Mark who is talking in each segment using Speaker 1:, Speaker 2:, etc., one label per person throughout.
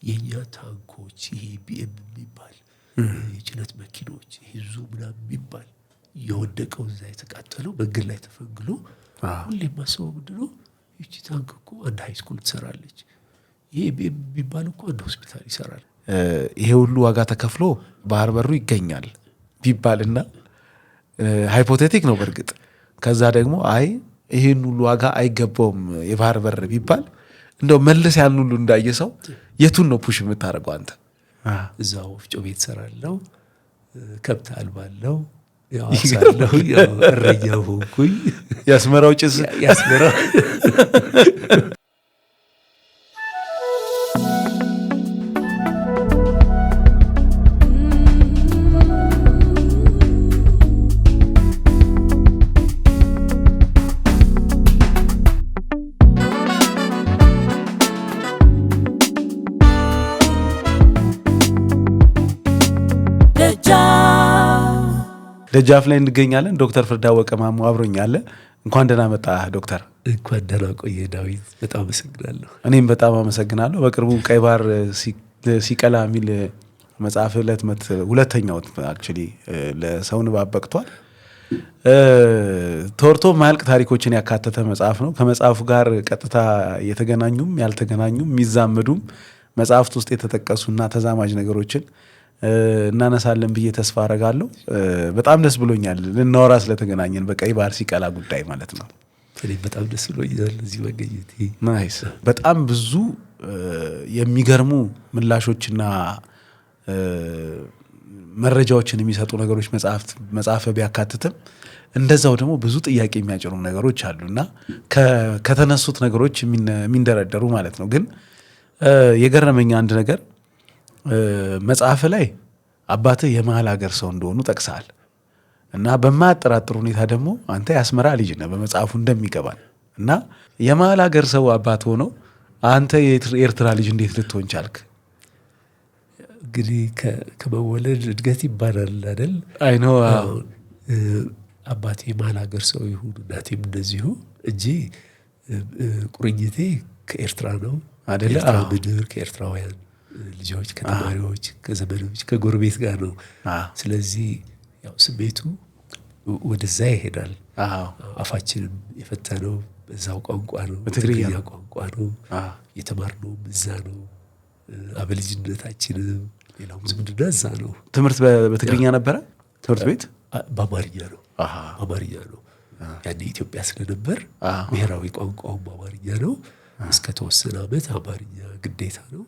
Speaker 1: የኛ ታንኮች ይሄ ቢኤም የሚባል የጭነት መኪኖች ይሄ ዙ ምናምን የሚባል የወደቀው እዛ የተቃጠለው መንገድ ላይ ተፈንግሎ ሁሌ ማሰው ምንድነው ይቺ ታንክ እኮ አንድ ሃይ ስኩል ትሰራለች ይሄ ቢኤም የሚባል እኮ አንድ ሆስፒታል ይሰራል
Speaker 2: ይሄ ሁሉ ዋጋ ተከፍሎ ባህር በሩ ይገኛል ቢባልና ሃይፖቴቲክ ነው በርግጥ ከዛ ደግሞ አይ ይሄን ሁሉ ዋጋ አይገባውም የባህር በር ቢባል እንደው መልስ ያን ሁሉ እንዳየሰው የቱን ነው ፑሽ የምታረጋው አንተ
Speaker 1: እዛው ወፍጮ ቤት ሰራለው ከብት አልባለው ያው አሳለው ያው እረኛው ሆንኩኝ
Speaker 2: ያስመራው ጭስ
Speaker 1: ያስመራው
Speaker 2: ደጃፍ ላይ እንገኛለን ዶክተር ፍርዳወቀ ማሞ አብሮኛል እንኳን ደህና መጣ ዶክተር
Speaker 1: እንኳን ደህና ቆየ ዳዊት በጣም አመሰግናለሁ
Speaker 2: እኔም በጣም አመሰግናለሁ በቅርቡ ቀይ ባህር ሲቀላ ሚል መጽሐፍ ለህትመት ሁለተኛው አክቹሊ ለሰው ንባብ በቅቷል ተወርቶ ማልቅ ታሪኮችን ያካተተ መጽሐፍ ነው ከመጽሐፉ ጋር ቀጥታ የተገናኙም ያልተገናኙም የሚዛመዱም መጽሐፍት ውስጥ የተጠቀሱና ተዛማጅ ነገሮችን እናነሳለን ብዬ ተስፋ አረጋለሁ በጣም ደስ ብሎኛል ልናወራ ስለተገናኘን በቀይ ባህር ሲቀላ ጉዳይ ማለት ነው
Speaker 1: እኔ በጣም ደስ ብሎኛል እዚህ መገኘቴ
Speaker 2: ናይስ በጣም ብዙ የሚገርሙ ምላሾችና መረጃዎችን የሚሰጡ ነገሮች መጽሐፍ ቢያካትትም እንደዛው ደግሞ ብዙ ጥያቄ የሚያጭሩ ነገሮች አሉና ከተነሱት ነገሮች የሚንደረደሩ ማለት ነው ግን የገረመኝ አንድ ነገር መጽሐፍ ላይ አባትህ የመሃል ሀገር ሰው እንደሆኑ ጠቅሰሃል እና በማያጠራጥር ሁኔታ ደግሞ አንተ ያስመራ ልጅ ነህ በመጽሐፉ እንደሚገባን እና የመሃል ሀገር ሰው አባት ሆኖ አንተ የኤርትራ ልጅ እንዴት ልትሆን ቻልክ
Speaker 1: እንግዲህ ከመወለድ እድገት ይባላል አይደል
Speaker 2: አይ ነው
Speaker 1: አባቴ የመሃል ሀገር ሰው ይሁን እናቴም እንደዚሁ እንጂ ቁርኝቴ ከኤርትራ ነው
Speaker 2: አይደል
Speaker 1: ኤርትራ ምድር ከኤርትራውያን ልጆች ከተማሪዎች ከዘመዶች ከጎረቤት ጋር ነው ስለዚህ ያው ስሜቱ ወደዛ ይሄዳል አፋችንም የፈተነው በዛው ቋንቋ ነው በትግርኛ ቋንቋ ነው የተማርነው እዛ ነው አበልጅነታችንም ሌላው ዝምድና እዛ ነው
Speaker 2: ትምህርት በትግርኛ ነበረ ትምህርት ቤት
Speaker 1: በአማርኛ ነው በአማርኛ ነው ያኔ ኢትዮጵያ ስለነበር ብሔራዊ ቋንቋው በአማርኛ ነው እስከ ተወሰነ ዓመት አማርኛ ግዴታ ነው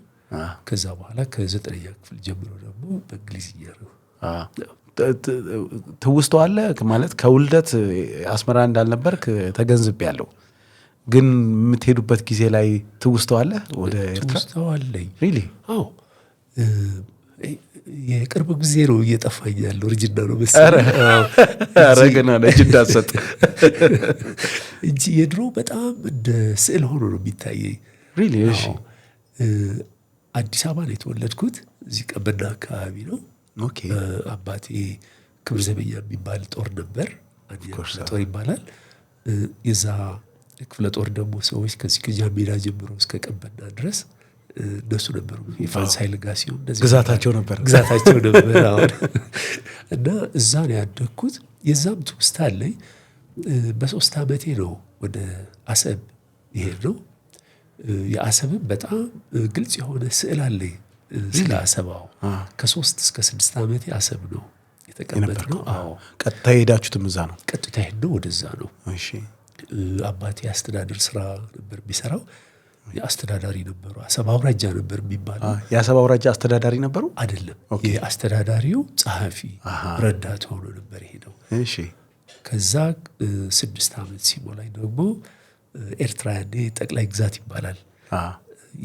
Speaker 1: ከዛ በኋላ ከ9ኛ ክፍል ጀምሮ ደግሞ በእንግሊዝኛ ነው
Speaker 2: ትውስተው አለ ማለት ከውልደት አስመራ እንዳልነበርክ ተገንዝቤያለሁ ግን የምትሄዱበት ጊዜ ላይ ትውስተው አለ ወደ ኤርትራ
Speaker 1: ትውስተው አለኝ
Speaker 2: ሪሊ
Speaker 1: አዎ የቅርብ ጊዜ ነው እየጠፋኝ ያለው ርጅና ነው መሰለኝ
Speaker 2: አረገና ለጅዳ ሰጥ
Speaker 1: እንጂ የድሮ በጣም እንደ ስዕል ሆኖ ነው የሚታየኝ
Speaker 2: ሪሊ እሺ
Speaker 1: አዲስ አበባ ነው የተወለድኩት እዚህ ቀበና አካባቢ ነው
Speaker 2: ኦኬ
Speaker 1: አባቴ ክብር ዘበኛ የሚባል ጦር ነበር አንድ ጦር ይባላል የዛ ክፍለ ጦር ደግሞ ሰዎች ከዚህ ከጃሜዳ ጀምሮ እስከ ቀበና ድረስ እነሱ ነበሩ የፈረንሳይ ለጋሲዮን እንደዚህ
Speaker 2: ግዛታቸው
Speaker 1: ነበር አሁን እና እዛ ነው ያደግኩት የዛም ትውስታ አለኝ በ3 ዓመቴ ነው ወደ አሰብ የሄድነው የአሰብም በጣም ግልጽ የሆነ ስዕል አለኝ ስለ አሰባው ከ3 እስከ 6 ዓመቴ አሰብ ነው የተቀመጥነው አዎ
Speaker 2: ቀጥታ ሄዳችሁትም እዛ ነው
Speaker 1: ቀጥታ ሄድነው ወደዛ ነው
Speaker 2: እሺ
Speaker 1: አባቴ አስተዳደር ስራ ነበር የሚሰራው የአስተዳዳሪ ነበሩ አሰብ አውራጃ ነበር የሚባለው
Speaker 2: የአሰብ አውራጃ አስተዳዳሪ ነበሩ
Speaker 1: አይደለም የአስተዳዳሪው ጸሐፊ ረዳት ሆኖ ነበር ሄደው
Speaker 2: እሺ
Speaker 1: ከዛ 6 ዓመት ሲሞላኝ ደግሞ ኤርትራ ያኔ ጠቅላይ ግዛት ይባላል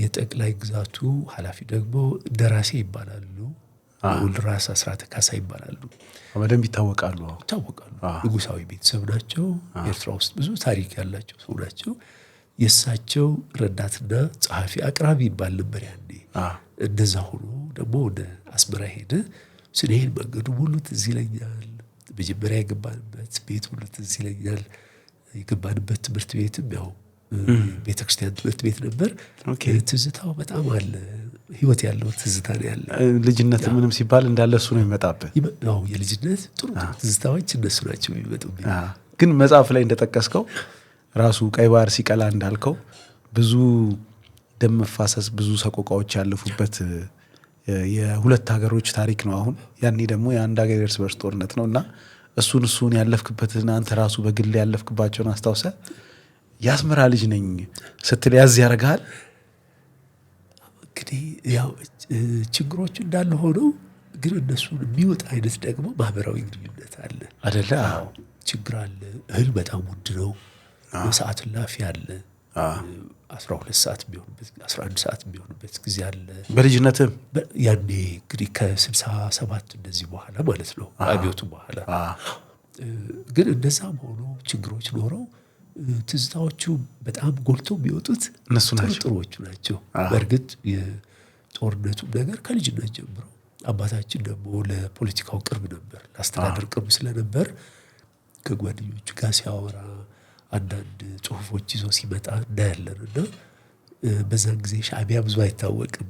Speaker 1: የጠቅላይ ግዛቱ ኃላፊ ደግሞ ደራሲ ይባላሉ ወልራስ አስራተ ካሳ ይባላሉ
Speaker 2: በደንብ ይታወቃሉ
Speaker 1: ንጉሳዊ ቤተሰብ ናቸው ኤርትራ ውስጥ ብዙ ታሪክ ያላቸው ሰው ናቸው የሳቸው ረዳትና ጸሐፊ አቅራቢ ይባል ነበር ያኔ እንደዛ ሆኖ ደግሞ ወደ አስመራ ሄደ ስለዚህ መንገዱ ሁሉ ትዝ ይለኛል መጀመሪያ የገባንበት ቤት ሁሉ ትዝ ይለኛል የገባንበት ትምህርት ቤትም ያው ቤተክርስቲያን ትምህርት ቤት ነበር ትዝታው በጣም አለ ህይወት ያለው ትዝታ ነው ያለ።
Speaker 2: ልጅነት ምንም ሲባል እንዳለ እሱ ነው የሚመጣብህ።
Speaker 1: አዎ የልጅነት ጥሩ ትዝታዎች እነሱ ናቸው የሚመጡብኝ።
Speaker 2: ግን መጽሐፍ ላይ እንደጠቀስከው ራሱ ቀይ ባህር ሲቀላ እንዳልከው ብዙ ደም መፋሰስ፣ ብዙ ሰቆቃዎች ያለፉበት የሁለት ሀገሮች ታሪክ ነው። አሁን ያኔ ደግሞ የአንድ ሀገር እርስ በርስ ጦርነት ነው እና እሱን ያለፍክበትና አንተ ራሱ በግል ያለፍክባቸውን አስታውሰ የአስመራ ልጅ ነኝ ስትል ያዝ ያደርግሃል።
Speaker 1: እንግዲህ ያው ችግሮቹ እንዳለ ሆነው ግን እነሱን የሚወጣ አይነት ደግሞ ማህበራዊ ግንኙነት አለ
Speaker 2: አይደለ?
Speaker 1: አዎ ችግር አለ። እህል በጣም ውድ ነው። ሰዓት ላፊ አለ። 12 ሰዓት ቢሆንበት 11 ሰዓት ቢሆንበት ጊዜ አለ።
Speaker 2: በልጅነትም
Speaker 1: ያኔ እንግዲህ ከ67 እንደዚህ በኋላ ማለት ነው አብዮቱ በኋላ ግን እንደዛም ሆኖ ችግሮች ኖረው ትዝታዎቹ በጣም ጎልቶ የሚወጡት
Speaker 2: እነሱ ናቸው፣
Speaker 1: ጥሩዎቹ ናቸው። በእርግጥ የጦርነቱ ነገር ከልጅነት ጀምሮ አባታችን ደግሞ ለፖለቲካው ቅርብ ነበር፣ ለአስተዳደር ቅርብ ስለነበር ከጓደኞቹ ጋር ሲያወራ አንዳንድ ጽሁፎች ይዞ ሲመጣ እናያለን። እና በዛን ጊዜ ሻዕቢያ ብዙ አይታወቅም።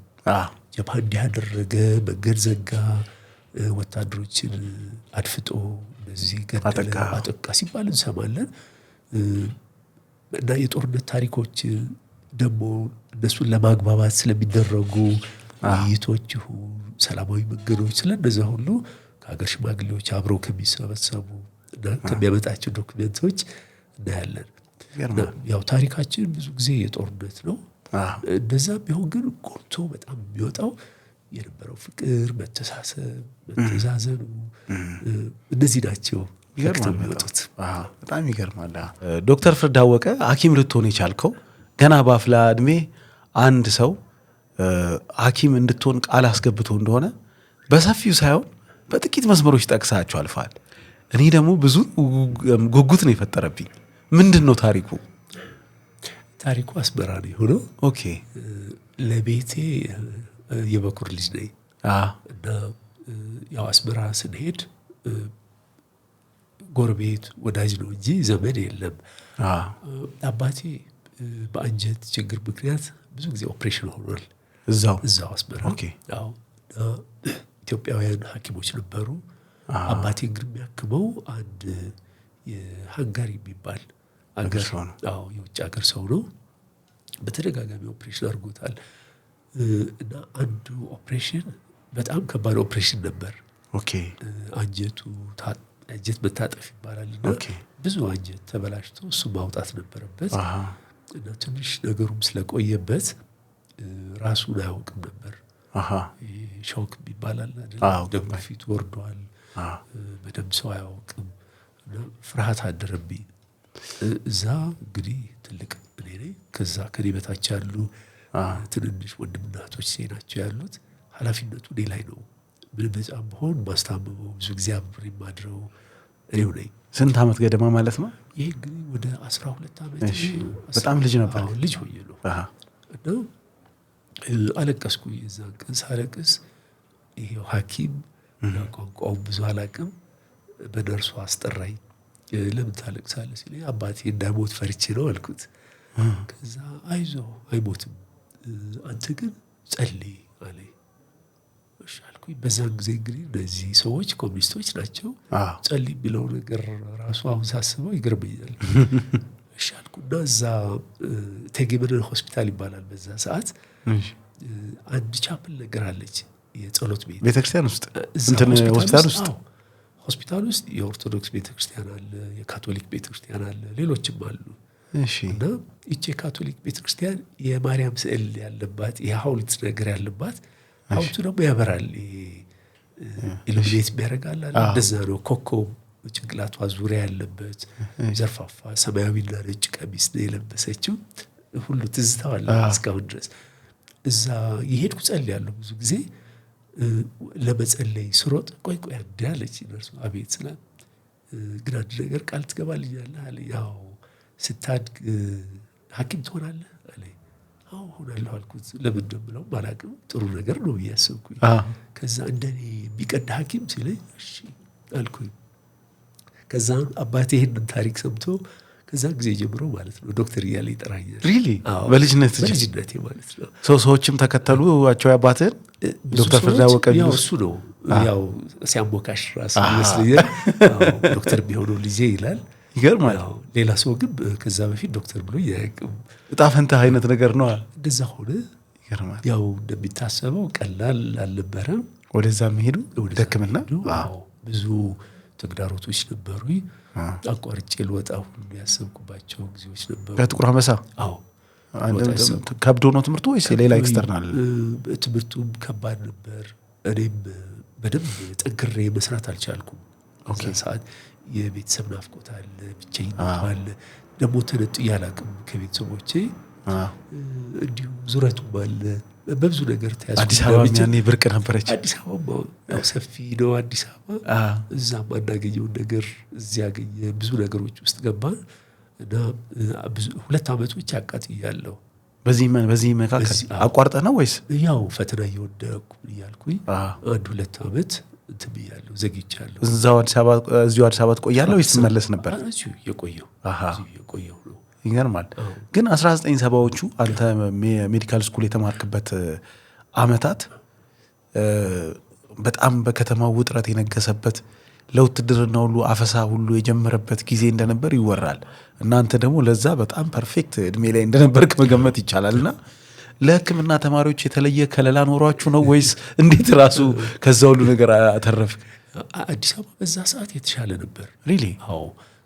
Speaker 1: ጀብሃ እንዲህ ያደረገ መንገድ ዘጋ፣ ወታደሮችን አድፍጦ እንደዚህ ገደለ፣ አጠቃ ሲባል እንሰማለን። እና የጦርነት ታሪኮች ደግሞ እነሱን ለማግባባት ስለሚደረጉ ውይይቶች ይሁን ሰላማዊ መንገዶች ስለነዛ ሁሉ ከሀገር ሽማግሌዎች አብረው ከሚሰበሰቡ እና ከሚያመጣቸው ዶክመንቶች እናያለን። ያው ታሪካችን ብዙ ጊዜ የጦርነት ነው። እንደዛም ቢሆን ግን ጎልቶ በጣም የሚወጣው የነበረው ፍቅር፣ መተሳሰብ፣ መተዛዘኑ እነዚህ ናቸው የሚወጡት።
Speaker 2: በጣም ይገርማል። ዶክተር ፍርድ አወቀ ሐኪም ልትሆን የቻልከው ገና በአፍላ እድሜ አንድ ሰው ሐኪም እንድትሆን ቃል አስገብቶ እንደሆነ በሰፊው ሳይሆን በጥቂት መስመሮች ጠቅሳቸው አልፋል። እኔ ደግሞ ብዙ ጉጉት ነው የፈጠረብኝ። ምንድን ነው ታሪኩ?
Speaker 1: ታሪኩ አስመራ ነው የሆነው።
Speaker 2: ኦኬ።
Speaker 1: ለቤቴ የበኩር ልጅ ነኝ እና ያው አስመራ ስንሄድ ጎረቤት ወዳጅ ነው እንጂ ዘመድ የለም። አባቴ በአንጀት ችግር ምክንያት ብዙ ጊዜ ኦፕሬሽን ሆኗል እዛው አስመራ። ያው ኢትዮጵያውያን ሐኪሞች ነበሩ። አባቴ ግን የሚያክመው አንድ የሃንጋሪ የሚባል አገር ነው። አዎ የውጭ ሀገር ሰው ነው። በተደጋጋሚ ኦፕሬሽን አድርጎታል እና አንዱ ኦፕሬሽን በጣም ከባድ ኦፕሬሽን ነበር። ኦኬ። አንጀት መታጠፍ ይባላልና ብዙ አንጀት ተበላሽቶ እሱ ማውጣት ነበረበት እና ትንሽ ነገሩም ስለቆየበት ራሱን አያውቅም ነበር። ሾክ ይባላል አይደል? ደም ግፊቱ ወርዷል። በደንብ ሰው አያውቅም እና ፍርሃት አደረብኝ። እዛ እንግዲህ ትልቅ እኔ ነኝ። ከዛ ከኔ በታች ያሉ ትንንሽ ወንድምና እህቶች ናቸው ያሉት። ኃላፊነቱ እኔ ላይ ነው። ምንም በጣም በሆን ማስታመመው ብዙ ጊዜ አብሬ ማድረው እኔው ነኝ።
Speaker 2: ስንት ዓመት ገደማ ማለት ነው?
Speaker 1: ይሄ እንግዲህ ወደ 12 ዓመት።
Speaker 2: በጣም ልጅ ነበር።
Speaker 1: ልጅ ሆኜ ነው እና አለቀስኩኝ። የዛን ቀን ሳለቅስ ይሄው ሐኪም ቋንቋው ብዙ አላቅም በደርሶ አስጠራኝ። ለምን ታለቅሳለህ ሲለኝ አባቴ እንዳይሞት ፈርቼ ነው አልኩት። ከዛ አይዞህ አይሞትም፣ አንተ ግን ጸልይ አለኝ። እሺ አልኩኝ። በዛን ጊዜ እንግዲህ እነዚህ ሰዎች ኮሚኒስቶች ናቸው። ጸልይ የሚለው ነገር ራሱ አሁን ሳስበው ይገርመኛል። እሺ አልኩና እዛ እቴጌመነን ሆስፒታል ይባላል በዛ ሰዓት አንድ ቻፕል ነገር አለች፣ የጸሎት ቤት
Speaker 2: ቤተክርስቲያን ውስጥ
Speaker 1: ሆስፒታል ውስጥ የኦርቶዶክስ ቤተክርስቲያን አለ፣ የካቶሊክ ቤተክርስቲያን አለ፣ ሌሎችም አሉ። እና ይቺ የካቶሊክ ቤተክርስቲያን የማርያም ስዕል ያለባት የሐውልት ነገር ያለባት፣ ሐውልቱ ደግሞ ያበራል፣ ኢሉሚኔት የሚያደርጋል አለ። እንደዛ ነው። ኮከብ ጭንቅላቷ ዙሪያ ያለበት ዘርፋፋ ሰማያዊና ነጭ ቀሚስ ነው የለበሰችው። ሁሉ ትዝታው አለ እስካሁን ድረስ። እዛ የሄድኩ ጸልያለሁ ብዙ ጊዜ። ለመጸለይ ስሮጥ ቆይ አንዴ አለች ነርሱ። አቤት ስላት፣ ግን አንድ ነገር ቃል ትገባልኛለህ አለ። ያው ስታድግ ሐኪም ትሆናለህ አለ። አዎ ሆናለሁ አልኩት። ለምን እንደምለው አላውቅም፣ ጥሩ ነገር ነው ብዬ አሰብኩኝ። ከዛ እንደኔ የሚቀዳ ሐኪም ሲለኝ እሺ አልኩኝ። ከዛ አባቴ ይሄንን ታሪክ ሰምቶ ከዛ ጊዜ ጀምሮ ማለት ነው ዶክተር እያለ ይጠራኛል።
Speaker 2: ሪሊ በልጅነቴ
Speaker 1: ማለት ነው።
Speaker 2: ሰዎችም ተከተሉአቸው ያባትህን ዶክተር ፍርድ አወቀ
Speaker 1: ያው እሱ ነው ያው ሲያሞካሽ ራሱ ይመስለኛል ዶክተር ቢሆነው ልጄ ይላል።
Speaker 2: ይገርማል።
Speaker 1: ሌላ ሰው ግን ከዛ በፊት ዶክተር ብሎ ያቅም
Speaker 2: እጣ ፈንታ አይነት ነገር ነው።
Speaker 1: እንደዛ ሆነ።
Speaker 2: ይገርማል።
Speaker 1: ያው እንደሚታሰበው ቀላል አልነበረም
Speaker 2: ወደዛ መሄዱ ደክምና
Speaker 1: ብዙ ተግዳሮቶች ነበሩ። አቋርጬ ልወጣ ሁሉ ያሰብኩባቸው ጊዜዎች ነበሩ።
Speaker 2: በጥቁር አንበሳ ከብዶ ነው ትምህርቱ ወይስ ሌላ ኤክስተርናል?
Speaker 1: ትምህርቱም ከባድ ነበር። እኔም በደንብ ጠንክሬ መስራት አልቻልኩም። ኦኬ ሰዓት የቤተሰብ ናፍቆት አለ፣ ብቻዬነት አለ። ደግሞ ተነጥዬ አላውቅም ከቤተሰቦቼ። እንዲሁ ዙረቱም አለ። በብዙ ነገር ተያዝኩ።
Speaker 2: አዲስ አበባ ያኔ ብርቅ ነበረች።
Speaker 1: አዲስ አበባ ያው ሰፊ ነው አዲስ አበባ። እዛም አናገኘውን ነገር እዚያ ያገኘ ብዙ ነገሮች ውስጥ ገባን እና 2 ዓመቶች አቃጥያለሁ።
Speaker 2: በዚህ መካከል አቋርጠ ነው ወይስ
Speaker 1: ያው ፈተና እየወደኩ እያልኩኝ 1-2 ዓመት እንትን ብያለሁ፣ ዘግይቻለሁ።
Speaker 2: እዚሁ አዲስ አበባ ትቆያለህ ወይስ ትመለስ ነበር?
Speaker 1: እዚሁ የቆየው ነው።
Speaker 2: ይገርማል። ግን 1970ዎቹ አንተ ሜዲካል ስኩል የተማርክበት አመታት በጣም በከተማው ውጥረት የነገሰበት ለውትድርና ሁሉ አፈሳ ሁሉ የጀመረበት ጊዜ እንደነበር ይወራል። እናንተ ደግሞ ለዛ በጣም ፐርፌክት እድሜ ላይ እንደነበርክ መገመት ይቻላልና ለሕክምና ተማሪዎች የተለየ ከለላ ኖሯችሁ ነው ወይስ እንዴት ራሱ ከዛ ሁሉ ነገር አተረፍ?
Speaker 1: አዲስ አበባ በዛ ሰዓት የተሻለ ነበር።
Speaker 2: ሪሊ?
Speaker 1: አዎ፣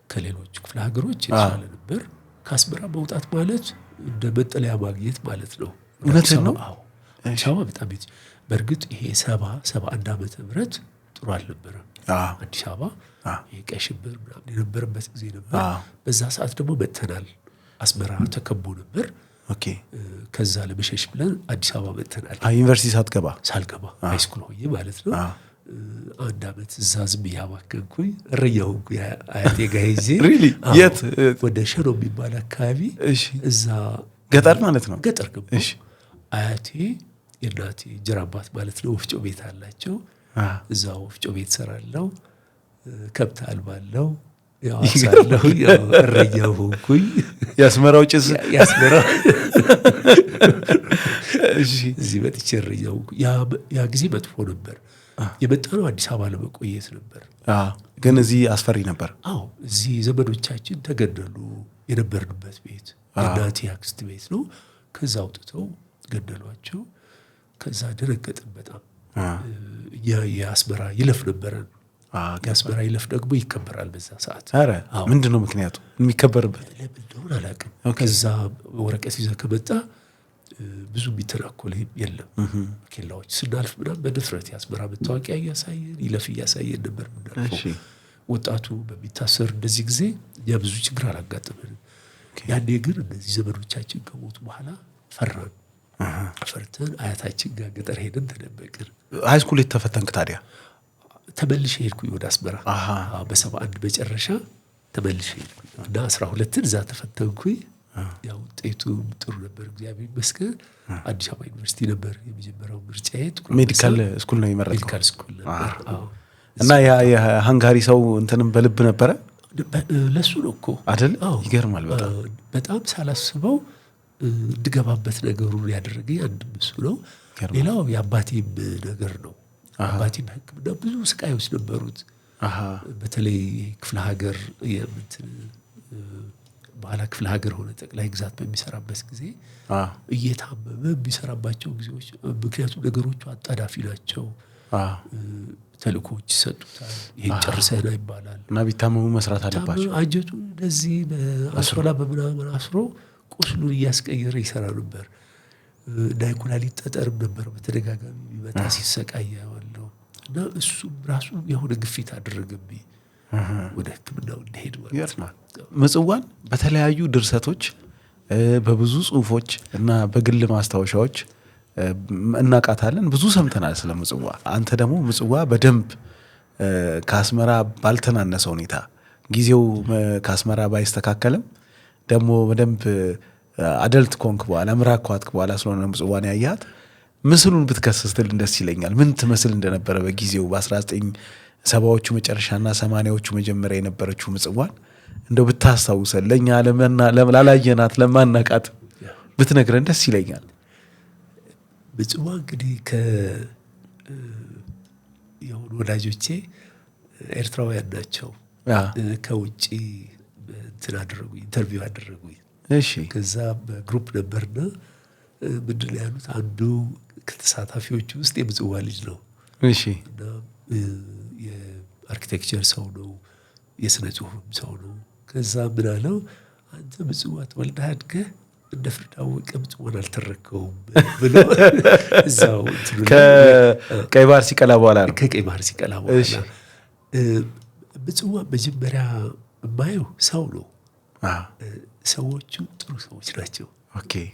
Speaker 1: ከሌሎች ክፍለ ሀገሮች የተሻለ ነበር። ከአስመራ መውጣት ማለት እንደ መጠለያ ማግኘት ማለት ነው።
Speaker 2: እውነት ነው።
Speaker 1: አዎ፣ አዲስ አበባ በጣም በእርግጥ ይሄ 71 ዓመተ ምህረት ጥሩ አልነበረም። አዲስ አበባ የቀይ ሽብር ምናምን የነበረበት ጊዜ ነበር። በዛ ሰዓት ደግሞ መጥተናል። አስመራ ተከቦ ነበር።
Speaker 2: ኦኬ።
Speaker 1: ከዛ ለመሸሽ ብለን አዲስ አበባ መጥተናል።
Speaker 2: ዩኒቨርሲቲ ሳልገባ
Speaker 1: ሃይስኩል ሆኜ ማለት ነው። 1 ዓመት እዛ ዝም ያባከንኩኝ እረኛው አያቴ ጋር ሄጄ
Speaker 2: ሪሊ? የት?
Speaker 1: ወደ ሸኖ የሚባል አካባቢ። እዛ
Speaker 2: ገጠር ማለት ነው።
Speaker 1: ገጠር ገባ። አያቴ የእናቴ እንጀራ አባት ማለት ነው። ወፍጮ ቤት አላቸው። እዛ ወፍጮ ቤት ሰራለው፣ ከብት አልባለው፣ ያው አሳለው፣ ያው እረኛው ሆንኩኝ።
Speaker 2: ያስመራው ጭስ
Speaker 1: እዚህ መጥቼ እረኛው ሆንኩኝ። ያ ጊዜ መጥፎ ነበር። የመጣነው አዲስ አበባ ለመቆየት ነበር።
Speaker 2: ግን እዚህ አስፈሪ ነበር።
Speaker 1: አዎ፣ እዚህ ዘመዶቻችን ተገደሉ። የነበርንበት ቤት የእናቴ አክስት ቤት ነው። ከዛ አውጥተው ገደሏቸው። ከዛ ደነገጥን በጣም። የአስመራ ይለፍ ነበረን። የአስመራ ይለፍ ደግሞ ይከበራል በዛ ሰዓት።
Speaker 2: ኧረ ምንድን ነው ምክንያቱ የሚከበርበት?
Speaker 1: ለምን እንደሆነ አላውቅም። ከዛ ወረቀት ይዘህ ከመጣ ብዙ የሚተናኮል የለም። ኬላዎች ስናልፍ ምናምን በድፍረት የአስመራ መታወቂያ እያሳየን ይለፍ እያሳየን ነበር ምናልፈው። ወጣቱ በሚታሰር እንደዚህ ጊዜ እኛ ብዙ ችግር አላጋጠመንም። ያኔ ግን እነዚህ ዘመዶቻችን ከሞቱ በኋላ ፈራን። ፈርተን አያታችን ጋር ገጠር ሄደን ተደበቅን።
Speaker 2: ሃይስኩል የተፈተንክ ታዲያ?
Speaker 1: ተመልሼ ሄድኩኝ ወደ አስመራ። በ71 መጨረሻ ተመልሼ ሄድኩኝ እና 12ን እዛ ተፈተንኩኝ። ያው ውጤቱ ጥሩ ነበር እግዚአብሔር ይመስገን። አዲስ አበባ ዩኒቨርሲቲ ነበር የመጀመሪያው ምርጫዬ።
Speaker 2: ሜዲካል ስኩል ነው የመረጥከው?
Speaker 1: ሜዲካል ስኩል ነበር።
Speaker 2: እና የሃንጋሪ ሰው እንትንም በልብ ነበረ
Speaker 1: ለሱ ነው እኮ
Speaker 2: አይደል? ይገርማል።
Speaker 1: በጣም ሳላስበው እንድገባበት ነገሩን ያደረገኝ አንድም እሱ ነው። ሌላው የአባቴም ነገር ነው። አባቴም ሕክምና ብዙ ስቃዮች ነበሩት። በተለይ ክፍለ ሀገር በኋላ ክፍለ ሀገር ሆነ ጠቅላይ ግዛት በሚሰራበት ጊዜ እየታመመ የሚሰራባቸው ጊዜዎች፣ ምክንያቱም ነገሮቹ አጣዳፊ ናቸው። ተልእኮዎች ይሰጡታል። ይሄን ጨርሰህና ይባላል
Speaker 2: እና ቢታመሙ መስራት አለባቸው።
Speaker 1: አንጀቱ እንደዚህ በአስሮላ በምናምን አስሮ ቁስሉን እያስቀየረ ይሰራ ነበር። እና የኩላሊት ጠጠርም ነበር በተደጋጋሚ የሚመጣ ሲሰቃይ ያለው እና እሱም ራሱ የሆነ ግፊት አደረገብኝ ወደ ሕክምናው እንድሄድ ማለት ነው።
Speaker 2: ምጽዋን በተለያዩ ድርሰቶች በብዙ ጽሁፎች እና በግል ማስታወሻዎች እናቃታለን። ብዙ ሰምተናል ስለ ምጽዋ። አንተ ደግሞ ምጽዋ በደንብ ከአስመራ ባልተናነሰ ሁኔታ ጊዜው ከአስመራ ባይስተካከልም ደግሞ በደንብ አደልት ኮንክ በኋላ ምራቅ ኳትክ በኋላ ስለሆነ ምጽዋን ያያት ምስሉን ብትከሰስትል ደስ ይለኛል። ምን ትመስል እንደነበረ በጊዜው በ1970ዎቹ መጨረሻና 80ዎቹ መጀመሪያ የነበረችው ምጽዋን እንደው ብታስታውሰን ለኛ ላላየናት ለማናቃት ብትነግረን ደስ ይለኛል።
Speaker 1: ምጽዋ እንግዲህ የሆኑ ወዳጆቼ ኤርትራውያን ናቸው። ከውጭ እንትን አደረጉኝ፣ ኢንተርቪው አደረጉኝ።
Speaker 2: እሺ
Speaker 1: ከዛ በግሩፕ ነበርና ምንድን ነው ያሉት፣ አንዱ ከተሳታፊዎቹ ውስጥ የምጽዋ ልጅ ነው።
Speaker 2: እሺ
Speaker 1: እና የአርኪቴክቸር ሰው ነው፣ የስነ ጽሁፍም ሰው ነው። ከዛ ምን አለው፣ አንተ ምጽዋ ተወልደህ አድገህ እንደ ፍርድ አወቀ ምጽዋን አልተረከውም ብሎ እዛው
Speaker 2: ከቀይ ባህር ሲቀላ በኋላ ነው።
Speaker 1: ከቀይ ባህር ሲቀላ በኋላ ምጽዋ መጀመሪያ የማየው ሰው ነው። ሰዎቹ ጥሩ ሰዎች ናቸው።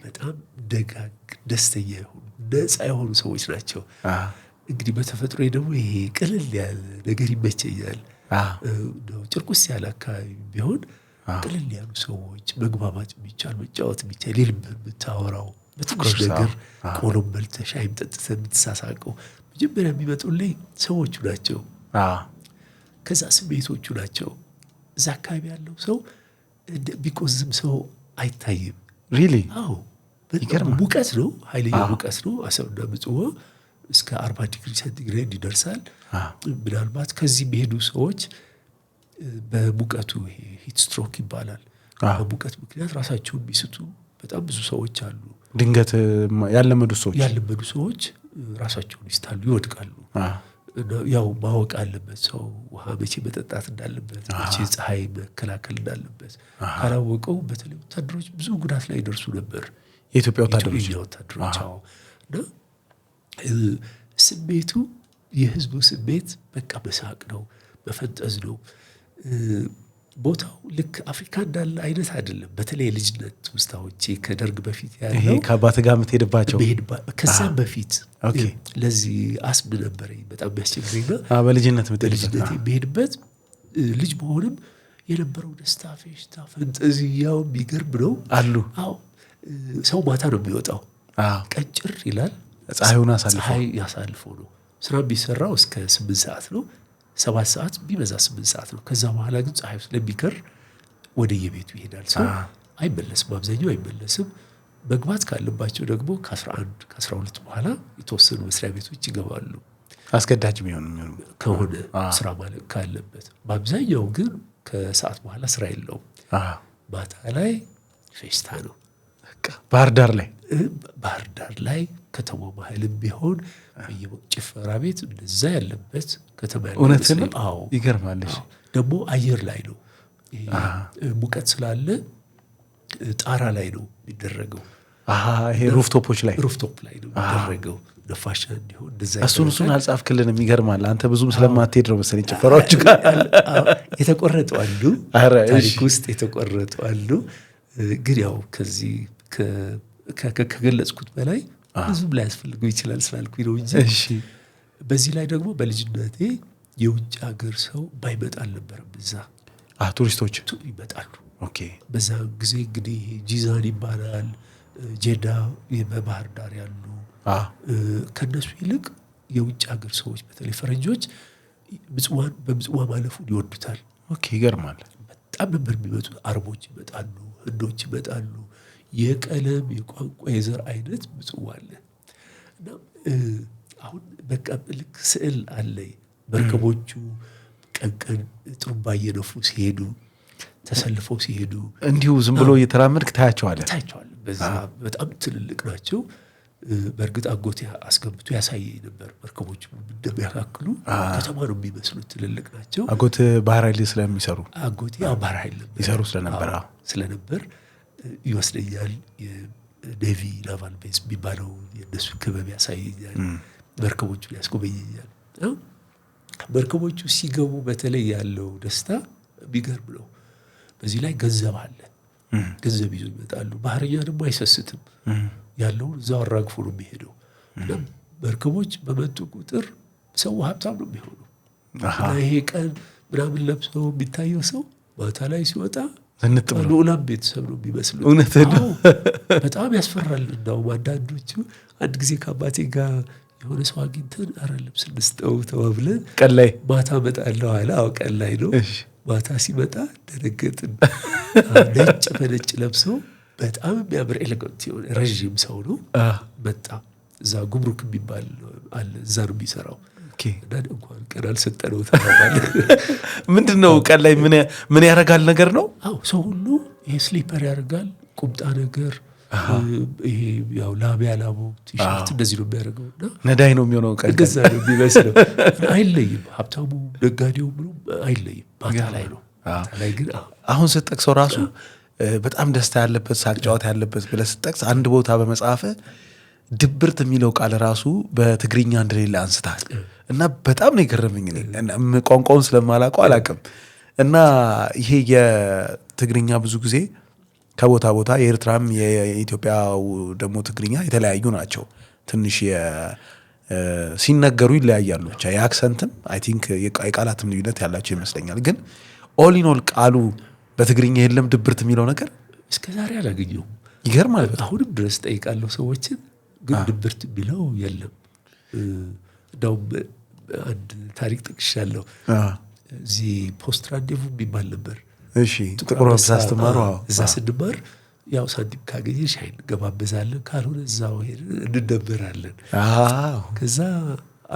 Speaker 1: በጣም ደጋግ፣ ደስተኛ የሆኑ ነፃ የሆኑ ሰዎች ናቸው። እንግዲህ በተፈጥሮ ደግሞ ይሄ ቅልል ያለ ነገር ይመቸኛል። ጭርቁስ ያለ አካባቢ ቢሆን ቅልል ያሉ ሰዎች፣ መግባባት የሚቻል መጫወት የሚቻል የልብህን የምታወራው በትንሽ ነገር ቆሎም በልተህ ሻይም ጠጥተህ የምትሳሳቀው መጀመሪያ የሚመጡልኝ ሰዎቹ ናቸው። ከዛ ስሜቶቹ ናቸው። እዛ አካባቢ ያለው ሰው ቢቆዝም ሰው አይታይም።
Speaker 2: ሪሊ?
Speaker 1: አዎ፣ ሙቀት ነው፣ ኃይለኛ ሙቀት ነው። አሰብና ምጽዋ እስከ 40 ዲግሪ ሴንቲግሬድ ይደርሳል። ምናልባት ከዚህ የሚሄዱ ሰዎች በሙቀቱ ሂት ስትሮክ ይባላል። በሙቀት ምክንያት ራሳቸውን የሚስቱ በጣም ብዙ ሰዎች አሉ።
Speaker 2: ድንገት ያለመዱ
Speaker 1: ሰዎች ራሳቸውን ይስታሉ፣ ይወድቃሉ። ያው ማወቅ አለበት ሰው ውሃ መቼ መጠጣት እንዳለበት፣ መቼ ፀሐይ መከላከል እንዳለበት ካላወቀው በተለይ ወታደሮች ብዙ ጉዳት ላይ ይደርሱ ነበር።
Speaker 2: የኢትዮጵያ ወታደሮች
Speaker 1: እና ስሜቱ የህዝቡ ስሜት በቃ መሳቅ ነው፣ መፈንጠዝ ነው። ቦታው ልክ አፍሪካ እንዳለ አይነት አይደለም። በተለይ የልጅነት ውስታዎቼ ከደርግ በፊት ያለው
Speaker 2: ከአባት ጋር የምትሄድባቸው
Speaker 1: ከዛም በፊት ለዚህ አስም ነበረኝ በጣም የሚያስቸግረኝና
Speaker 2: በልጅነት
Speaker 1: የምሄድበት ልጅ መሆንም የነበረው ደስታ፣ ፌሽታ፣ ፈንጠዝያው የሚገርም ነው
Speaker 2: አሉ።
Speaker 1: አዎ ሰው ማታ ነው የሚወጣው፣ ቀጭር ይላል።
Speaker 2: ፀሐይ
Speaker 1: ያሳልፎ ነው ስራ የሚሰራው እስከ 8 ሰዓት ነው። 7 ሰዓት ቢበዛ 8 ሰዓት ነው። ከዛ በኋላ ግን ፀሐይ ስለሚከር ወደ የቤቱ ይሄዳል። ሰው አይመለስም፣ አብዛኛው አይመለስም። መግባት ካለባቸው ደግሞ ከ11 ከ12 በኋላ የተወሰኑ መስሪያ ቤቶች ይገባሉ።
Speaker 2: አስገዳጅ
Speaker 1: ከሆነ ስራ ማለት ካለበት። በአብዛኛው ግን ከሰዓት በኋላ ስራ የለውም። ማታ ላይ ፌስታ ነው። ባህር ዳር ላይ ከተማው መሀልም ቢሆን ጭፈራ ቤት እንደዛ ያለበት ከተማ ያለ።
Speaker 2: እውነት ነው። ይገርማል።
Speaker 1: ደግሞ አየር ላይ ነው። ሙቀት ስላለ ጣራ ላይ ነው የሚደረገው።
Speaker 2: ይሄ ሩፍቶፕ ላይ
Speaker 1: ነው የሚደረገው ነፋሻ እንዲሆን እንደዛ።
Speaker 2: እሱን አልጻፍክልንም። ይገርማል። አንተ ብዙም ስለማትሄድ ነው መሰለኝ ጭፈራዎች ጋር
Speaker 1: የተቆረጡ አሉ፣ ታሪክ ውስጥ የተቆረጡ አሉ። ግን ያው ከዚህ ከገለጽኩት በላይ ብዙም ላይ ያስፈልገው ይችላል ስላልኩኝ ነው እንጂ። በዚህ ላይ ደግሞ በልጅነቴ የውጭ ሀገር ሰው ባይመጣ አልነበረም። እዛ
Speaker 2: ቱሪስቶች
Speaker 1: ይመጣሉ። በዛ ጊዜ እንግዲህ ጂዛን ይባላል፣ ጄዳ በባህር ዳር ያሉ ከነሱ ይልቅ የውጭ ሀገር ሰዎች በተለይ ፈረንጆች በምጽዋ ማለፉን ይወዱታል።
Speaker 2: ይገርማል።
Speaker 1: በጣም ነበር የሚመጡት። አረቦች ይመጣሉ፣ ህንዶች ይመጣሉ። የቀለም የቋንቋ የዘር አይነት ምጽዋ አለ። እና አሁን በቃ ልክ ስዕል አለ። መርከቦቹ ቀን ጥሩምባ እየነፉ ሲሄዱ፣ ተሰልፈው ሲሄዱ
Speaker 2: እንዲሁ ዝም ብሎ እየተራመድክ ታያቸዋለህ።
Speaker 1: በዛ በጣም ትልልቅ ናቸው። በእርግጥ አጎቴ አስገብቶ ያሳየኝ ነበር። መርከቦቹ እንደሚያካክሉ ከተማ ነው የሚመስሉት፣ ትልልቅ ናቸው።
Speaker 2: አጎት ባህር ኃይል ስለሚሰሩ
Speaker 1: አጎቴ ባህር ኃይል
Speaker 2: ይሰሩ
Speaker 1: ስለነበር ይወስደኛል። የኔቪ ናቫል ቤዝ የሚባለው የእነሱ ክበብ ያሳየኛል። መርከቦቹን ያስጎበኘኛል። መርከቦቹ ሲገቡ በተለይ ያለው ደስታ የሚገርም ነው። በዚህ ላይ ገንዘብ አለ። ገንዘብ ይዞ ይመጣሉ። ባህረኛ ደግሞ አይሰስትም። ያለውን እዛው አራግፎ ነው የሚሄደው። መርከቦች በመጡ ቁጥር ሰው ሀብታም ነው የሚሆነው። ይሄ ቀን ምናምን ለብሶ የሚታየው ሰው ማታ ላይ ሲወጣ ልዑላን ቤተሰብ ነው የሚመስሉት።
Speaker 2: እውነት ነው።
Speaker 1: በጣም ያስፈራል። እንደውም አንዳንዶቹ አንድ ጊዜ ከአባቴ ጋር የሆነ ሰው አግኝተን ኧረ ልብስ እንስጠው ተባብለን
Speaker 2: ቀን ላይ
Speaker 1: ማታ እመጣለሁ አለ። ቀን ላይ ነው። ማታ ሲመጣ ደነገጥን። ነጭ በነጭ ለብሶ በጣም የሚያምር ኤሌጋንት የሆነ ረዥም ሰው ነው መጣ። እዛ ጉምሩክ የሚባል አለ፣ እዛ ነው የሚሰራው። እና እንኳን ቀን አልሰጠነው ተባባል።
Speaker 2: ምንድነው ቀን ላይ ምን ያደርጋል ነገር ነው?
Speaker 1: አዎ ሰው ሁሉ ይሄ ስሊፐር ያደርጋል፣ ቁምጣ ነገር፣ ይሄ ያው ላብ ያላበው ቲሸርት እንደዚህ ነው የሚያደርገው። እና
Speaker 2: ነዳይ ነው የሚሆነው ቀን
Speaker 1: እንደዛ ነው የሚመስለው። አይለይም፣ ሀብታሙ ነጋዴው ምኑ አይለይም። ማታ ላይ ነው። ማታ ላይ ግን
Speaker 2: አሁን ስትጠቅሰው ራሱ በጣም ደስታ ያለበት ሳቅ ጨዋታ ያለበት ብለህ ስትጠቅስ አንድ ቦታ በመጽሐፍ ድብርት የሚለው ቃል ራሱ በትግርኛ እንደሌለ አንስታል እና በጣም ነው የገረመኝ። ቋንቋውን ስለማላውቀው አላውቅም። እና ይሄ የትግርኛ ብዙ ጊዜ ከቦታ ቦታ የኤርትራም የኢትዮጵያ ደግሞ ትግርኛ የተለያዩ ናቸው። ትንሽ ሲነገሩ ይለያያሉ። ብቻ የአክሰንትም አይ ቲንክ የቃላትም ልዩነት ያላቸው ይመስለኛል። ግን ኦል ኢን ኦል ቃሉ በትግርኛ የለም ድብርት የሚለው ነገር
Speaker 1: እስከዛሬ አላገኘሁም።
Speaker 2: ይገርማል።
Speaker 1: አሁንም ድረስ ጠይቃለሁ ሰዎችን፣ ግን ድብርት የሚለው የለም። እንደውም አንድ ታሪክ ጠቅሻለሁ። እዚህ ፖስት ራንዴቭ የሚባል ነበር።
Speaker 2: እሺ ጥቁር አስተማሩ።
Speaker 1: እዛ ስንማር ያው ሳንቲም ካገኘን ሻይ እንገባበዛለን፣ ካልሆነ እዛው ሄደን እንደበራለን። ከዛ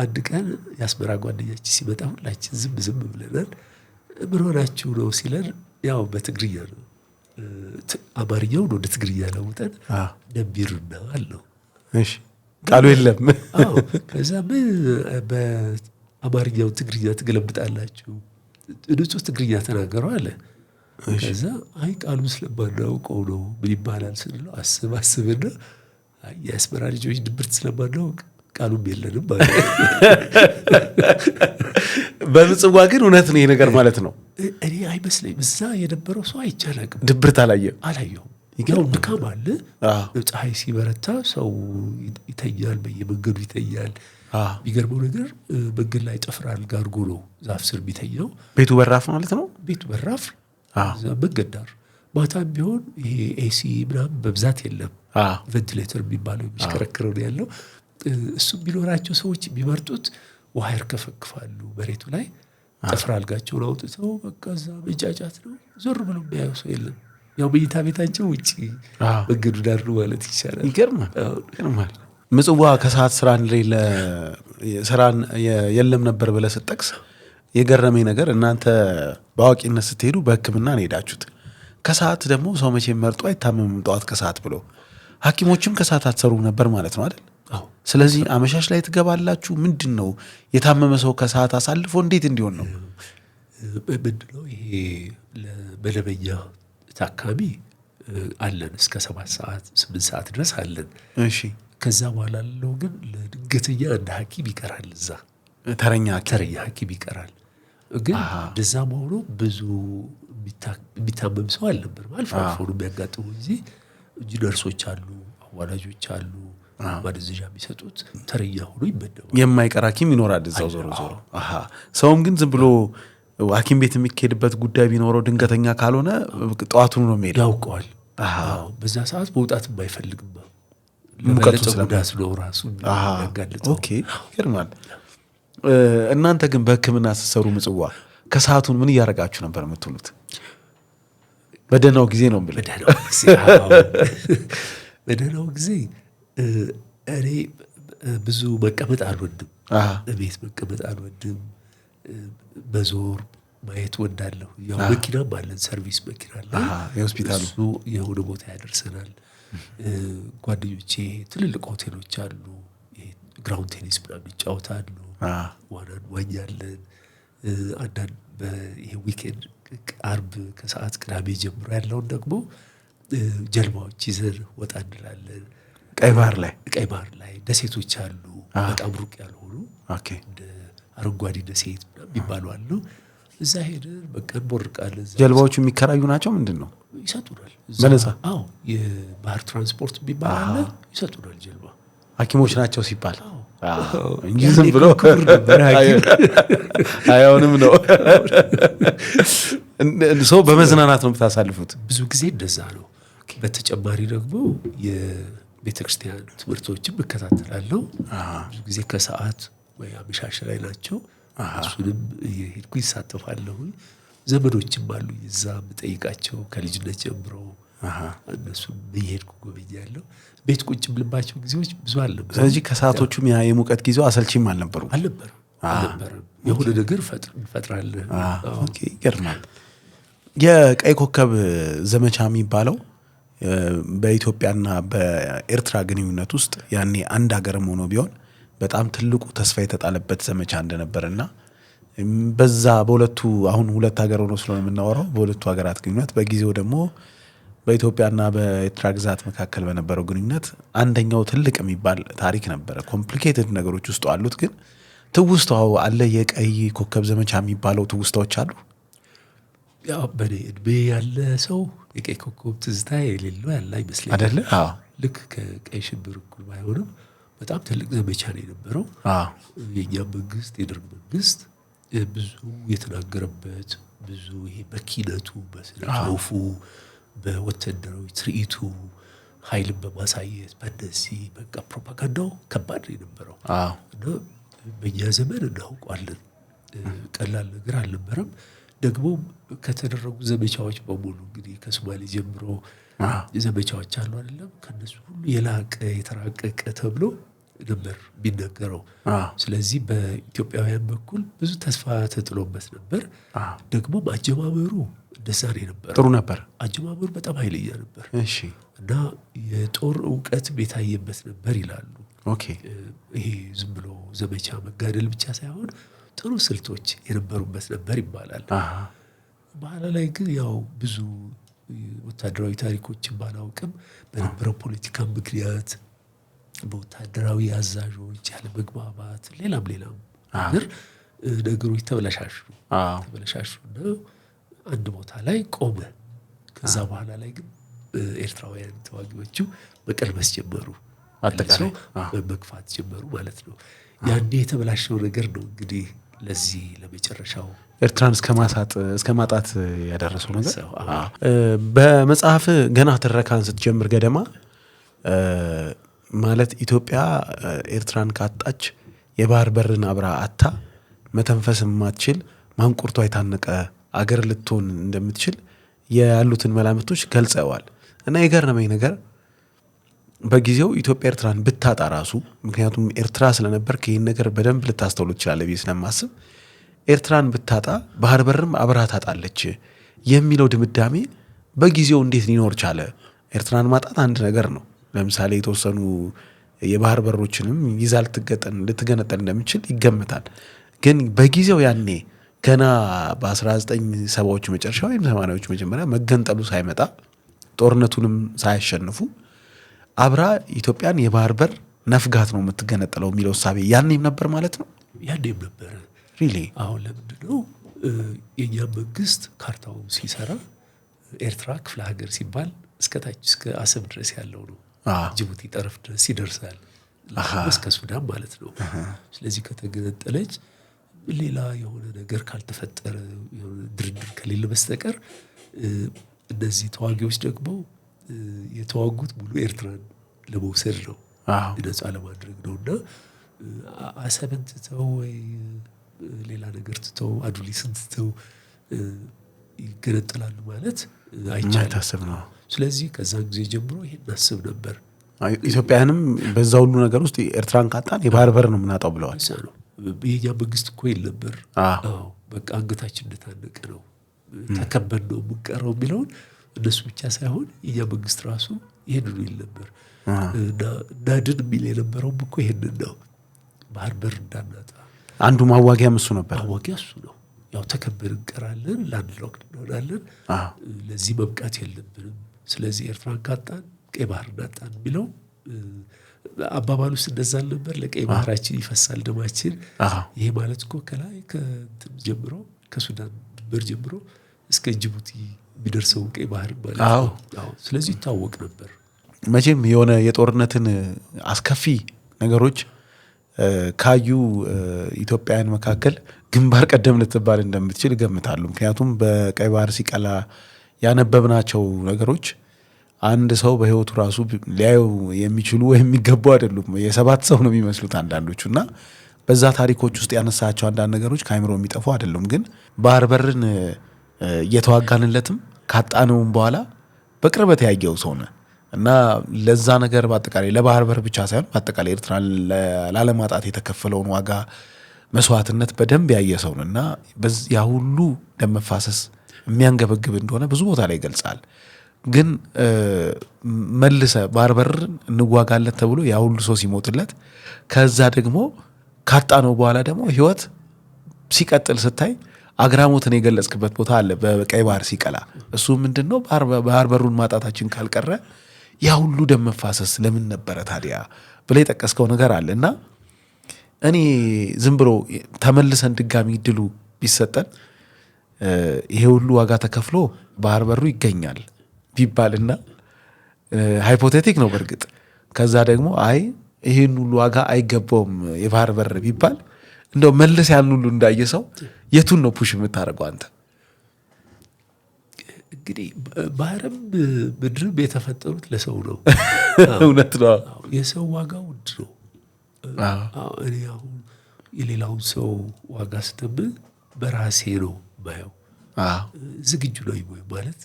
Speaker 1: አንድ ቀን የአስመራ ጓደኛችን ሲመጣ ሁላችን ዝም ብለናል። ምን ሆናችሁ ነው ሲለን፣ ያው በትግርኛ ነው፣ አማርኛውን ወደ ትግርኛ ለውጠን ነቢርና አለው።
Speaker 2: እሺ ቃሉ የለም።
Speaker 1: ከዛ ምን በአማርኛው ትግርኛ ትገለብጣላችሁ? ንጹህ ትግርኛ ተናገረው አለ። ከዛ አይ ቃሉን ስለማናውቀው ነው ምን ይባላል ስንለው አስብና የአስመራ ልጆች ድብርት ስለማናውቅ ቃሉም የለንም ማለት
Speaker 2: በምጽዋ ግን እውነት ነው ይሄ ነገር ማለት ነው።
Speaker 1: እኔ አይመስለኝም። እዛ የነበረው ሰው አይቻላቅም
Speaker 2: ድብርት አላየሁም።
Speaker 1: ያው ድካም አለ። ፀሐይ ሲበረታ ሰው ይተኛል፣ በየመንገዱ ይተኛል። የሚገርመው ነገር መንገድ ላይ ጥፍር አልጋ አድርጎ ነው ዛፍ ስር የሚተኛው።
Speaker 2: ቤቱ በራፍ ማለት ነው።
Speaker 1: ቤቱ በራፍ መንገድ ዳር። ማታም ቢሆን ይሄ ኤሲ ምናምን በብዛት የለም። ቬንቲሌተር የሚባለው የሚሽከረክረው ነው ያለው። እሱ ቢኖራቸው ሰዎች የሚመርጡት ውሃ ይርከፈክፋሉ መሬቱ ላይ፣ ጥፍር አልጋቸውን አውጥተው በቃ እዛ መጫጫት ነው። ዞር ብሎ የሚያየው ሰው የለም። ያው መኝታ ቤታቸው ውጭ መንገዱ ዳር ነው ማለት ይቻላል።
Speaker 2: ይገርማል። ምጽዋ ከሰዓት ስራን የለም ነበር ብለህ ስትጠቅስ የገረመኝ ነገር እናንተ በአዋቂነት ስትሄዱ በሕክምና ነው ሄዳችሁት። ከሰዓት ደግሞ ሰው መቼም መርጦ አይታመምም ጠዋት ከሰዓት ብሎ። ሐኪሞችም ከሰዓት አትሰሩ ነበር ማለት ነው አይደል? ስለዚህ አመሻሽ ላይ ትገባላችሁ። ምንድን ነው የታመመ ሰው ከሰዓት አሳልፎ እንዴት እንዲሆን ነው?
Speaker 1: ምንድነው ይሄ ለመደበኛ ታካሚ አለን እስከ 7 ሰዓት 8 ሰዓት ድረስ አለን።
Speaker 2: እሺ
Speaker 1: ከዛ በኋላ ያለው ግን ለድንገተኛ እንደ ሐኪም ይቀራል። እዛ
Speaker 2: ተረኛ
Speaker 1: ሐኪም ይቀራል። ግን እንደዛም ሆኖ ብዙ የሚታመም ሰው አልነበርም። አልፎ አልፎ ነው የሚያጋጥሙ እንጂ ነርሶች አሉ፣ አዋላጆች አሉ፣ ማደንዘዣ የሚሰጡት ተረኛ ሆኖ ይመደባል።
Speaker 2: የማይቀር ሐኪም ይኖራል እዛው ዞሮ። ሰውም ግን ዝም ብሎ ሐኪም ቤት የሚካሄድበት ጉዳይ ቢኖረው ድንገተኛ ካልሆነ ጠዋቱኑ ነው የሚሄደው።
Speaker 1: ያውቀዋል። በዛ ሰዓት መውጣት የማይፈልግም ሙቀቱ ስለጉዳት ነው ራሱ ያጋለጠው።
Speaker 2: ኦኬ ይገርማል። እናንተ ግን በሕክምና ስትሰሩ ምጽዋ ከሰዓቱን ምን እያደረጋችሁ ነበር የምትውሉት? በደህናው ጊዜ ነው ብለህ?
Speaker 1: በደህናው ጊዜ እኔ ብዙ መቀመጥ አልወድም። ቤት መቀመጥ አልወድም። በዞር ማየት ወዳለሁ። ያው መኪናም አለን፣ ሰርቪስ መኪና አለ።
Speaker 2: የሆስፒታሉ
Speaker 1: እሱ የሆነ ቦታ ያደርሰናል። ጓደኞቼ ትልልቅ ሆቴሎች አሉ፣ ግራውንድ ቴኒስ ምናምን ይጫወታሉ፣ ዋና እንዋኛለን። አንዳንድ ይሄ ዊኬንድ አርብ ከሰዓት ቅዳሜ ጀምሮ ያለውን ደግሞ ጀልባዎች ይዘን ወጣ እንላለን።
Speaker 2: ቀይ ባህር ላይ ደሴቶች አሉ፣ በጣም ሩቅ ያልሆኑ እንደ አረንጓዴ ደሴት የሚባሉ አሉ። እዛ ሄደን በቃ እንቦርቃለን። ጀልባዎቹ የሚከራዩ ናቸው? ምንድን ነው
Speaker 1: ይሰጡናል
Speaker 2: በነፃ?
Speaker 1: አዎ የባህር ትራንስፖርት የሚባል አለ፣ ይሰጡናል ጀልባ።
Speaker 2: ሐኪሞች ናቸው ሲባል እንጂ ዝም ብሎ አይሆንም ነው። ሰው በመዝናናት ነው የምታሳልፉት?
Speaker 1: ብዙ ጊዜ እንደዛ ነው። በተጨማሪ ደግሞ የቤተክርስቲያን ትምህርቶችም እከታተላለሁ። ብዙ ጊዜ ከሰዓት ወይ አመሻሽ ላይ ናቸው። እሱንም እየሄድኩ ይሳተፋለሁ። ዘመዶችም አሉ እዛ የምጠይቃቸው ከልጅነት ጀምሮ እነሱም እየሄድኩ ጎበኛለሁ። ቤት ቁጭ ብልባቸው ጊዜዎች ብዙ አልነበሩ።
Speaker 2: ስለዚህ ከሰዓቶቹም ያ የሙቀት ጊዜው አሰልቺም አልነበሩም።
Speaker 1: የሆነ ነገር እንፈጥራለን።
Speaker 2: ኦኬ፣ ይገርማል። የቀይ ኮከብ ዘመቻ የሚባለው በኢትዮጵያና በኤርትራ ግንኙነት ውስጥ ያኔ አንድ ሀገርም ሆኖ ቢሆን በጣም ትልቁ ተስፋ የተጣለበት ዘመቻ እንደነበርና በዛ በሁለቱ አሁን ሁለት ሀገር ሆኖ ስለሆነ የምናወራው በሁለቱ ሀገራት ግንኙነት በጊዜው ደግሞ በኢትዮጵያና በኤርትራ ግዛት መካከል በነበረው ግንኙነት አንደኛው ትልቅ የሚባል ታሪክ ነበረ። ኮምፕሊኬትድ ነገሮች ውስጥ አሉት፣ ግን ትውስታው አለ። የቀይ ኮከብ ዘመቻ የሚባለው ትውስታዎች አሉ።
Speaker 1: ያው በኔ እድሜ ያለ ሰው የቀይ ኮከብ ትዝታ የሌለው ያለ አይመስለኝም
Speaker 2: አይደለ?
Speaker 1: ልክ ከቀይ ሽብር እኩል ባይሆንም በጣም ትልቅ ዘመቻ ነው የነበረው። የኛ መንግስት የደርግ መንግስት ብዙ የተናገረበት ብዙ ይሄ በኪነቱ በስነ ጽሁፉ በወታደራዊ ትርኢቱ ኃይልን በማሳየት በእነዚህ በቃ ፕሮፓጋንዳው ከባድ ነው የነበረው እና በእኛ ዘመን እናውቋለን። ቀላል ነገር አልነበረም። ደግሞ ከተደረጉ ዘመቻዎች በሙሉ እንግዲህ ከሶማሌ ጀምሮ ዘመቻዎች አሉ አይደለም፣ ከነሱ ሁሉ የላቀ የተራቀቀ ተብሎ ነበር የሚነገረው። ስለዚህ በኢትዮጵያውያን በኩል ብዙ ተስፋ ተጥሎበት ነበር። ደግሞ አጀማመሩ እንደዛ ነው የነበረው።
Speaker 2: ጥሩ ነበር።
Speaker 1: አጀማመሩ በጣም ኃይለኛ ነበር።
Speaker 2: እሺ።
Speaker 1: እና የጦር እውቀት የታየበት ነበር ይላሉ።
Speaker 2: ኦኬ።
Speaker 1: ይሄ ዝም ብሎ ዘመቻ መጋደል ብቻ ሳይሆን ጥሩ ስልቶች የነበሩበት ነበር ይባላል። በኋላ ላይ ግን ያው ብዙ ወታደራዊ ታሪኮችን ባላውቅም በነበረው ፖለቲካ ምክንያት በወታደራዊ አዛዦች ያለ መግባባት ሌላም ነገሮች ተበላሻሹና አንድ ቦታ ላይ ቆመ። ከዛ በኋላ ላይ ግን ኤርትራውያን ተዋጊዎቹ መቀልበስ ጀመሩ፣ አጠቃላይ መግፋት ጀመሩ ማለት ነው። ያኔ የተበላሸው ነገር ነው እንግዲህ ለዚህ ለመጨረሻው
Speaker 2: ኤርትራን እስከ ማጣት ያደረሰው ነገር። በመጽሐፍ ገና ትረካን ስትጀምር ገደማ ማለት ኢትዮጵያ ኤርትራን ካጣች የባህር በርን አብራ አታ መተንፈስ የማትችል ማንቁርቷ የታነቀ አገር ልትሆን እንደምትችል ያሉትን መላምቶች ገልጸዋል። እና የገረመኝ ነገር በጊዜው ኢትዮጵያ ኤርትራን ብታጣ ራሱ ምክንያቱም ኤርትራ ስለነበር ይህን ነገር በደንብ ልታስተውሉ ትችላለህ ብዬ ስለማስብ ኤርትራን ብታጣ ባህር በርም አብራ ታጣለች የሚለው ድምዳሜ በጊዜው እንዴት ሊኖር ቻለ? ኤርትራን ማጣት አንድ ነገር ነው። ለምሳሌ የተወሰኑ የባህር በሮችንም ይዛ ልትገነጠል እንደምችል ይገመታል። ግን በጊዜው ያኔ ገና በ1970ዎቹ መጨረሻ ወይም 80ዎቹ መጀመሪያ መገንጠሉ ሳይመጣ ጦርነቱንም ሳያሸንፉ አብራ ኢትዮጵያን የባህር በር ነፍጋት ነው የምትገነጠለው የሚለው እሳቤ ያኔም ነበር ማለት ነው።
Speaker 1: ያኔም ነበር
Speaker 2: ሪሊ።
Speaker 1: አሁን ለምንድነው የኛ መንግስት ካርታው ሲሰራ ኤርትራ ክፍለ ሀገር ሲባል እስከታች እስከ አሰብ ድረስ ያለው ነው። ጅቡቲ ጠረፍ ድረስ ይደርሳል፣ እስከ ሱዳን ማለት ነው። ስለዚህ ከተገነጠለች ሌላ የሆነ ነገር ካልተፈጠረ ድርድር ከሌለ በስተቀር እነዚህ ተዋጊዎች ደግሞ የተዋጉት ሙሉ ኤርትራን ለመውሰድ ነው፣ ነፃ ለማድረግ ነው። እና አሰብን ትተው ወይ ሌላ ነገር ትተው አዱሊስን ትተው ይገነጠላሉ ማለት አይቻልም ነው። ስለዚህ ከዛን ጊዜ ጀምሮ ይሄን እናስብ ነበር።
Speaker 2: ኢትዮጵያንም በዛ ሁሉ ነገር ውስጥ ኤርትራን ካጣን የባህር በር ነው የምናጣው ብለዋል።
Speaker 1: የኛ መንግስት እኮ ይል ነበር፣ በቃ አንገታችን እንደታነቀ ነው፣ ተከበን ነው የምንቀረው የሚለውን እነሱ ብቻ ሳይሆን የኛ መንግስት ራሱ ይሄንን ይል ነበር። ናድን የሚል የነበረውም እኮ ይሄንን ነው፣ ባህር በር እንዳናጣ።
Speaker 2: አንዱ ማዋጊያም እሱ ነበር።
Speaker 1: ማዋጊያ እሱ ነው። ያው ተከበን እንቀራለን፣ ላንድ ሎክድ እንሆናለን፣ ለዚህ መብቃት የለብንም። ስለዚህ ኤርትራን ካጣን ቀይ ባህር እናጣን የሚለው አባባሉ ውስጥ እንደዛ ነበር። ለቀይ ባህራችን ይፈሳል ደማችን። ይሄ ማለት እኮ ከላይ ከእንትን ጀምሮ ከሱዳን ድንበር ጀምሮ እስከ ጅቡቲ የሚደርሰው ቀይ ባህር ማለት ነው። ስለዚህ ይታወቅ ነበር።
Speaker 2: መቼም የሆነ የጦርነትን አስከፊ ነገሮች ካዩ ኢትዮጵያውያን መካከል ግንባር ቀደም ልትባል እንደምትችል እገምታለሁ። ምክንያቱም በቀይ ባህር ሲቀላ ያነበብናቸው ነገሮች አንድ ሰው በህይወቱ ራሱ ሊያየው የሚችሉ የሚገቡ አይደሉም። የሰባት ሰው ነው የሚመስሉት አንዳንዶቹ። እና በዛ ታሪኮች ውስጥ ያነሳቸው አንዳንድ ነገሮች ከአይምሮ የሚጠፉ አይደሉም። ግን ባህር በርን እየተዋጋንለትም ካጣነውም በኋላ በቅርበት ያየው ሰው ነህ እና ለዛ ነገር በአጠቃላይ ለባህር በር ብቻ ሳይሆን በአጠቃላይ ኤርትራ ላለማጣት የተከፈለውን ዋጋ መስዋዕትነት በደንብ ያየ ሰው ነው እና ያ ሁሉ ደም መፋሰስ የሚያንገበግብ እንደሆነ ብዙ ቦታ ላይ ይገልጻል። ግን መልሰ ባህር በርን እንዋጋለት ተብሎ ያ ሁሉ ሰው ሲሞትለት ከዛ ደግሞ ካጣነው በኋላ ደግሞ ህይወት ሲቀጥል ስታይ አግራሞትን የገለጽክበት ቦታ አለ በቀይ ባህር ሲቀላ። እሱ ምንድነው ባህር በሩን ማጣታችን ካልቀረ ያ ሁሉ ደም መፋሰስ ለምን ነበረ ታዲያ ብለህ የጠቀስከው ነገር አለ እና እኔ ዝም ብሎ ተመልሰን ድጋሚ ድሉ ቢሰጠን ይሄ ሁሉ ዋጋ ተከፍሎ ባህር በሩ ይገኛል ቢባልና ሃይፖቴቲክ ነው በርግጥ ከዛ ደግሞ አይ ይሄን ሁሉ ዋጋ አይገባውም የባህር በር ቢባል እንደው መልስ ያን ሁሉ እንዳየ ሰው የቱን ነው ፑሽ የምታደርገው አንተ?
Speaker 1: እንግዲህ ባህርም ምድርም የተፈጠሩት ለሰው ነው።
Speaker 2: እውነት ነው።
Speaker 1: የሰው ዋጋ ውድ ነው። እኔ አሁን የሌላውን ሰው ዋጋ ስትብል በራሴ ነው ባየው ዝግጁ ነው ወይ ማለት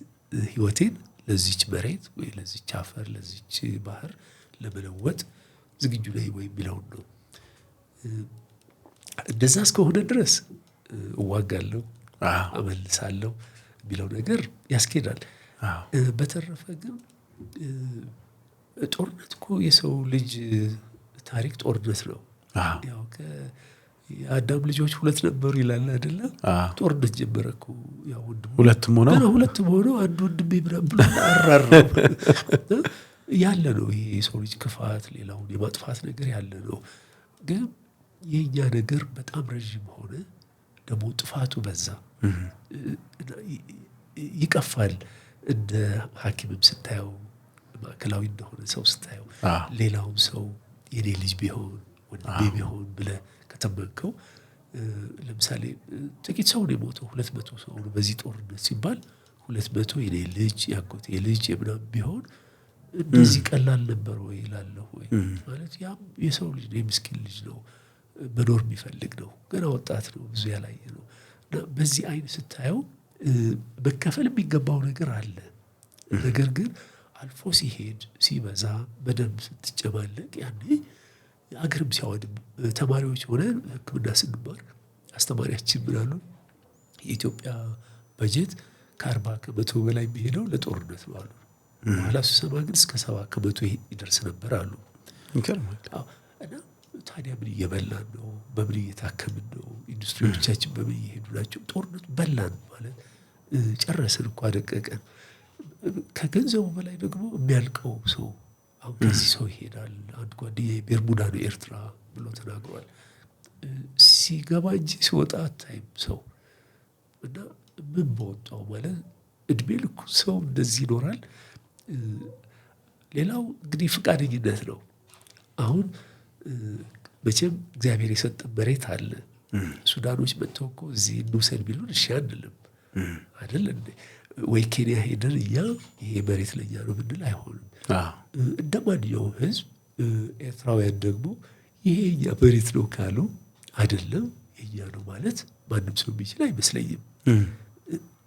Speaker 1: ህይወቴን ለዚች መሬት ወይ ለዚች አፈር ለዚች ባህር ለመለወጥ ዝግጁ ነው ወይ የሚለውን ነው። እንደዛ እስከሆነ ድረስ እዋጋለሁ አመልሳለሁ የሚለው ነገር ያስኬዳል። በተረፈ ግን ጦርነት እኮ የሰው ልጅ ታሪክ ጦርነት ነው። ያው የአዳም ልጆች 2 ነበሩ ይላል አይደለ? ጦርነት ጀመረ እኮ ያው
Speaker 2: ሁለቱም
Speaker 1: ሆነው አንድ ወንድሜ ብሎ አራራው ያለ ነው። ይሄ የሰው ልጅ ክፋት ሌላውን የማጥፋት ነገር ያለ ነው። ግን የኛ ነገር በጣም ረጅም ሆነ ደግሞ ጥፋቱ በዛ ይቀፋል። እንደ ሐኪምም ስታየው ማዕከላዊ እንደሆነ ሰው ስታየው ሌላውም ሰው የኔ ልጅ ቢሆን ወንድሜ ቢሆን ብለህ ከተመንከው ለምሳሌ ጥቂት ሰው ነው የሞተው 200 ሰው ነው በዚህ ጦርነት ሲባል 200 የኔ ልጅ ያጎቴ ልጅ የምናምን ቢሆን እንደዚህ ቀላል ነበር ወይ ይላለሁ ወይ ማለት ያም የሰው ልጅ ነው የምስኪን ልጅ ነው መኖር የሚፈልግ ነው ገና ወጣት ነው ብዙ ያላየ ነው። በዚህ አይነት ስታየው መከፈል የሚገባው ነገር አለ። ነገር ግን አልፎ ሲሄድ ሲበዛ በደንብ ስትጨማለቅ ያኔ አገርም ሲያወድም ተማሪዎች ሆነን ሕክምና ስንማር አስተማሪያችን ምን አሉ? የኢትዮጵያ በጀት ከ40% በላይ የሚሄደው ለጦርነት ነው አሉ። በኋላ ስሰማ ግን እስከ 70% ይደርስ ነበር አሉ። እና ታዲያ ምን እየበላን ነው? በምን እየታከምን ነው? ኢንዱስትሪዎቻችን በምን እየሄዱ ናቸው? ጦርነቱ በላን ማለት ጨረስን እኮ አደቀቀን። ከገንዘቡ በላይ ደግሞ የሚያልቀው ሰው አሁን ከዚህ ሰው ይሄዳል። አንድ ጓደኛዬ ቤርሙዳ ነው ኤርትራ ብሎ ተናግሯል። ሲገባ እንጂ ሲወጣ አታይም ሰው እና ምን በወጣው ማለት እድሜ ልኩ ሰው እንደዚህ ይኖራል። ሌላው እንግዲህ ፍቃደኝነት ነው። አሁን መቼም እግዚአብሔር የሰጠን መሬት አለ። ሱዳኖች መጥተው እኮ እዚህ እንውሰድ ቢሉን እሺ አንልም አይደል እንዴ? ወይ ኬንያ ሄደን እኛ ይሄ መሬት ለኛ ነው ብንል አይሆንም። እንደ ማንኛውም ህዝብ ኤርትራውያን ደግሞ ይሄ የኛ መሬት ነው ካሉ አይደለም የኛ ነው ማለት ማንም ሰው የሚችል አይመስለኝም።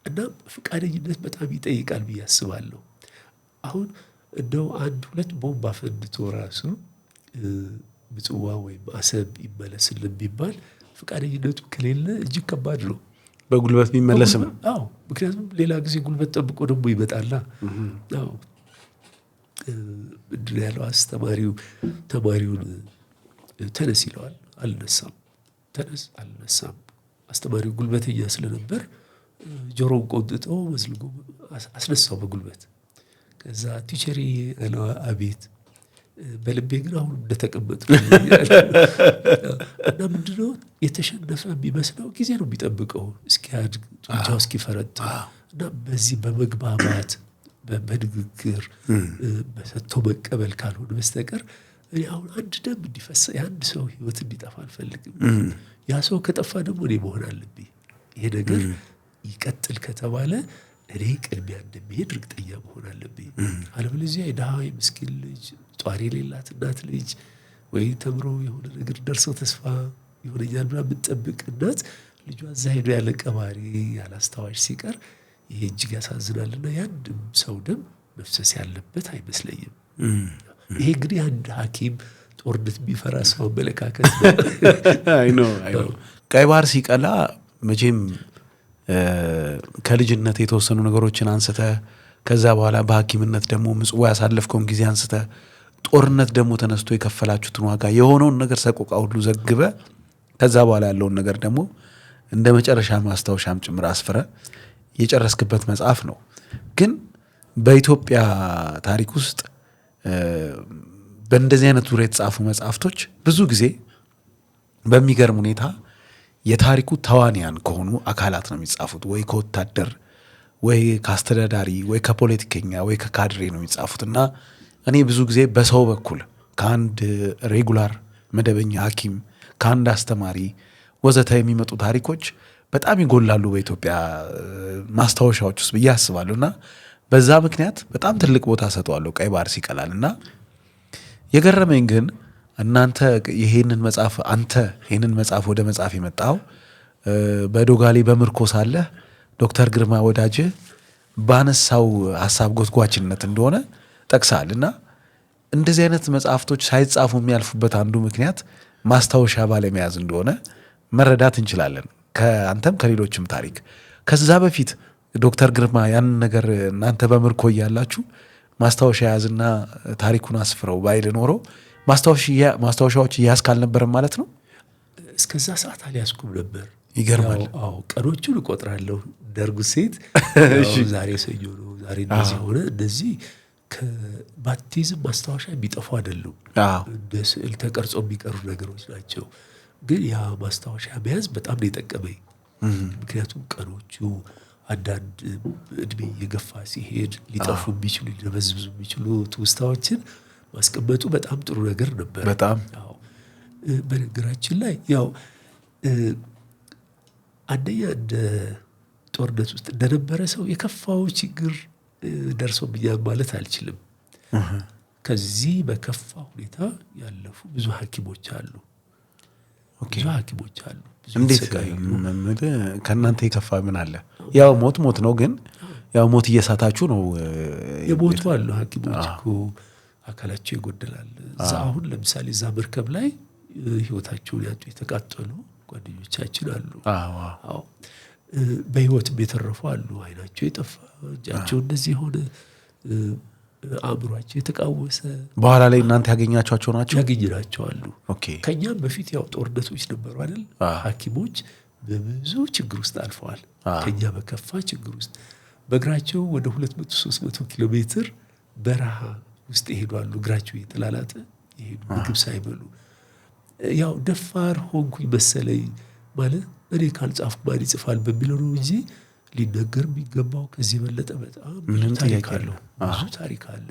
Speaker 1: እና ፍቃደኝነት በጣም ይጠይቃል ብዬ አስባለሁ። አሁን እንደው 1-2 ቦምብ አፈንድቶ ራሱ ምጽዋ ወይም አሰብ ይመለስልን ቢባል ፍቃደኝነቱ ከሌለ እጅግ ከባድ ነው።
Speaker 2: በጉልበት ቢመለስም
Speaker 1: ምክንያቱም ሌላ ጊዜ ጉልበት ጠብቆ ደግሞ ይመጣላ። ምንድን ያለው አስተማሪው ተማሪውን ተነስ ይለዋል፣ አልነሳም። ተነስ አልነሳም። አስተማሪው ጉልበተኛ ስለነበር ጆሮውን ቆንጥጦ መዝልጎ አስነሳው በጉልበት። ከዛ ቲቸሪ አለው አቤት፣ በልቤ ግን አሁን እንደተቀመጥ እና ምንድነው የተሸነፈ የሚመስለው ጊዜ ነው የሚጠብቀው እስኪያድግ ጡንቻው እስኪፈረጥ እና በዚህ በመግባባት በንግግር በሰጥቶ መቀበል ካልሆነ በስተቀር እኔ አሁን አንድ ደም እንዲፈስ የአንድ ሰው ህይወት እንዲጠፋ አልፈልግም። ያ ሰው ከጠፋ ደግሞ እኔ መሆን አለብኝ። ይሄ ነገር ይቀጥል ከተባለ እኔ ቅድሚያ እንደሚሄድ እርግጠኛ መሆን አለብኝ። አለበለዚያ የድሃ የምስኪን ልጅ ጧሪ የሌላት እናት ልጅ ወይ ተምሮ የሆነ ነገር ደርሰው ተስፋ ይሆነኛል ብላ የምትጠብቅ እናት ልጇ እዛ ሄዶ ያለ ቀባሪ ያለ አስታዋሽ ሲቀር ይሄ እጅግ ያሳዝናልና ያንድም ሰው ደም መፍሰስ ያለበት አይመስለኝም። ይሄ እንግዲህ አንድ ሐኪም ጦርነት የሚፈራ ሰው አመለካከት ነው።
Speaker 2: አይ ነው ቀይ ባህር ሲቀላ መቼም ከልጅነት የተወሰኑ ነገሮችን አንስተ ከዛ በኋላ በሐኪምነት ደግሞ ምጽዋ ያሳለፍከውን ጊዜ አንስተ ጦርነት ደግሞ ተነስቶ የከፈላችሁትን ዋጋ የሆነውን ነገር ሰቆቃ ሁሉ ዘግበ ከዛ በኋላ ያለውን ነገር ደግሞ እንደ መጨረሻ ማስታወሻም ጭምር አስፍረ የጨረስክበት መጽሐፍ ነው። ግን በኢትዮጵያ ታሪክ ውስጥ በእንደዚህ አይነት ዙሪያ የተጻፉ መጽሐፍቶች ብዙ ጊዜ በሚገርም ሁኔታ የታሪኩ ተዋንያን ከሆኑ አካላት ነው የሚጻፉት። ወይ ከወታደር ወይ ከአስተዳዳሪ ወይ ከፖለቲከኛ ወይ ከካድሬ ነው የሚጻፉትና እኔ ብዙ ጊዜ በሰው በኩል ከአንድ ሬጉላር መደበኛ ሐኪም ከአንድ አስተማሪ ወዘተ የሚመጡ ታሪኮች በጣም ይጎላሉ በኢትዮጵያ ማስታወሻዎች ውስጥ ብዬ አስባለሁና በዛ ምክንያት በጣም ትልቅ ቦታ ሰጠዋለሁ ቀይ ባህር ሲቀላልና የገረመኝ ግን እናንተ ይሄንን መጽሐፍ ወደ መጽሐፍ የመጣው በዶጋሌ በምርኮ ሳለ ዶክተር ግርማ ወዳጅ ባነሳው ሐሳብ ጎትጓችነት እንደሆነ ጠቅሳልና እንደዚህ አይነት መጽሐፍቶች ሳይጻፉ የሚያልፉበት አንዱ ምክንያት ማስታወሻ ባለመያዝ እንደሆነ መረዳት እንችላለን ከአንተም ከሌሎችም ታሪክ። ከዛ በፊት ዶክተር ግርማ ያን ነገር እናንተ በምርኮ እያላችሁ ማስታወሻ ያዝና ታሪኩን አስፍረው ባይል ኖሮ ማስታወሻዎች እያስክ አልነበረም ማለት ነው።
Speaker 1: እስከዛ ሰዓት አልያዝኩም ነበር።
Speaker 2: ይገርማል።
Speaker 1: አዎ ቀኖቹን እቆጥራለሁ። ደርጉ ሴት ዛሬ ሰኞ ነው፣ ዛሬ እንደዚህ ሆነ፣ እንደዚህ ከባፕቲዝም ማስታወሻ የሚጠፉ አይደሉም። እንደ ስዕል ተቀርጾ የሚቀሩ ነገሮች ናቸው። ግን ያ ማስታወሻ መያዝ በጣም ነው የጠቀመኝ። ምክንያቱም ቀኖቹ አንዳንድ እድሜ የገፋ ሲሄድ ሊጠፉ የሚችሉ ሊደበዝብዙ የሚችሉ ትውስታዎችን ማስቀመጡ በጣም ጥሩ ነገር ነበር።
Speaker 2: በጣም
Speaker 1: በነገራችን ላይ ያው አንደኛ እንደ ጦርነት ውስጥ እንደነበረ ሰው የከፋው ችግር ደርሶብኛል ማለት አልችልም። ከዚህ በከፋ ሁኔታ ያለፉ ብዙ ሐኪሞች አሉ።
Speaker 2: እንዴት ከእናንተ የከፋ ምን አለ? ያው ሞት ነው፣ ግን ያው ሞት እየሳታችሁ ነው
Speaker 1: የሞቱ አሉ ሐኪሞች እኮ አካላቸው ይጎደላል። እዛ አሁን ለምሳሌ እዛ መርከብ ላይ ህይወታቸውን ያጡ የተቃጠሉ ጓደኞቻችን አሉ። አዎ በህይወትም የተረፉ አሉ። አይናቸው የጠፋ እጃቸው እንደዚህ ሆነ፣ አእምሯቸው የተቃወሰ
Speaker 2: በኋላ ላይ እናንተ ያገኛቸው ናቸው።
Speaker 1: ያገኘናቸው አሉ። ከኛም በፊት ያው ጦርነቶች ነበሩ አይደል? ሐኪሞች በብዙ ችግር ውስጥ አልፈዋል። ከኛ በከፋ ችግር ውስጥ በእግራቸው ወደ 200-300 ኪሎ ሜትር በረሃ ውስጥ ይሄዳሉ። እግራቸው እየተላላጠ ይሄዱ፣ ምግብ ሳይበሉ። ያው ደፋር ሆንኩኝ መሰለኝ ማለት እኔ ካልጻፍኩ ማን ይጽፋል በሚለው ነው እንጂ ሊነገር የሚገባው ከዚህ የበለጠ በጣም ብዙ ታሪክ አለው። ብዙ ታሪክ አለ።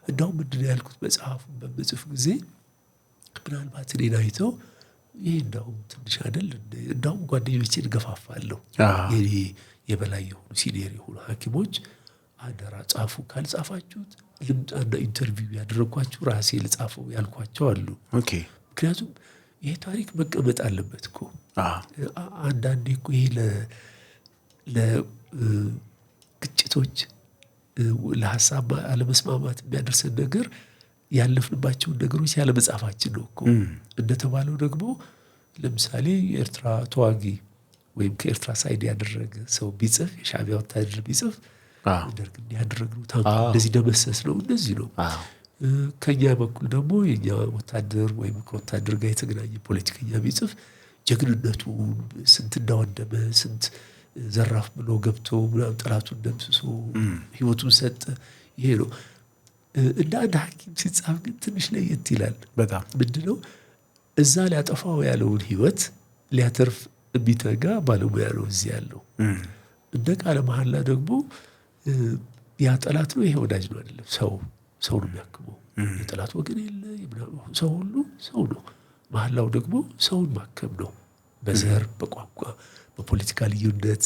Speaker 1: እንዳውም ምንድን ነው ያልኩት መጽሐፉን በምጽፍ ጊዜ ምናልባት እኔን አይተው ይሄ እንዳውም ትንሽ አይደል እንዳውም ጓደኞቼን ገፋፋለሁ። የኔ የበላይ የሆኑ ሲኒየር የሆኑ ሐኪሞች አደራ ጻፉ፣ ካልጻፋችሁት ልምጣና ኢንተርቪው ያደረኳችሁ ራሴ ልጻፈው ያልኳቸው አሉ። ምክንያቱም ይሄ ታሪክ መቀመጥ አለበት እኮ። አንዳንዴ እኮ ይሄ ለግጭቶች ለሐሳብ አለመስማማት የሚያደርሰን ነገር ያለፍንባቸውን ነገሮች ያለ መጻፋችን ነው እኮ። እንደተባለው ደግሞ ለምሳሌ የኤርትራ ተዋጊ ወይም ከኤርትራ ሳይድ ያደረገ ሰው ቢጽፍ፣ የሻዕቢያ ወታደር ቢጽፍ ደርግ እንዲያደረግነው ታንኩ እንደዚህ ደመሰስ ነው እንደዚህ ነው። ከኛ በኩል ደግሞ የኛ ወታደር ወይም ከወታደር ጋር የተገናኘ ፖለቲከኛ ቢጽፍ ጀግንነቱ ስንት እንዳወደመ ስንት ዘራፍ ብሎ ገብቶ ምናምን ጠላቱን ደምስሶ ህይወቱን ሰጠ። ይሄ ነው። እንደ አንድ ሐኪም ሲጻፍ ግን ትንሽ ለየት ይላል በጣም። ምንድነው እዛ ሊያጠፋው ያለውን ህይወት ሊያተርፍ የሚተጋ ባለሙያ ነው እዚህ ያለው። እንደ ቃለ መሐላ ደግሞ ያ ጠላት ነው ይሄ ወዳጅ ነው አይደለም። ሰው ነው የሚያክመው። የጠላት ወገን የለ ሰው ሁሉ ሰው ነው። መሐላው ደግሞ ሰውን ማከም ነው። በዘር በቋንቋ በፖለቲካ ልዩነት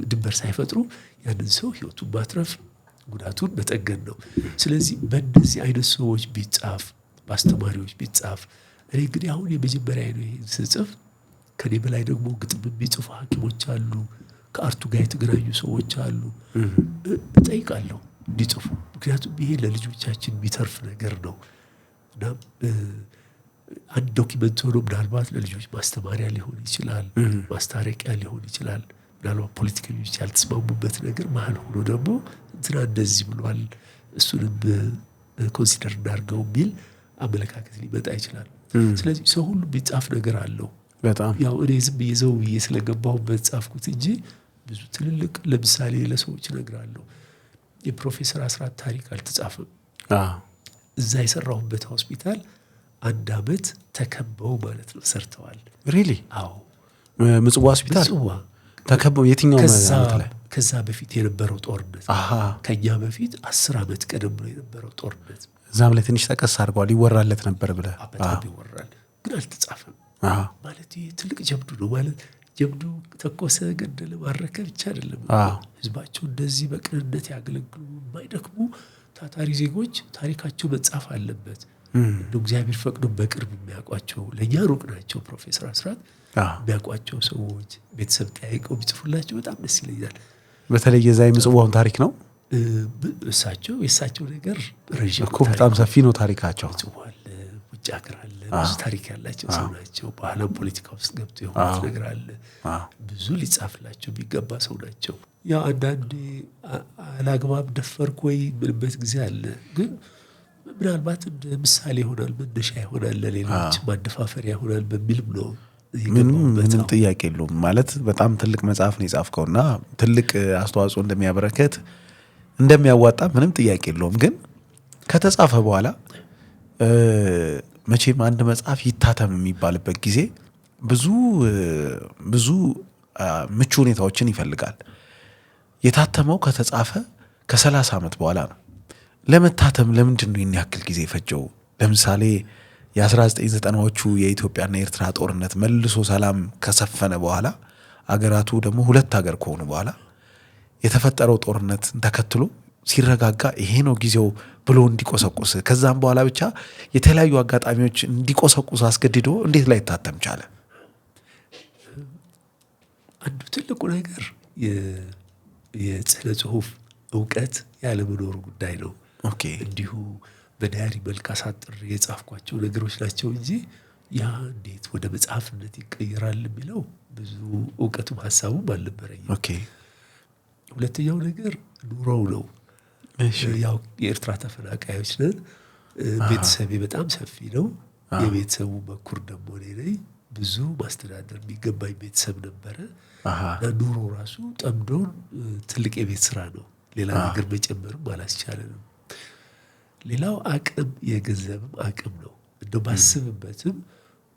Speaker 1: ድንበር ሳይፈጥሩ ያንን ሰው ህይወቱን ማትረፍ ጉዳቱን መጠገን ነው። ስለዚህ በእነዚህ አይነት ሰዎች ቢጻፍ፣ በአስተማሪዎች ቢጻፍ። እኔ እንግዲህ አሁን የመጀመሪያ ነው ይሄን ስጽፍ ከኔ በላይ ደግሞ ግጥም የሚጽፉ ሐኪሞች አሉ፣ ከአርቱ ጋር የተገናኙ ሰዎች አሉ። እጠይቃለሁ እንዲጽፉ፣ ምክንያቱም ይሄ ለልጆቻችን የሚተርፍ ነገር ነው እና አንድ ዶኪመንት ሆኖ ምናልባት ለልጆች ማስተማሪያ ሊሆን ይችላል፣ ማስታረቂያ ሊሆን ይችላል። ምናልባት ፖለቲከኞች ያልተስማሙበት ነገር መሀል ሆኖ ደግሞ እንትና እንደዚህ ብሏል እሱንም ኮንሲደር እናድርገው የሚል አመለካከት ሊመጣ ይችላል። ስለዚህ ሰው ሁሉ ቢጻፍ ነገር አለው።
Speaker 2: በጣም
Speaker 1: ያው እኔ ዝም ብዬ ዘው ብዬ ስለገባሁበት ጻፍኩት እንጂ ብዙ ትልልቅ ለምሳሌ ለሰዎች እነግራለሁ። የፕሮፌሰር አስራት ታሪክ አልተጻፈም። እዛ የሰራሁበት ሆስፒታል 1 ዓመት ተከበው ማለት ነው ሰርተዋል።
Speaker 2: ሪሊ?
Speaker 1: አዎ።
Speaker 2: ምጽዋ ሆስፒታል
Speaker 1: ምጽዋ
Speaker 2: ተከበው የትኛው ማለት ላይ?
Speaker 1: ከዛ በፊት የነበረው ጦርነት ከኛ በፊት 10 ዓመት ቀደም ብሎ የነበረው ጦርነት
Speaker 2: እዛም ላይ ትንሽ ተቀስ አድርጓል። ይወራለት ነበር ብለህ?
Speaker 1: በጣም ይወራል፣ ግን አልተጻፈም። ማለት ይሄ ትልቅ ጀብዱ ነው ማለት ጀብዱ ተኮሰ፣ ገደለ፣ ማረከ ብቻ አይደለም። ህዝባቸው እንደዚህ በቅንነት ያገለግሉ የማይደክሙ ታታሪ ዜጎች ታሪካቸው መጻፍ አለበት። እንደው እግዚአብሔር ፈቅዶ በቅርብ የሚያውቋቸው ለእኛ ሩቅ ናቸው ፕሮፌሰር አስራት የሚያውቋቸው ሰዎች ቤተሰብ ጠያይቀው ቢጽፉላቸው በጣም ደስ ይለኛል።
Speaker 2: በተለይ የዛ የምጽዋውን ታሪክ ነው
Speaker 1: የእሳቸው ነገር ረዥም
Speaker 2: እኮ በጣም ሰፊ ነው ታሪካቸው።
Speaker 1: ጽዋል ውጭ ሀገር አለ፣ ብዙ ታሪክ ያላቸው ሰው ናቸው። በዓለም ፖለቲካ ውስጥ ገብቶ የሆኑት ነገር አለ፣ ብዙ ሊጻፍላቸው የሚገባ ሰው ናቸው። ያው አንዳንዴ አላግባብ ደፈርኩ ወይ ምንበት ጊዜ አለ፣ ግን ምናልባት እንደ ምሳሌ ይሆናል፣ መነሻ ይሆናል፣ ለሌሎች ማደፋፈሪያ ይሆናል በሚልም ነው።
Speaker 2: ምንም ጥያቄ የለውም። ማለት በጣም ትልቅ መጽሐፍ ነው የጻፍከውና ትልቅ አስተዋጽኦ እንደሚያበረከት እንደሚያዋጣ ምንም ጥያቄ የለውም። ግን ከተጻፈ በኋላ መቼም አንድ መጽሐፍ ይታተም የሚባልበት ጊዜ ብዙ ምቹ ሁኔታዎችን ይፈልጋል። የታተመው ከተጻፈ ከ30 ዓመት በኋላ ነው። ለመታተም ለምንድን ነው ይህን ያክል ጊዜ የፈጀው? ለምሳሌ የ1990ዎቹ የኢትዮጵያና የኤርትራ ጦርነት መልሶ ሰላም ከሰፈነ በኋላ አገራቱ ደግሞ 2 ሀገር ከሆኑ በኋላ የተፈጠረው ጦርነት ተከትሎ ሲረጋጋ ይሄ ነው ጊዜው ብሎ እንዲቆሰቁስ ከዛም በኋላ ብቻ የተለያዩ አጋጣሚዎች እንዲቆሰቁስ አስገድዶ እንዴት ላይ ታተም ቻለ?
Speaker 1: አንዱ ትልቁ ነገር የስነ ጽሁፍ እውቀት ያለመኖሩ ጉዳይ ነው።
Speaker 2: ኦኬ።
Speaker 1: እንዲሁ በዳያሪ መልክ አሳጥር የጻፍኳቸው ነገሮች ናቸው እንጂ ያ እንዴት ወደ መጽሐፍነት ይቀየራል የሚለው ብዙ እውቀቱም ሀሳቡም አልነበረኝም።
Speaker 2: ኦኬ።
Speaker 1: ሁለተኛው ነገር ኑሮው ነው። ያው የኤርትራ ተፈናቃዮች ነን። ቤተሰቤ በጣም ሰፊ ነው። የቤተሰቡ በኩር ደግሞ እኔ ነኝ። ብዙ ማስተዳደር የሚገባኝ ቤተሰብ ነበረ። ኑሮ ራሱ ጠምዶን ትልቅ የቤት ስራ ነው። ሌላ ነገር መጨመርም አላስቻለንም። ሌላው አቅም የገንዘብም አቅም ነው። እንደው ባስብበትም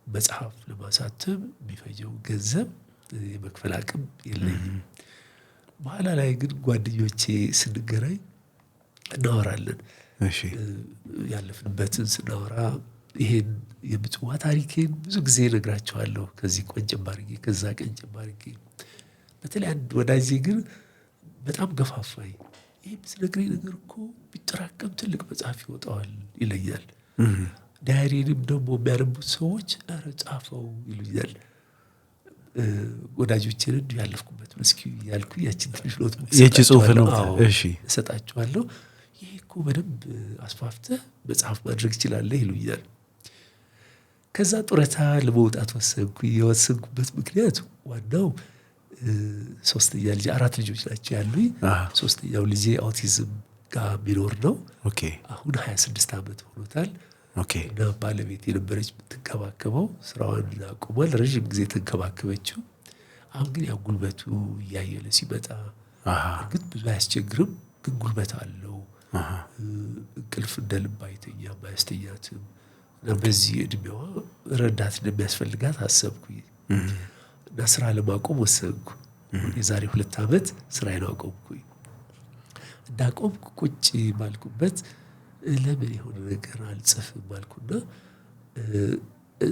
Speaker 1: መጽሐፍ ለማሳተም የሚፈጀው ገንዘብ የመክፈል አቅም የለኝም። በኋላ ላይ ግን ጓደኞቼ ስንገናኝ እናወራለን። ያለፍንበትን ስናወራ ይሄን የምጽዋ ታሪኬን ብዙ ጊዜ እነግራቸዋለሁ። ከዚህ ቆንጨም አድርጌ ከዛ ቀንጨም አድርጌ። በተለይ አንድ ወዳጄ ግን በጣም ገፋፋኝ። ይሄ የምትነግረኝ ነገር እኮ ቢጠራቀም ትልቅ መጽሐፍ ይወጣዋል ይለኛል። ዳያሪንም ደግሞ የሚያነቡት ሰዎች ኧረ ጻፈው ይሉኛል። ወዳጆቼን እንዲሁ ያለፍኩበት መስኪ ያልኩ ያችን ትንሽ ኖት
Speaker 2: የእጅ ጽሁፍ ነው
Speaker 1: እሰጣቸዋለሁ። ይሄ እኮ በደንብ አስፋፍተህ መጽሐፍ ማድረግ ይችላለህ ይሉኛል። ከዛ ጡረታ ለመውጣት ወሰንኩኝ። የወሰንኩበት ምክንያት ዋናው 3ኛ ልጅ 4 ልጆች ናቸው ያሉኝ። 3ኛው ልጄ አውቲዝም ጋር የሚኖር ነው። አሁን 26 ዓመት ሆኖታል። እና ባለቤት የነበረች የምትንከባከበው ስራዋን አቁሟል። ረዥም ጊዜ ተንከባከበችው። አሁን ግን ያው ጉልበቱ እያየለ ሲመጣ እርግጥ ብዙ አያስቸግርም፣ ግን ጉልበት አለው። እንቅልፍ እንደ ልብ አይተኛም፣ አያስተኛትም። እና በዚህ እድሜዋ ረዳት እንደሚያስፈልጋት አሰብኩኝ እና ስራ ለማቆም ወሰንኩ። የዛሬ 2 ዓመት ስራዬን አቆምኩኝ። እንዳቆምኩ ቁጭ ባልኩበት ለምን የሆነ ነገር አልጽፍም አልኩና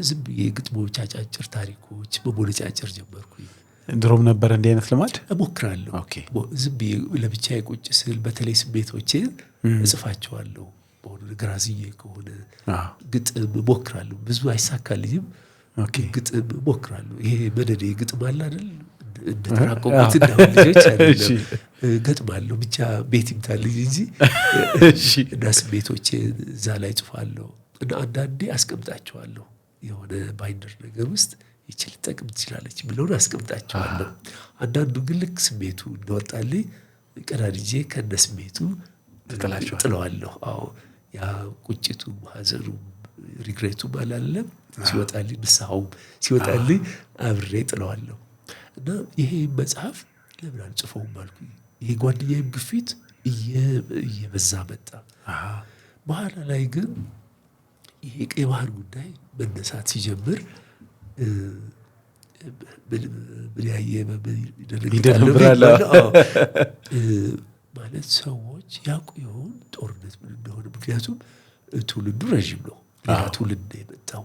Speaker 1: ዝም ብዬ ግጥሞች፣ አጫጭር ታሪኮች መሞነጫጭር ጀመርኩኝ።
Speaker 2: ድሮም ነበር እንዲህ አይነት ልማድ
Speaker 1: እሞክራለሁ። ዝም ብዬ ለብቻዬ ቁጭ ስል በተለይ ስሜቶቼን እጽፋቸዋለሁ። በሆነ ነገር አዝኜ ከሆነ ግጥም እሞክራለሁ። ብዙ አይሳካልኝም፣ ግጥም ሞክራለሁ። ይሄ መደዴ ግጥም አለ አይደል እንደተራቆቁት እንዳሁን ልጆች አይደለም ገጥማለሁ ብቻ ቤት ይምታልኝ እንጂ እና ስሜቶቼ እዛ ላይ ጽፋለሁ እና አንዳንዴ አስቀምጣቸዋለሁ የሆነ ባይንደር ነገር ውስጥ ይችል ጠቅም ትችላለች የሚለውን አስቀምጣቸዋለሁ። አንዳንዱ ግን ልክ ስሜቱ እንደወጣልኝ ቀዳድጄ ከነ ስሜቱ ጥለዋለሁ። አዎ ያ ቁጭቱ ሐዘኑ ሪግሬቱ ባላለም ሲወጣልኝ ንስሐው ሲወጣልኝ አብሬ ጥለዋለሁ። እና ይሄ መጽሐፍ ለምን አልጽፈውም አልኩኝ። ይሄ ጓደኛዬም ግፊት እየበዛ መጣ። በኋላ ላይ ግን ይሄ ቀይ ባህር ጉዳይ መነሳት ሲጀምር ምን ያየ ይደነብራል ማለት ሰዎች ያውቁ ይሆን ጦርነት ምን እንደሆነ። ምክንያቱም ትውልዱ ረዥም ነው፣ ሌላ ትውልድ ነው የመጣው።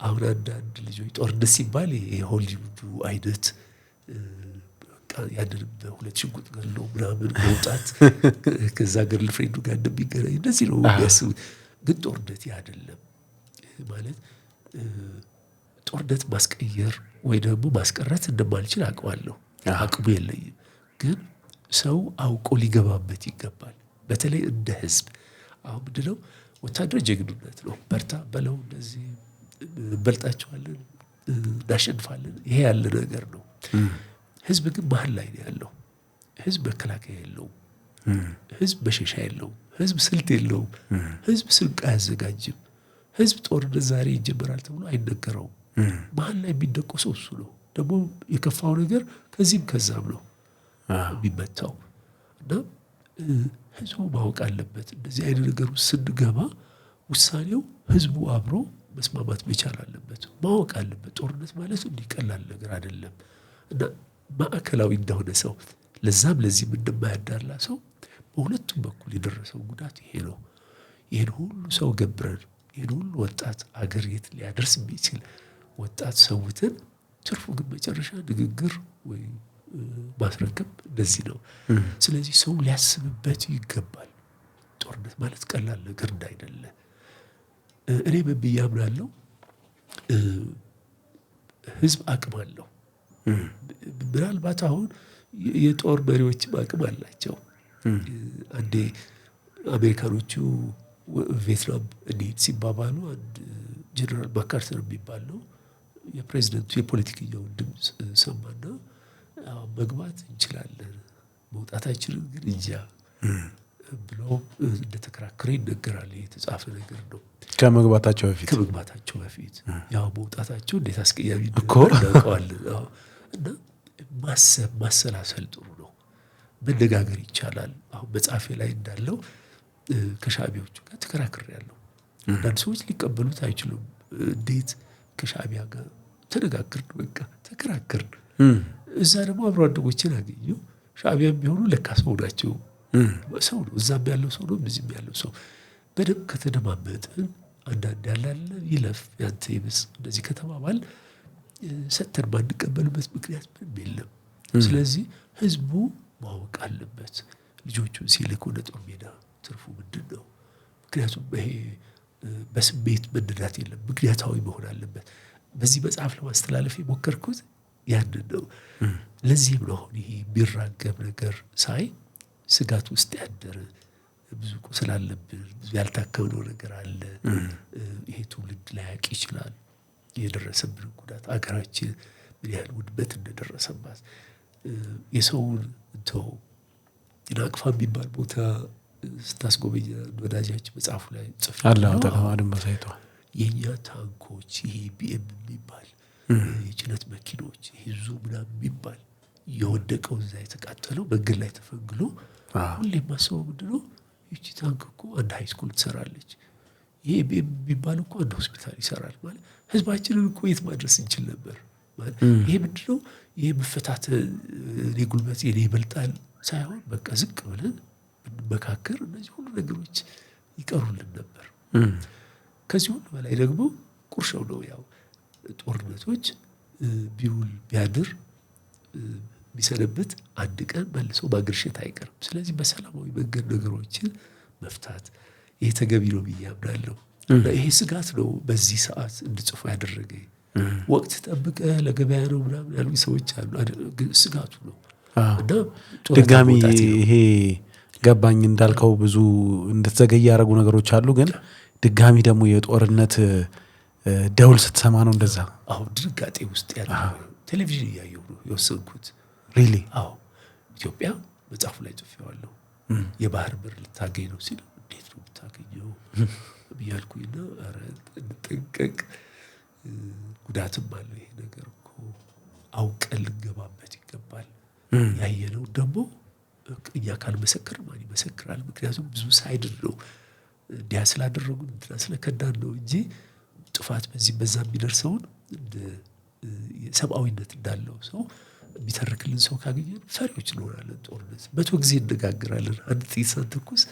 Speaker 1: አሁን አንዳንድ ልጆች ጦርነት ሲባል የሆሊውዱ አይነት ያንን በሁለት ሽጉጥ ገሎ ምናምን መውጣት ከዛ ገርል ፍሬንዱ ጋር እንደሚገናኝ እንደዚህ ነው የሚያስቡት። ግን ጦርነት አይደለም ማለት ጦርነት ማስቀየር ወይ ደግሞ ማስቀረት እንደማልችል አውቀዋለሁ። አቅሙ የለኝም። ግን ሰው አውቆ ሊገባበት ይገባል። በተለይ እንደ ህዝብ አሁን ምንድነው ወታደር ጀግንነት ነው። በርታ በለው እንደዚህ እንበልጣቸዋለን፣ እናሸንፋለን፣ ይሄ ያለ ነገር ነው። ህዝብ ግን መሀል ላይ ነው ያለው። ህዝብ መከላከያ የለውም። ህዝብ መሸሻ የለውም። ህዝብ ስልት የለውም። ህዝብ ስንቅ አያዘጋጅም። ህዝብ ጦርነት ዛሬ ይጀምራል ተብሎ አይነገረውም። መሀል ላይ የሚደቆሰው እሱ ነው። ደግሞ የከፋው ነገር ከዚህም ከዛም ነው የሚመታው። እና ህዝቡ ማወቅ አለበት። እንደዚህ አይነት ነገር ውስጥ ስንገባ ውሳኔው ህዝቡ አብሮ መስማማት መቻል አለበት፣ ማወቅ አለበት። ጦርነት ማለት እንዲህ ቀላል ነገር አይደለም። እና ማዕከላዊ እንደሆነ ሰው ለዛም ለዚህም እንደማያዳላ ሰው በሁለቱም በኩል የደረሰው ጉዳት ይሄ ነው። ይሄን ሁሉ ሰው ገብረን ይሄን ሁሉ ወጣት አገር የት ሊያደርስ የሚችል ወጣት ሰውትን ትርፉ ግን መጨረሻ ንግግር ወይ ማስረከብ እንደዚህ ነው። ስለዚህ ሰው ሊያስብበት ይገባል። ጦርነት ማለት ቀላል ነገር እንዳይደለ እኔ በብዬ አምናለሁ። ህዝብ አቅም አለው። ምናልባት አሁን የጦር መሪዎችም አቅም አላቸው። አንዴ አሜሪካኖቹ ቪየትናም እንሂድ ሲባባሉ አንድ ጀነራል ማካርተር የሚባል ነው የፕሬዚደንቱ የፖለቲከኛውን ድምፅ ሰማና መግባት እንችላለን መውጣታችንን ግን እንጃ ብሎ እንደተከራከረ ይነገራል። የተጻፈ ነገር ነው። ከመግባታቸው በፊት ያው መውጣታቸው እንዴት አስቀያሚ እንደሆነ እናውቀዋለን። እና ማሰላሰል ጥሩ ነው። መነጋገር ይቻላል። አሁን መጽሐፌ ላይ እንዳለው ከሻዕቢያዎቹ ጋር ተከራክሬያለሁ። አንዳንድ ሰዎች ሊቀበሉት አይችሉም። እንዴት ከሻዕቢያ ጋር ተነጋገርን፣ በቃ ተከራከርን። እዛ ደግሞ አብሮ አደጎችን አገኘሁ። ሻዕቢያም ቢሆኑ ለካ ሰው ናቸው። ሰው ነው፣ እዛም ያለው ሰው ነው፣ እዚህም ያለው ሰው። በደንብ ከተደማመጥን አንዳንድ ያላለ ይለፍ ያንተ ይብስ እንደዚህ ከተባባል ሰተን ባንቀበልበት ምክንያት ምንም የለም። ስለዚህ ህዝቡ ማወቅ አለበት። ልጆቹን ሲልክ ወደ ጦር ሜዳ ትርፉ ምንድን ነው? ምክንያቱም ይሄ በስሜት መነዳት የለም፣ ምክንያታዊ መሆን አለበት። በዚህ መጽሐፍ ለማስተላለፍ የሞከርኩት ያንን ነው። ለዚህም ነው አሁን ይሄ የሚራገብ ነገር ሳይ ስጋት ውስጥ ያደረ ብዙ ቁስል አለብን፣ ብዙ ያልታከምነው ነገር አለ። ይሄ ትውልድ ላያውቅ ይችላል የደረሰብን ጉዳት፣ አገራችን ምን ያህል ውድመት እንደደረሰባት። የሰውን እንተው ናቅፋ የሚባል ቦታ ስታስጎበኝ ወዳጃችን መጽሐፉ ላይ ጽፏል። የእኛ ታንኮች ይሄ ቢኤም የሚባል የጭነት መኪኖች ይሄ ዙ ምናምን የሚባል የወደቀው እዛ የተቃጠለው መንገድ ላይ ተፈንግሎ ሁሌ የማስበው ምንድነው ይቺ ታንክ እኮ አንድ ሃይስኩል ትሰራለች፣ ይሄ ቢኤም የሚባል እኮ አንድ ሆስፒታል ይሰራል። ማለት ህዝባችንን እኮ የት ማድረስ እንችል ነበር። ማለት ይሄ ምንድነው ይሄ መፈታት እኔ ጉልበት የኔ ይበልጣል ሳይሆን በቃ ዝቅ ብለን ብንመካከር እነዚህ ሁሉ ነገሮች ይቀሩልን ነበር። ከዚህ ሁሉ በላይ ደግሞ ቁርሾው ነው። ያው ጦርነቶች ቢውል ቢያድር ቢሰነብት አንድ ቀን መልሶ ማገርሸት አይቀርም። ስለዚህ በሰላማዊ መንገድ ነገሮችን መፍታት ይሄ ተገቢ ነው ብዬ አምናለሁ። ይሄ ስጋት ነው በዚህ ሰዓት እንድጽፉ ያደረገኝ። ወቅት ጠብቀ ለገበያ ነው ምናምን ያሉ ሰዎች አሉ። ስጋቱ ነው እና
Speaker 2: ድጋሚ ይሄ ገባኝ እንዳልከው ብዙ እንድትዘገይ ያደረጉ ነገሮች አሉ። ግን ድጋሚ ደግሞ የጦርነት ደውል ስትሰማ ነው እንደዛ።
Speaker 1: አሁን ድንጋጤ ውስጥ ያለ ቴሌቪዥን እያየሁ ነው የወሰንኩት።
Speaker 2: ሪሊ?
Speaker 1: አዎ ኢትዮጵያ መጽሐፉ ላይ ጽፌዋለሁ። የባህር በር ልታገኝ ነው ሲል እንዴት ነው የምታገኘው ብያልኩኝና ኧረ እንጠንቀቅ፣ ጉዳትም አለው ይሄ ነገር እኮ አውቀን ልንገባበት ይገባል። ያየነው ደግሞ እኛ ካልመሰከር ማን ይመሰክራል? ምክንያቱም ብዙ ሳይድን ነው እንዲያ ስላደረጉን እንትና ስለከዳን ነው እንጂ ጥፋት በዚህ በዛ የሚደርሰውን ሰብአዊነት እንዳለው ሰው የሚተርክልን ሰው ካገኘን ፈሪዎች እንሆናለን። ጦርነት 100 ጊዜ እንነጋገራለን፣ አንድ ጥይት ሳንተኩስ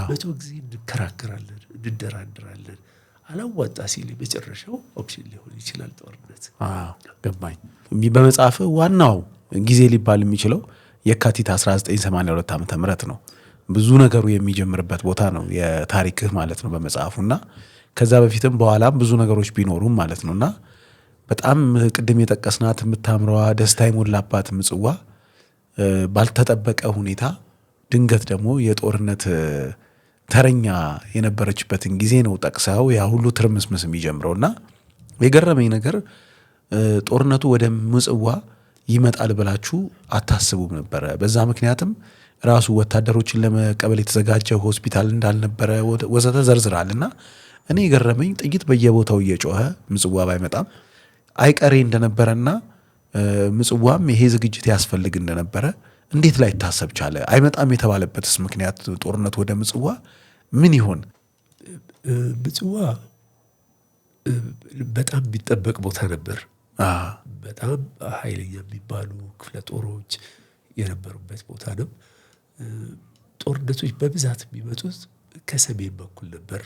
Speaker 1: 100 ጊዜ እንከራከራለን፣ እንደራደራለን። አላዋጣ ሲል የመጨረሻው ኦፕሽን ሊሆን ይችላል ጦርነት።
Speaker 2: ገባኝ። በመጽሐፍ ዋናው ጊዜ ሊባል የሚችለው የካቲት 1982 ዓመተ ምህረት ነው። ብዙ ነገሩ የሚጀምርበት ቦታ ነው የታሪክህ ማለት ነው በመጽሐፉና ከዛ በፊትም በኋላም ብዙ ነገሮች ቢኖሩም ማለት ነውና በጣም ቅድም የጠቀስናት የምታምረዋ ደስታ የሞላባት ምጽዋ ባልተጠበቀ ሁኔታ ድንገት ደግሞ የጦርነት ተረኛ የነበረችበትን ጊዜ ነው ጠቅሰው ያ ሁሉ ትርምስምስ የሚጀምረውና የገረመኝ ነገር ጦርነቱ ወደ ምጽዋ ይመጣል ብላችሁ አታስቡም ነበረ። በዛ ምክንያትም ራሱ ወታደሮችን ለመቀበል የተዘጋጀ ሆስፒታል እንዳልነበረ ወዘተ ዘርዝራልና እኔ የገረመኝ ጥይት በየቦታው እየጮኸ ምጽዋ ባይመጣም አይቀሬ እንደነበረና ምጽዋም ይሄ ዝግጅት ያስፈልግ እንደነበረ እንዴት ላይ ታሰብ ቻለ? አይመጣም የተባለበትስ ምክንያት ጦርነቱ ወደ ምጽዋ ምን ይሆን?
Speaker 1: ምጽዋ በጣም የሚጠበቅ ቦታ ነበር። በጣም ኃይለኛ የሚባሉ ክፍለ ጦሮች የነበሩበት ቦታ ነው። ጦርነቶች በብዛት የሚመጡት ከሰሜን በኩል ነበር።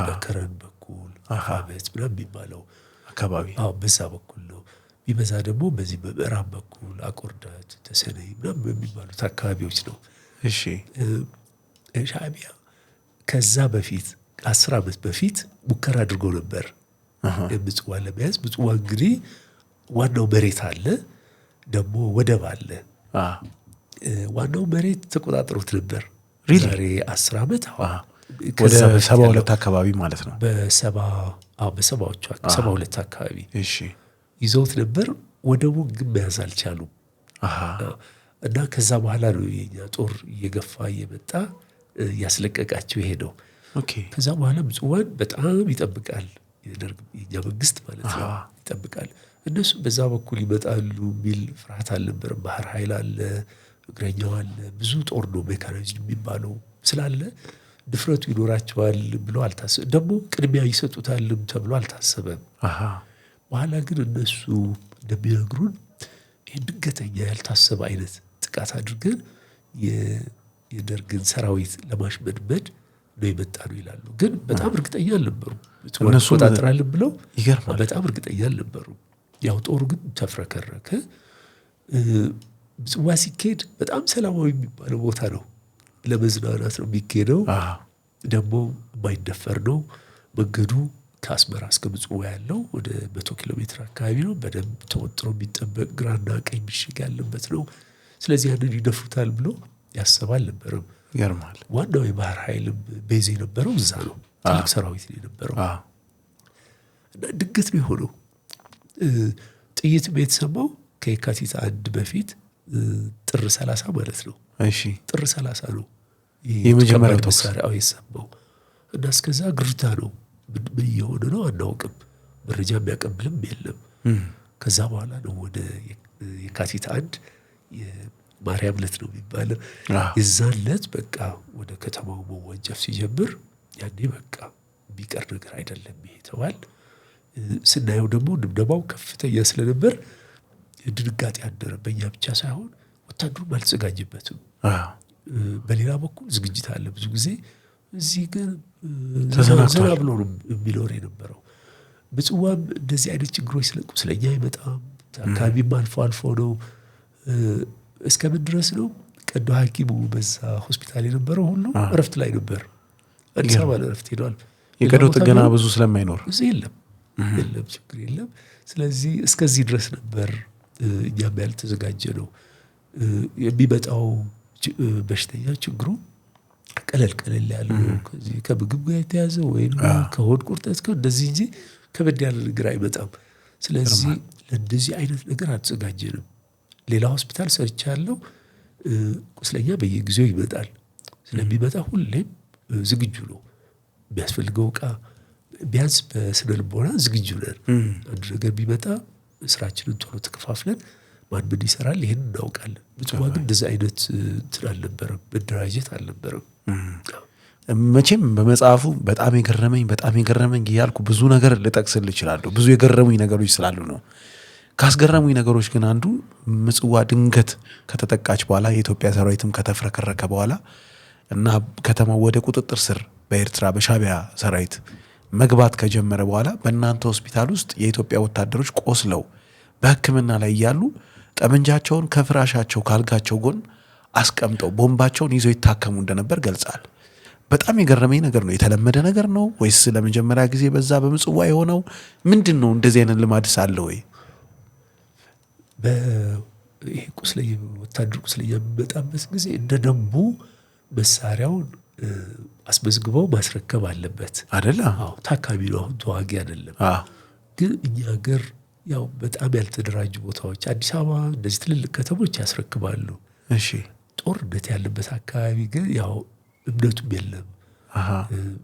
Speaker 1: በከረን በኩል አፋበት ምናምን የሚባለው
Speaker 2: አካባቢ
Speaker 1: በዛ በኩል ነው። ቢበዛ ደግሞ በዚህ በምዕራብ በኩል አቆርዳት፣ ተሰነይ ምናምን በሚባሉት አካባቢዎች ነው።
Speaker 2: እሺ
Speaker 1: ሻዕቢያ ከዛ በፊት 10 ዓመት በፊት ሙከራ አድርጎ ነበር ምጽዋ ለመያዝ። ምጽዋ እንግዲህ ዋናው መሬት አለ፣ ደግሞ ወደብ አለ። ዋናው መሬት ተቆጣጥሮት ነበር ዛሬ 10 ዓመት
Speaker 2: ወደ 72 አካባቢ ማለት ነው።
Speaker 1: በሰባዎቹ 72 አካባቢ
Speaker 2: እሺ
Speaker 1: ይዘውት ነበር። ወደቡን ግን መያዝ አልቻሉም። እና ከዛ በኋላ ነው የኛ ጦር እየገፋ እየመጣ ያስለቀቃቸው የሄደው። ከዛ በኋላ ምጽዋን በጣም ይጠብቃል የኛ መንግስት ማለት ነው፣ ይጠብቃል። እነሱ በዛ በኩል ይመጣሉ የሚል ፍርሃት አልነበረም። ባህር ኃይል አለ፣ እግረኛው አለ፣ ብዙ ጦር ነው ሜካናይዝድ የሚባለው ስላለ ድፍረቱ ይኖራቸዋል ብሎ አልታሰበም። ደግሞ ቅድሚያ ይሰጡታልም ተብሎ አልታሰበም። በኋላ ግን እነሱ እንደሚነግሩን ይህ ድንገተኛ ያልታሰበ አይነት ጥቃት አድርገን የደርግን ሰራዊት ለማሽመድመድ ነው የመጣ ነው ይላሉ። ግን በጣም እርግጠኛ አልነበሩም። እነሱ ተቆጣጥራለን ብለው በጣም እርግጠኛ አልነበሩም። ያው ጦሩ ግን ተፍረከረከ። ምጽዋ ሲካሄድ በጣም ሰላማዊ የሚባለው ቦታ ነው። ለመዝናናት ነው የሚካሄደው። ደግሞ የማይደፈር ነው መንገዱ። ከአስመራ እስከ ምጽዋ ያለው ወደ 100 ኪሎ ሜትር አካባቢ ነው። በደንብ ተወጥሮ የሚጠበቅ ግራና ቀኝ ምሽግ ያለበት ነው። ስለዚህ ያንን ይደፍሩታል ብሎ ያሰብ አልነበረም።
Speaker 2: ይገርማል።
Speaker 1: ዋናው የባህር ኃይልም ቤዝ የነበረው እዛ ነው። ትልቅ ሰራዊት ነው የነበረው። እና ድንገት ነው የሆነው። ጥይት የተሰማው ከየካቲት 1 በፊት ጥር 30 ማለት ነው።
Speaker 2: እሺ
Speaker 1: ጥር 30 ነው
Speaker 2: የመጀመሪያው ተኩስ
Speaker 1: የሰማው። እና እስከዛ ግርታ ነው። ምን እየሆነ ነው አናውቅም። መረጃ የሚያቀብልም የለም። ከዛ በኋላ ነው ወደ የካቲት 1 የማርያም ዕለት ነው የሚባለው። የዛን ዕለት በቃ ወደ ከተማው መወንጨፍ ሲጀምር ያኔ በቃ የሚቀር ነገር አይደለም ይሄ ተባል። ስናየው ደግሞ ድብደባው ከፍተኛ ስለነበር ድንጋጤ ያደረ በእኛ ብቻ ሳይሆን ወታደሩም አልተዘጋጀበትም። በሌላ በኩል ዝግጅት አለ ብዙ ጊዜ። እዚህ ግን ዘና ብሎ ነው የሚኖር የነበረው። ምጽዋም እንደዚህ አይነት ችግሮች ስለ ቁስለኛ አይመጣም። አካባቢም አልፎ አልፎ ነው። እስከምን ድረስ ነው ቀዶ ሐኪሙ በዛ ሆስፒታል የነበረው ሁሉ እረፍት ላይ ነበር። አዲስ አበባ ለእረፍት ሄዷል።
Speaker 2: የቀዶ ጥገና ብዙ ስለማይኖር
Speaker 1: እዚህ የለም ችግር የለም። ስለዚህ እስከዚህ ድረስ ነበር እኛም ያልተዘጋጀ ነው። የሚመጣው በሽተኛ ችግሩ ቀለል ያለው ከዚህ ከምግብ ጋር የተያዘ ወይም ከሆድ ቁርጠት እንደዚህ እንጂ ከበድ ያለ ነገር አይመጣም። ስለዚህ ለእንደዚህ አይነት ነገር አልተዘጋጀንም። ሌላ ሆስፒታል ሰርቻለሁ። ቁስለኛ በየጊዜው ይመጣል። ስለሚመጣ ሁሌም ዝግጁ ነው። የሚያስፈልገው ዕቃ ቢያንስ በስነ ልቦና ዝግጁ ነን። አንድ ነገር ቢመጣ ስራችንን ቶሎ ተከፋፍለን ማን ምን ይሰራል ይሄን እናውቃለን። ምጽዋ ግን እንደዚህ አይነት እንትን አልነበረም፣ መደራጀት አልነበረም።
Speaker 2: መቼም በመጽሐፉ በጣም የገረመኝ እያልኩ ብዙ ነገር ልጠቅስል እችላለሁ። ብዙ የገረሙኝ ነገሮች ስላሉ ነው። ካስገረሙኝ ነገሮች ግን አንዱ ምጽዋ ድንገት ከተጠቃች በኋላ የኢትዮጵያ ሰራዊትም ከተፍረከረከ በኋላ እና ከተማው ወደ ቁጥጥር ስር በኤርትራ በሻዕቢያ ሰራዊት መግባት ከጀመረ በኋላ በእናንተ ሆስፒታል ውስጥ የኢትዮጵያ ወታደሮች ቆስለው በሕክምና ላይ እያሉ ጠመንጃቸውን ከፍራሻቸው ካልጋቸው ጎን አስቀምጠው ቦምባቸውን ይዘው ይታከሙ እንደነበር ገልጻል። በጣም የገረመኝ ነገር ነው። የተለመደ ነገር ነው ወይስ ለመጀመሪያ ጊዜ በዛ በምጽዋ የሆነው ምንድነው? እንደዚህ አይነት ልማድስ አለ ወይ?
Speaker 1: ይሄ ቁስለኛ ወታደር ቁስለኛ በጣምበት ጊዜ እንደ ደንቡ መሳሪያውን አስመዝግበው ማስረከብ አለበት አይደል? አዎ ታካሚ ነው፣ አሁን ተዋጊ አይደለም። ግን እኛ ሀገር ያው በጣም ያልተደራጁ ቦታዎች አዲስ አበባ እንደዚህ ትልልቅ ከተሞች ያስረክባሉ። እሺ ጦርነት ያለበት አካባቢ ግን ያው እምነቱም የለም።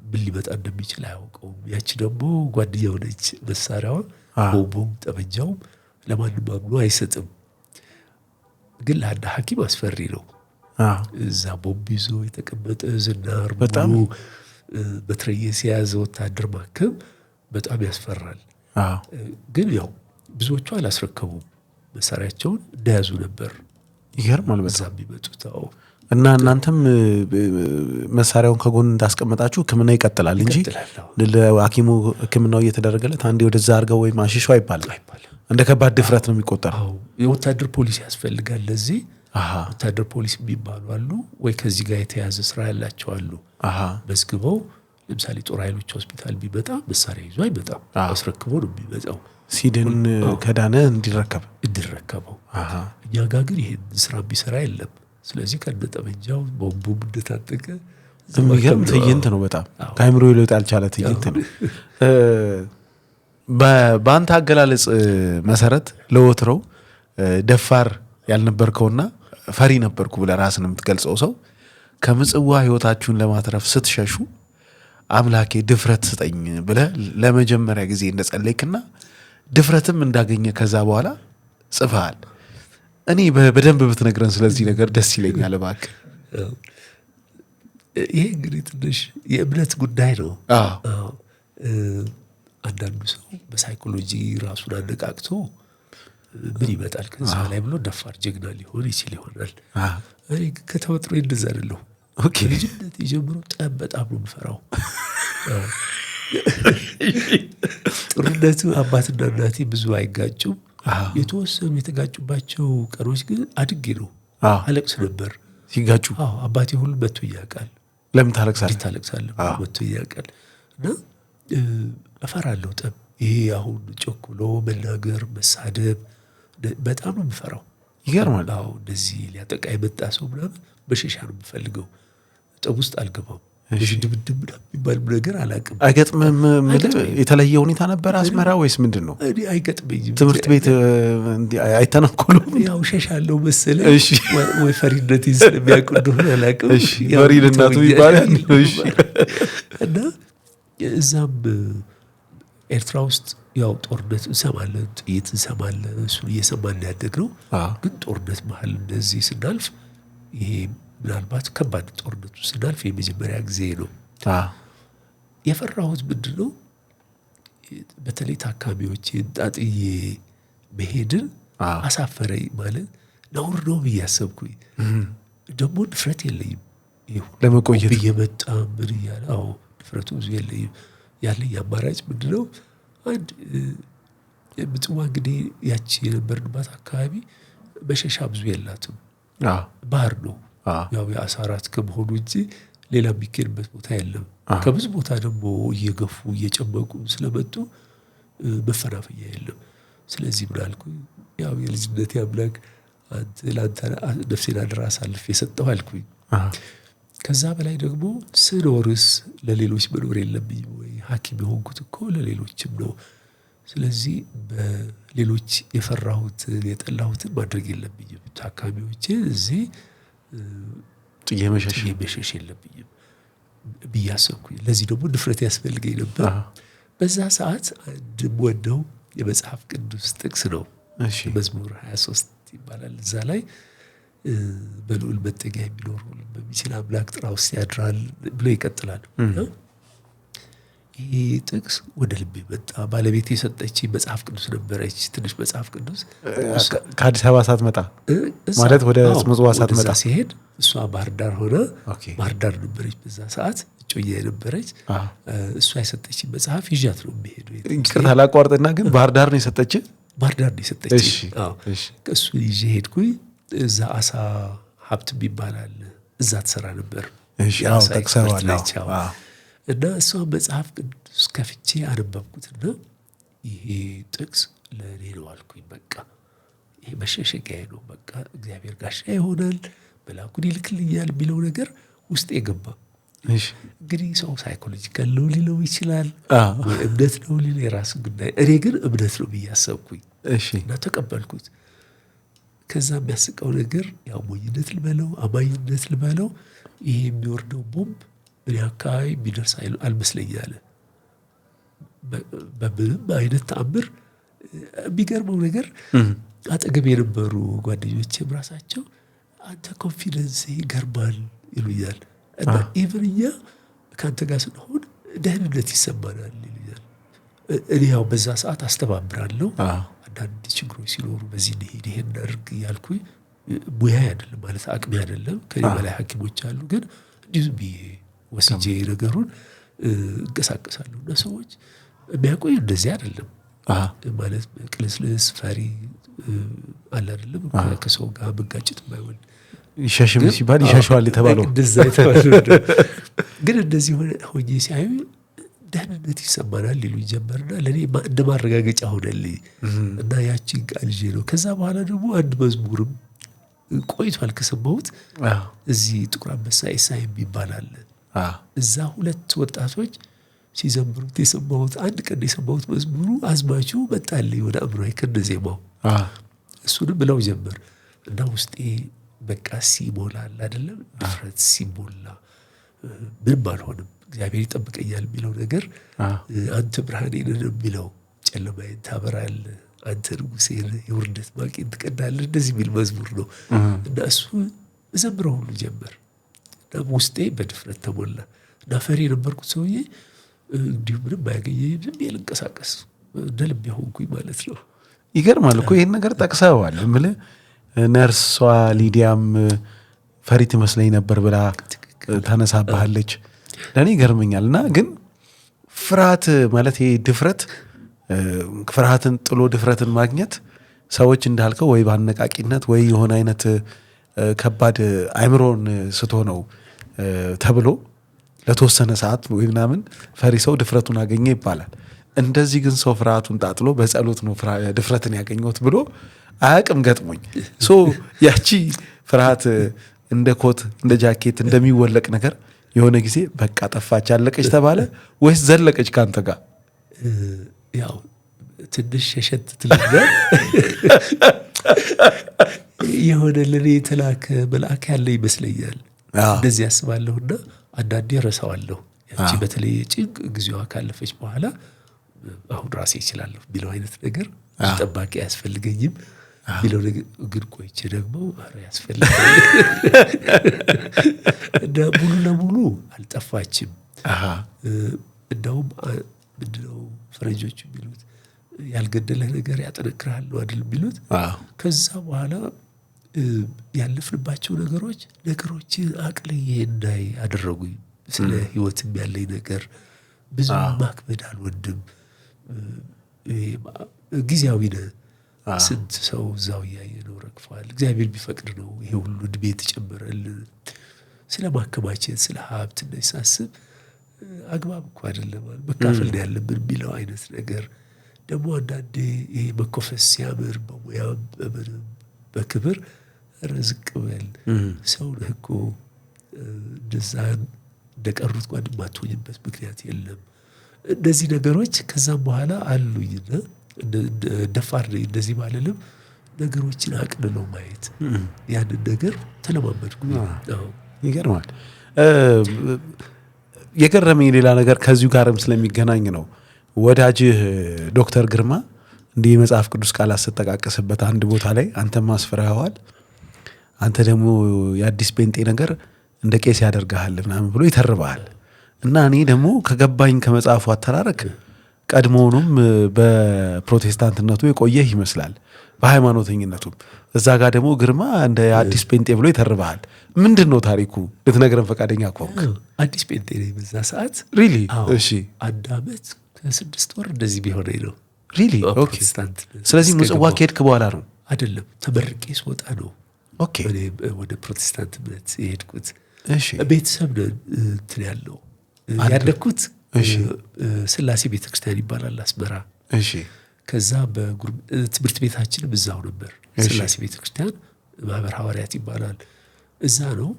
Speaker 1: ምን ሊመጣ እንደሚችል አያውቀውም። ያቺ ደግሞ ጓደኛው ነች። መሳሪያውን ቦምቡም ጠመንጃውም ለማንም አምኖ አይሰጥም። ግን ለአንድ ሐኪም አስፈሪ ነው። እዛ ቦምብ ይዞ የተቀመጠ ዝናር በጣም በትረየስ የያዘ ወታደር ማከም በጣም ያስፈራል። ግን ያው ብዙዎቹ አላስረከቡም። መሳሪያቸውን እንደያዙ ነበር።
Speaker 2: ይገርማል በጣም
Speaker 1: የሚመጡት።
Speaker 2: እና እናንተም መሳሪያውን ከጎን እንዳስቀመጣችሁ ሕክምና ይቀጥላል እንጂ ለሐኪሙ ሕክምናው እየተደረገለት አንዴ ወደዛ አርገው ወይ ማሽሹ አይባልም። እንደ ከባድ ድፍረት ነው የሚቆጠረው።
Speaker 1: የወታደር ፖሊስ ያስፈልጋል ለዚህ። ወታደር ፖሊስ የሚባሉ አሉ ወይ ከዚህ ጋር የተያዘ ስራ ያላቸው አሉ። መዝግበው ለምሳሌ ጦር ኃይሎች ሆስፒታል ቢመጣ መሳሪያ ይዞ አይመጣም፣ አስረክቦ ነው የሚመጣው።
Speaker 2: ሲድን ከዳነ እንዲረከበው።
Speaker 1: እኛ ጋር ግን ይሄን ስራ ቢሰራ የለም። ስለዚህ ከነጠመንጃው ቦምቡም እንደታጠቀ
Speaker 2: የሚገርም ትዕይንት ነው። በጣም ከአይምሮ ይለውጥ ያልቻለ ትዕይንት ነው። በአንተ አገላለጽ መሰረት ለወትሮው ደፋር ያልነበርከውና ፈሪ ነበርኩ ብለህ ራስን የምትገልጸው ሰው ከምጽዋ ህይወታችሁን ለማትረፍ ስትሸሹ አምላኬ ድፍረት ስጠኝ ብለህ ለመጀመሪያ ጊዜ እንደጸለይክና ድፍረትም እንዳገኘ ከዛ በኋላ ጽፈሃል። እኔ በደንብ ብትነግረን ስለዚህ ነገር ደስ ይለኛል እባክህ።
Speaker 1: ይሄ እንግዲህ ትንሽ የእምነት ጉዳይ ነው። አንዳንዱ ሰው በሳይኮሎጂ ራሱን አነቃቅቶ ምን ይመጣል ከዛ ላይ ብሎ ደፋር ጀግና ሊሆን ይችል ይሆናል። እኔ ከተፈጥሮ እንደዛ አይደለሁም። ልጅነት ጀምሮ በጣም ነው የምፈራው። ጦርነቱ አባትና እናቴ ብዙ አይጋጩም። የተወሰኑ የተጋጩባቸው ቀኖች ግን አድጌ ነው አለቅስ ነበር
Speaker 2: ሲጋጩ።
Speaker 1: አባቴ ሁሉ መጥቶ ያውቃል።
Speaker 2: ለምን ታለቅሳለህ?
Speaker 1: መጥቶ ያውቃል። እና እፈራለሁ ጠብ። ይሄ አሁን ጮክ ብሎ መናገር መሳደብ በጣም ነው የምፈራው።
Speaker 2: ይገርማል።
Speaker 1: እንደዚህ ሊያጠቃ የመጣ ሰው ምናምን በሸሻ ነው የምፈልገው። ጠብ ውስጥ አልገባም። ድብድብ የሚባል ነገር አላውቅም።
Speaker 2: አይገጥምም? የተለየ ሁኔታ ነበር አስመራ ወይስ ምንድን ነው?
Speaker 1: እኔ አይገጥመኝም።
Speaker 2: ትምህርት ቤት አይተናኮሉም?
Speaker 1: ያው ሸሻለሁ መሰለኝ ወይ ፈሪነት ስለሚያውቁ እንደሆነ አላውቅም።
Speaker 2: ፈሪነቱ ይባላል።
Speaker 1: እና እዛም ኤርትራ ውስጥ ያው ጦርነት እንሰማለን፣ ጥይት እንሰማለን። እሱን እየሰማን ያደግነው። ግን ጦርነት መሀል እንደዚህ ስናልፍ ይሄ ምናልባት ከባድ ጦርነቱ ስናልፍ የመጀመሪያ ጊዜ ነው። የፈራሁት ምንድን ነው? በተለይ ታካሚዎችን ጣጥዬ መሄድን አሳፈረኝ። ማለት ነውር ነው ብዬ አሰብኩኝ። ደግሞ ድፍረት የለኝም
Speaker 2: ለመቆየት
Speaker 1: እየመጣ ምን እያለ ድፍረቱ ብዙ የለኝም። ያለኝ አማራጭ ምንድን ነው? አንድ ምጽዋ እንግዲህ ያቺ የነበርንባት አካባቢ መሸሻ ብዙ የላትም። ባህር ነው። ያው የአሳ አራት ከመሆኑ እንጂ ሌላ የሚኬድበት ቦታ የለም። ከብዙ ቦታ ደግሞ እየገፉ እየጨመቁ ስለመጡ መፈናፈኛ የለም። ስለዚህ ምን አልኩኝ፣ ያው የልጅነት አምላክ ለአንተ ነፍሴን አደራ አሳልፌ የሰጠሁ አልኩኝ። ከዛ በላይ ደግሞ ስኖርስ ለሌሎች መኖር የለብኝም ወይ? ሐኪም የሆንኩት እኮ ለሌሎችም ነው። ስለዚህ በሌሎች የፈራሁትን የጠላሁትን ማድረግ የለብኝም። ታካሚዎችን እዚህ
Speaker 2: ጥዬ
Speaker 1: መሸሽ የለብኝም ብዬ አሰብኩኝ። ለዚህ ደግሞ ድፍረት ያስፈልገኝ ነበር። በዛ ሰዓት አንድ ወደው የመጽሐፍ ቅዱስ ጥቅስ ነው። መዝሙር 23 ይባላል። እዛ ላይ በልዑል መጠጊያ የሚኖር ሁሉን በሚችል አምላክ ጥላ ውስጥ ያድራል ብሎ ይቀጥላል። ይሄ ጥቅስ ወደ ልቤ መጣ። ባለቤቴ የሰጠች መጽሐፍ ቅዱስ ነበረች፣ ትንሽ መጽሐፍ ቅዱስ
Speaker 2: ከአዲስ አበባ ሳትመጣ ማለት ወደ ምጽዋ ሳትመጣ
Speaker 1: ሲሄድ እሷ ባህር ዳር ሆነ። ባህር ዳር ነበረች በዛ ሰዓት እጮኛ የነበረች። እሷ የሰጠች መጽሐፍ ይዣት ነው የሚሄደው።
Speaker 2: ይቅርታ ላቋርጥና ግን ባህር ዳር ነው የሰጠች?
Speaker 1: ባህር ዳር ነው የሰጠች። እሱ ይዤ ሄድኩኝ። እዛ አሳ ሀብት ይባላል፣ እዛ ትሰራ ነበር። እና እሷ መጽሐፍ ቅዱስ ከፍቼ አነበብኩትና ይሄ ጥቅስ ለእኔ ነው አልኩኝ። በቃ ይሄ መሸሸጊያዬ ነው፣ በቃ እግዚአብሔር ጋሻ ይሆናል፣ መልአኩን ይልክልኛል የሚለው ነገር ውስጥ የገባ። እንግዲህ ሰው ሳይኮሎጂካል ነው ሊለው ይችላል፣ እምነት ነው ሊለው የራሱ ጉዳይ። እኔ ግን እምነት ነው ብዬ አሰብኩኝ እና ተቀበልኩት። ከዛ የሚያስቀው ነገር ያው ሞኝነት ልበለው አማኝነት ልበለው፣ ይሄ የሚወርደው ቦምብ እኔ አካባቢ የሚደርስ አልመስለኝ አለ። በምንም አይነት ተአምር። የሚገርመው ነገር አጠገብ የነበሩ ጓደኞቼም ራሳቸው አንተ ኮንፊደንስ ይገርማል ይሉኛል። እና ኢቨን እኛ ከአንተ ጋር ስንሆን ደህንነት ይሰማናል ይሉኛል። እኔ ያው በዛ ሰዓት አስተባብራለሁ። አንዳንድ ችግሮች ሲኖሩ በዚህ እንሂድ ይሄን እናድርግ እያልኩኝ፣ ሙያ አይደለም ማለት አቅሜ አይደለም፣ ከኔ በላይ ሐኪሞች አሉ። ግን እንዲሁ ብዬ ወስጄ ነገሩን እንቀሳቀሳለሁ። እና ሰዎች የሚያውቁኝ እንደዚህ አይደለም ማለት ቅልስልስ ፈሪ አለ አይደለም፣ ከሰው ጋር መጋጨት የማይወድ
Speaker 2: ይሸሽም ሲባል ይሸሸዋል የተባለው
Speaker 1: እንደዛ የተባለው። ግን እንደዚህ ሆኜ ሲያዩ ደህንነት ይሰማናል ሊሉኝ ጀመርና ለእኔ እንደ ማረጋገጫ ሆነልኝ። እና ያቺን ቃል ይዤ ነው። ከዛ በኋላ ደግሞ አንድ መዝሙርም ቆይቷል ከሰማሁት። እዚህ ጥቁር አንበሳ ኢሳይ የሚባል አለ። እዛ ሁለት ወጣቶች ሲዘምሩት የሰማሁት፣ አንድ ቀን የሰማሁት መዝሙሩ አዝማቹ መጣልኝ ወደ አእምሮዬ ከነዜማው። እሱንም ብለው ጀመር እና ውስጤ በቃ ሲሞላል አይደለም ድፍረት ሲሞላ ምንም አልሆንም እግዚአብሔር ይጠብቀኛል የሚለው ነገር፣ አንተ ብርሃኔ ነህ የሚለው ጨለማዬን ታበራለህ፣ አንተ ንጉሴን የውርደት ማቄን ትቀዳለህ፣ እንደዚህ የሚል መዝሙር ነው። እና እሱ እዘምረው ሁሉ ጀመር እና ውስጤ በድፍረት ተሞላ። እና ፈሪ የነበርኩት ሰውዬ እንዲሁ ምንም አያገኘኝ ዝም ብዬ ልንቀሳቀስ እንደ ልቤ ሆንኩኝ ማለት ነው።
Speaker 2: ይገርማል እኮ ይህን ነገር ጠቅሰዋል። የምልህ ነርሷ ሊዲያም ፈሪ ትመስለኝ ነበር ብላ ታነሳብሃለች። ለእኔ ይገርመኛል። እና ግን ፍርሃት ማለት ይሄ ድፍረት፣ ፍርሃትን ጥሎ ድፍረትን ማግኘት ሰዎች እንዳልከው ወይ በአነቃቂነት ወይ የሆነ አይነት ከባድ አይምሮን ስቶ ነው ተብሎ ለተወሰነ ሰዓት ወይ ምናምን ፈሪ ሰው ድፍረቱን አገኘ ይባላል። እንደዚህ ግን ሰው ፍርሃቱን ጣጥሎ በጸሎት ነው ድፍረትን ያገኘሁት ብሎ አያውቅም ገጥሞኝ። ያቺ ፍርሃት እንደ ኮት እንደ ጃኬት እንደሚወለቅ ነገር የሆነ ጊዜ በቃ ጠፋች አለቀች ተባለ ወይስ ዘለቀች ካንተ ጋር?
Speaker 1: ያው ትንሽ ሸሸት ትልና የሆነ ለኔ የተላከ መልአክ ያለ ይመስለኛል። እንደዚህ ያስባለሁና አንዳንዴ ረሳዋለሁ። ያቺ በተለይ ጭንቅ ጊዜዋ ካለፈች በኋላ አሁን ራሴ እችላለሁ የሚለው አይነት ነገር፣ ጠባቂ አያስፈልገኝም የሚለው ነገር ግን ቆይቼ ደግሞ ኧረ ያስፈልጋል እና ሙሉ ለሙሉ አልጠፋችም። እንደውም ምንድነው ፈረንጆቹ የሚሉት ያልገደለህ ነገር ያጠነክርሃል ነው አይደል የሚሉት። ከዛ በኋላ ያለፍንባቸው ነገሮችን አቅልዬ እንዳይ አደረጉኝ። ስለ ህይወትም ያለኝ ነገር ብዙ ማክበድ አልወድም። ጊዜያዊ ነህ። ስንት ሰው እዛው እያየ ነው ረግፏል። እግዚአብሔር ቢፈቅድ ነው ይሄ ሁሉ እድሜ የተጨመረልን። ስለ ማከማቸት ስለ ሀብት እንደዚህ ሳስብ አግባብ እኮ አይደለም መካፈል ነው ያለብን የሚለው አይነት ነገር ደግሞ አንዳንዴ ይሄ መኮፈስ ሲያምር በሙያም በምንም በክብር ረዝቅ በል ሰው ነህ እኮ እንደዛ እንደቀሩት ጓደኛ ማትሆኝበት ምክንያት የለም። እንደዚህ ነገሮች ከዛም በኋላ አሉኝና ደፋር ነኝ እንደዚህ ባልልም ነገሮችን አቅልለው ማየት ያንን ነገር ተለማመድኩኝ።
Speaker 2: ይገርማል። የገረመኝ ሌላ ነገር ከዚሁ ጋርም ስለሚገናኝ ነው። ወዳጅህ ዶክተር ግርማ እንዲህ የመጽሐፍ ቅዱስ ቃላት ስትጠቃቀስበት አንድ ቦታ ላይ አንተም ማስፈራኸዋል። አንተ ደግሞ የአዲስ ጴንጤ ነገር እንደ ቄስ ያደርግሃል ምናምን ብሎ ይተርባል። እና እኔ ደግሞ ከገባኝ ከመጽሐፉ አተራረክ ቀድሞውንም በፕሮቴስታንትነቱ የቆየህ ይመስላል በሃይማኖተኝነቱም እዛ ጋር ደግሞ ግርማ እንደ አዲስ ጴንጤ ብሎ ይተርባል። ምንድነው ታሪኩ ልትነግረን ፈቃደኛ ከሆንክ?
Speaker 1: አዲስ ጴንጤ ነኝ በዛ ሰዓት
Speaker 2: ሪሊ? እሺ
Speaker 1: 1 ዓመት ከ6 ወር እንደዚህ ቢሆነኝ ነው
Speaker 2: ሪሊ? ኦኬ። ስለዚህ ምጽዋ ከሄድክ በኋላ ነው
Speaker 1: አይደለም ተመርቄ ስወጣ ነው
Speaker 2: ኦኬ
Speaker 1: ወደ ፕሮቴስታንት እምነት የሄድኩት።
Speaker 2: እሺ
Speaker 1: ቤተሰብ እንትን ያለው ያደግኩት ስላሴ ቤተክርስቲያን ይባላል አስመራ።
Speaker 2: እሺ
Speaker 1: ከዛ ትምህርት ቤታችንም እዛው ነበር ስላሴ ቤተክርስቲያን ማህበር ሐዋርያት ይባላል። እዛ ነው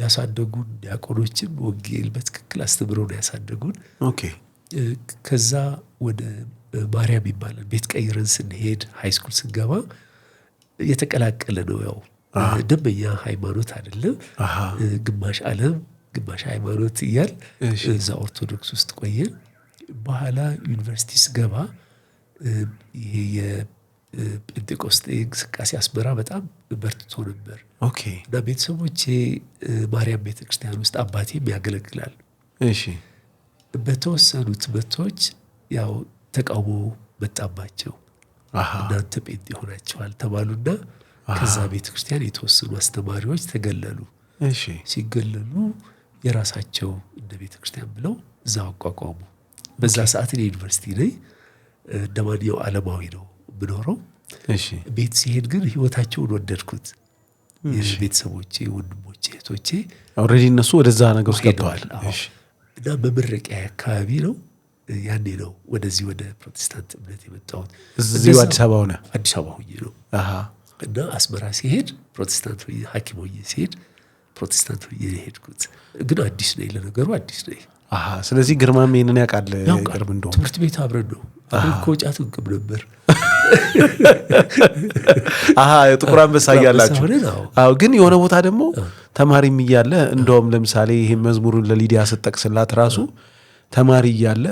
Speaker 1: ያሳደጉን። ዲያቆኖችም ወንጌል በትክክል አስተምረው ነው ያሳደጉን።
Speaker 2: ኦኬ
Speaker 1: ከዛ ወደ ማርያም ይባላል ቤት ቀይረን ስንሄድ ሃይስኩል ስንገባ የተቀላቀለ ነው። ያው ደንበኛ ሃይማኖት አይደለም ግማሽ ዓለም ግማሽ ሃይማኖት እያል እዛ ኦርቶዶክስ ውስጥ ቆየን። በኋላ ዩኒቨርሲቲ ስገባ ይሄ የጴንጤቆስጤ እንቅስቃሴ አስመራ በጣም በርትቶ ነበር።
Speaker 2: ኦኬ
Speaker 1: እና ቤተሰቦቼ ማርያም ቤተክርስቲያን ውስጥ አባቴም ያገለግላል።
Speaker 2: እሺ
Speaker 1: በተወሰኑ ትምህርቶች ያው ተቃውሞ መጣባቸው። እናንተ ጴንጤ ሆናችኋል ተባሉና ከዛ ቤተክርስቲያን የተወሰኑ አስተማሪዎች ተገለሉ።
Speaker 2: እሺ
Speaker 1: ሲገለሉ የራሳቸው እንደ ቤተክርስቲያን ብለው እዛው አቋቋሙ። በዛ ሰዓት እኔ ዩኒቨርሲቲ ነኝ። እንደማንኛው ዓለማዊ ነው የምኖረው።
Speaker 2: እሺ
Speaker 1: ቤት ሲሄድ ግን ህይወታቸውን ወደድኩት። የቤተሰቦቼ ወንድሞቼ እህቶቼ
Speaker 2: ኦልሬዲ እነሱ ወደዛ ነገር ውስጥ ገብተዋል።
Speaker 1: እሺ እና በመረቂያ አካባቢ ነው ያኔ ነው ወደዚህ ወደ ፕሮቴስታንት እምነት የመጣሁት።
Speaker 2: እዚሁ አዲስ አበባ ሆነ?
Speaker 1: አዲስ አበባ ሆኜ ነው። እና አስመራ ሲሄድ ፕሮቴስታንት ሆኜ ሐኪም ሆኜ ሲሄድ ፕሮቴስታንት ሆኜ የሄድኩት ግን አዲስ ነኝ። ለነገሩ አዲስ ነኝ።
Speaker 2: ስለዚህ ግርማም ይሄንን ያውቃል። ቅርብ እንደሆነ
Speaker 1: ትምህርት ቤት አብረን ነው ኮጫት እንቅም ነበር።
Speaker 2: ጥቁር አንበሳ እያላችሁ ግን የሆነ ቦታ ደግሞ ተማሪም እያለ እንደውም ለምሳሌ ይሄን መዝሙሩን ለሊዲያ ስትጠቅስላት ራሱ ተማሪ እያለ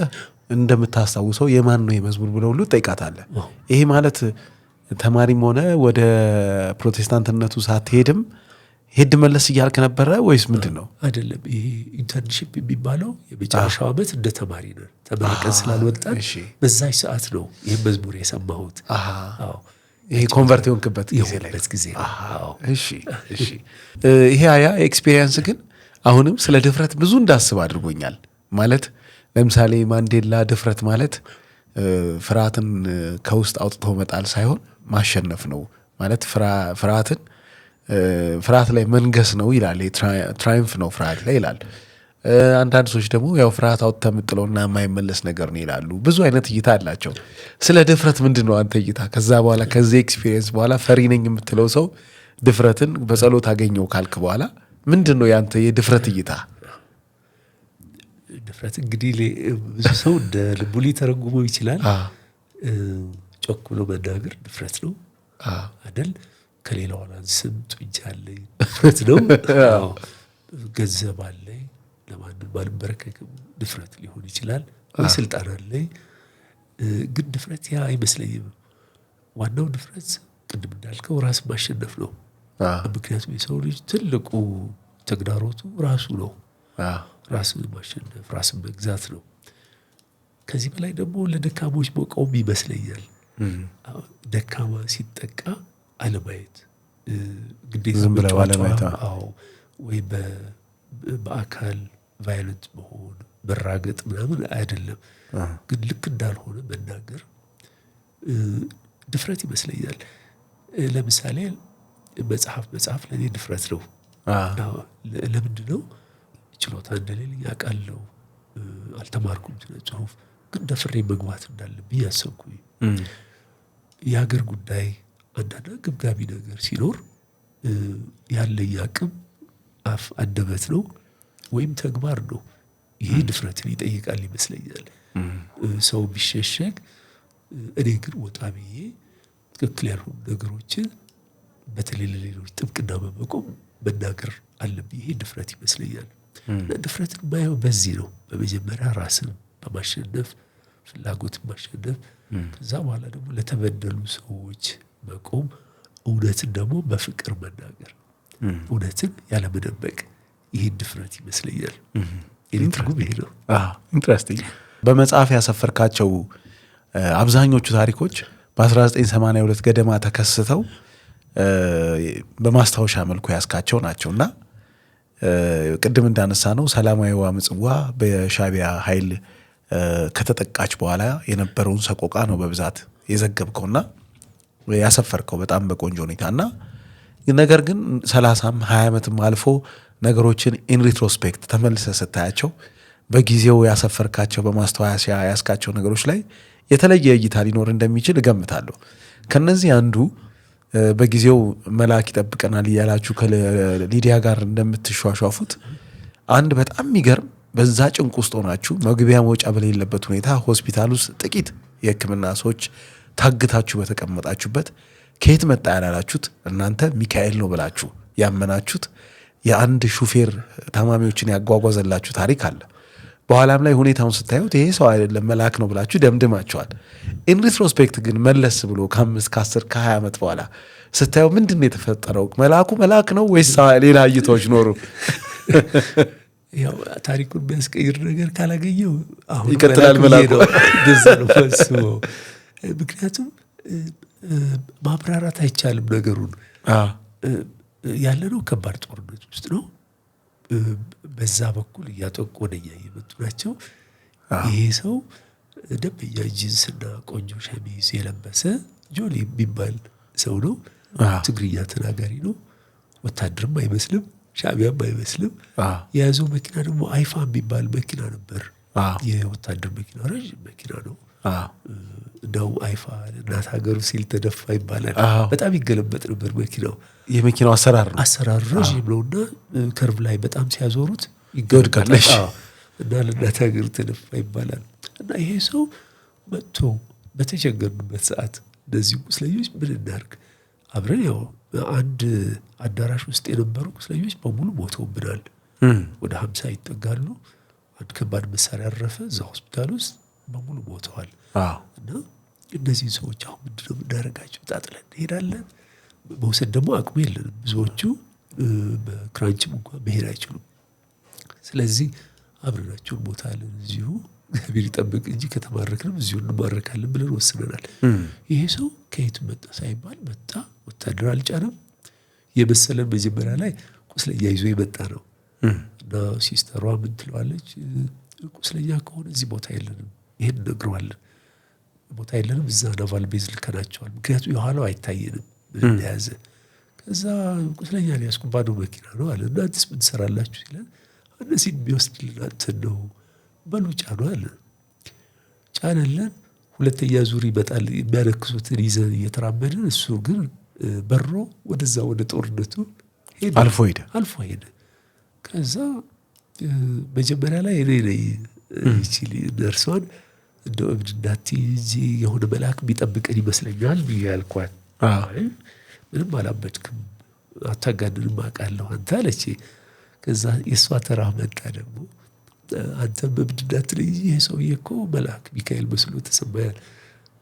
Speaker 2: እንደምታስታውሰው የማን ነው የመዝሙር ብለው ሁሉ ጠይቃታለህ። ይሄ ማለት ተማሪም ሆነ ወደ ፕሮቴስታንትነቱ ሳትሄድም ሄድ መለስ እያልክ ነበረ ወይስ ምንድነው?
Speaker 1: አይደለም ይሄ ኢንተርንሺፕ የሚባለው የመጨረሻው ዓመት እንደ ተማሪ ነው ተመርቀን ስላልወጣን በዛች ሰዓት ነው ይሄ መዝሙር የሰማሁት።
Speaker 2: ይሄ ኮንቨርት የሆንክበት ጊዜ ነው። እሺ እሺ። ይሄ ኤክስፒሪየንስ ግን አሁንም ስለ ድፍረት ብዙ እንዳስብ አድርጎኛል። ማለት ለምሳሌ ማንዴላ ድፍረት ማለት ፍርሃትን ከውስጥ አውጥቶ መጣል ሳይሆን ማሸነፍ ነው ማለት ፍርሃት ላይ መንገስ ነው ይላል። ትራይምፍ ነው ፍርሃት ላይ ይላል። አንዳንድ ሰዎች ደግሞ ያው ፍርሃት አውጥተህ የምጥለውና የማይመለስ ነገር ነው ይላሉ። ብዙ አይነት እይታ አላቸው። ስለ ድፍረት ምንድን ነው አንተ እይታ? ከዛ በኋላ ከዚህ ኤክስፒሪየንስ በኋላ ፈሪ ነኝ የምትለው ሰው ድፍረትን በጸሎት አገኘው ካልክ በኋላ ምንድን ነው ያንተ የድፍረት እይታ?
Speaker 1: ድፍረት እንግዲህ ብዙ ሰው እንደ ልቡ ሊተረጉመው ይችላል። ጮክ ብሎ መናገር ድፍረት ነው አይደል? ከሌላው አንስም ጡንቻ አለኝ ድፍረት ነው። ገንዘብ አለኝ ለማንም ባልበረከክም ድፍረት ሊሆን ይችላል። ወይ ስልጣን አለኝ ግን ድፍረት ያ አይመስለኝም። ዋናው ድፍረት ቅድም እንዳልከው ራስ ማሸነፍ ነው። ምክንያቱም የሰው ልጅ ትልቁ ተግዳሮቱ ራሱ ነው። ራስን ማሸነፍ ራስን መግዛት ነው። ከዚህ በላይ ደግሞ ለደካሞች መቆም ይመስለኛል። ደካማ ሲጠቃ አለማየት ግዴታ
Speaker 2: ዝም ብለው አለማየት
Speaker 1: ወይ በአካል ቫዮለንት መሆን መራገጥ ምናምን አይደለም። ግን ልክ እንዳልሆነ መናገር ድፍረት ይመስለኛል። ለምሳሌ መጽሐፍ ለኔ ድፍረት ነው። ለምንድን ነው ችሎታ እንደሌለኝ አውቃለሁ። አልተማርኩም ስነ ጽሁፍ፣ ግን ደፍሬ መግባት እንዳለብኝ ያሰብኩኝ። የሀገር ጉዳይ አንዳንድ ግብጋቢ ነገር ሲኖር ያለኝ አቅም አንደበት ነው ወይም ተግባር ነው። ይሄ ድፍረትን ይጠይቃል ይመስለኛል። ሰው ቢሸሸግ፣ እኔ ግን ወጣ ብዬ ትክክል ያልሆኑ ነገሮችን በተለይ ለሌሎች ጥብቅና በመቆም መናገር አለብኝ። ይሄ ድፍረት ይመስለኛል። ድፍረትን ማየው በዚህ ነው። በመጀመሪያ ራስን በማሸነፍ ፍላጎትን ማሸነፍ፣ ከዛ በኋላ ደግሞ ለተበደሉ ሰዎች መቆም፣ እውነትን ደግሞ በፍቅር መናገር፣ እውነትን ያለመደበቅ፣ ይሄ ድፍረት ይመስለኛል። የኔ ትርጉም ይሄ ነው።
Speaker 2: ኢንትረስቲንግ። በመጽሐፍ ያሰፈርካቸው አብዛኞቹ ታሪኮች በ1982 ገደማ ተከስተው በማስታወሻ መልኩ ያስካቸው ናቸውና ቅድም እንዳነሳ ነው ሰላማዊዋ ምጽዋ በሻዕቢያ ኃይል ከተጠቃች በኋላ የነበረውን ሰቆቃ ነው በብዛት የዘገብከውና ያሰፈርከው በጣም በቆንጆ ሁኔታና ነገር ግን 30ም 20 ዓመትም አልፎ ነገሮችን ኢን ሪትሮስፔክት ተመልሰ ስታያቸው በጊዜው ያሰፈርካቸው በማስተዋያ ያስካቸው ነገሮች ላይ የተለየ እይታ ሊኖር እንደሚችል እገምታለሁ። ከነዚህ አንዱ በጊዜው መልአክ ይጠብቀናል እያላችሁ ከሊዲያ ጋር እንደምትሿሿፉት አንድ በጣም የሚገርም በዛ ጭንቅ ውስጥ ሆናችሁ መግቢያ መውጫ በሌለበት ሁኔታ ሆስፒታል ውስጥ ጥቂት የሕክምና ሰዎች ታግታችሁ በተቀመጣችሁበት ከየት መጣ ያላላችሁት እናንተ ሚካኤል ነው ብላችሁ ያመናችሁት የአንድ ሹፌር ታማሚዎችን ያጓጓዘላችሁ ታሪክ አለ። በኋላም ላይ ሁኔታውን ስታዩት ይሄ ሰው አይደለም መልአክ ነው ብላችሁ ደምድማችኋል። ኢን ሪትሮስፔክት ግን መለስ ብሎ ከ5 ከ10 ከ20 ዓመት በኋላ ስታዩ ምንድን ነው የተፈጠረው? መልአኩ መልአክ ነው ወይስ ሌላ እይታዎች ኖሩ?
Speaker 1: ያው ታሪኩን የሚያስቀይር ነገር ካላገኘው አሁን
Speaker 2: ይቀጥላል መልአኩ
Speaker 1: ነው። ምክንያቱም ማብራራት አይቻልም ነገሩን። ያለነው ከባድ ጦርነት ውስጥ ነው። በዛ በኩል እያጠቁ ወደኛ እየመጡ ናቸው። ይሄ ሰው ደንበኛ ጂንስና ቆንጆ ሸሚዝ የለበሰ ጆሊ የሚባል ሰው ነው። ትግርኛ ተናጋሪ ነው። ወታደርም አይመስልም፣ ሻዕቢያም አይመስልም። የያዘው መኪና ደግሞ አይፋ የሚባል መኪና ነበር። የወታደር መኪና፣ ረዥም መኪና ነው። እንደው አይፋ እናት ሀገሩ ሲል ተደፋ ይባላል። በጣም ይገለበጥ ነበር መኪናው።
Speaker 2: የመኪናው አሰራር
Speaker 1: ረዥም ነውና ከርቭ ላይ በጣም ሲያዞሩት ይገወድቃል እና ለእናት ሀገሩ ተደፋ ይባላል። እና ይሄ ሰው መጥቶ በተቸገርንበት ሰዓት እነዚህ ቁስለኞች ምን እናድርግ አብረን፣ ያው አንድ አዳራሽ ውስጥ የነበሩ ቁስለኞች በሙሉ ሞተውብናል። ወደ 50 ይጠጋሉ። አንድ ከባድ መሳሪያ ያረፈ እዛ ሆስፒታል ውስጥ በሙሉ ሞተዋል። እና እነዚህ ሰዎች አሁን ምንድን ነው የምናደርጋቸው? ጣጥለን እንሄዳለን። መውሰድ ደግሞ አቅሙ የለንም። ብዙዎቹ በክራንችም እንኳን መሄድ አይችሉም። ስለዚህ አብረናቸውን ሞታለን። እዚሁ እግዚአብሔር ይጠብቅ እንጂ ከተማረክንም እዚሁ እንማረካለን ብለን ወስነናል። ይሄ ሰው ከየት መጣ ሳይባል መጣ። ወታደር አልጫንም። የመሰለን መጀመሪያ ላይ ቁስለኛ ይዞ የመጣ ነው። እና ሲስተሯ ምን ትለዋለች? ቁስለኛ ከሆነ እዚህ ቦታ የለንም፣ ይሄን እነግረዋለን። ቦታ የለንም፣ እዛ ናቫል ቤዝ ልከናቸዋል። ምክንያቱም የኋላው አይታየንም ምን እንደያዘ። ከዛ ቁስለኛ ሊያስኩ ባዶ መኪና ነው አለ። እናንተስ ምን ትሰራላችሁ ሲለን፣ እነዚህ የሚወስድልን አንተን ነው፣ በሉ ጫኑ አለ። ጫነለን። ሁለተኛ ዙር ይመጣል። የሚያነክሱትን ይዘን እየተራመድን፣ እሱ ግን በሮ ወደዛ ወደ ጦርነቱ አልፎ ሄደ። ከዛ መጀመሪያ ላይ እኔ ነኝ ይችል ነርሷን እንደው እብድ እንዳትዪ እንጂ የሆነ መልአክ ቢጠብቀን ይመስለኛል ብዬ ያልኳት። ምንም አላበድክም፣ አታጋንንም፣ አውቃለሁ አንተ አለች። ከዛ የእሷ ተራ መጣ ደግሞ። አንተም እብድ እንዳትለኝ እንጂ ይሄ ሰውዬ እኮ መልአክ ሚካኤል መስሎ ተሰማያል፣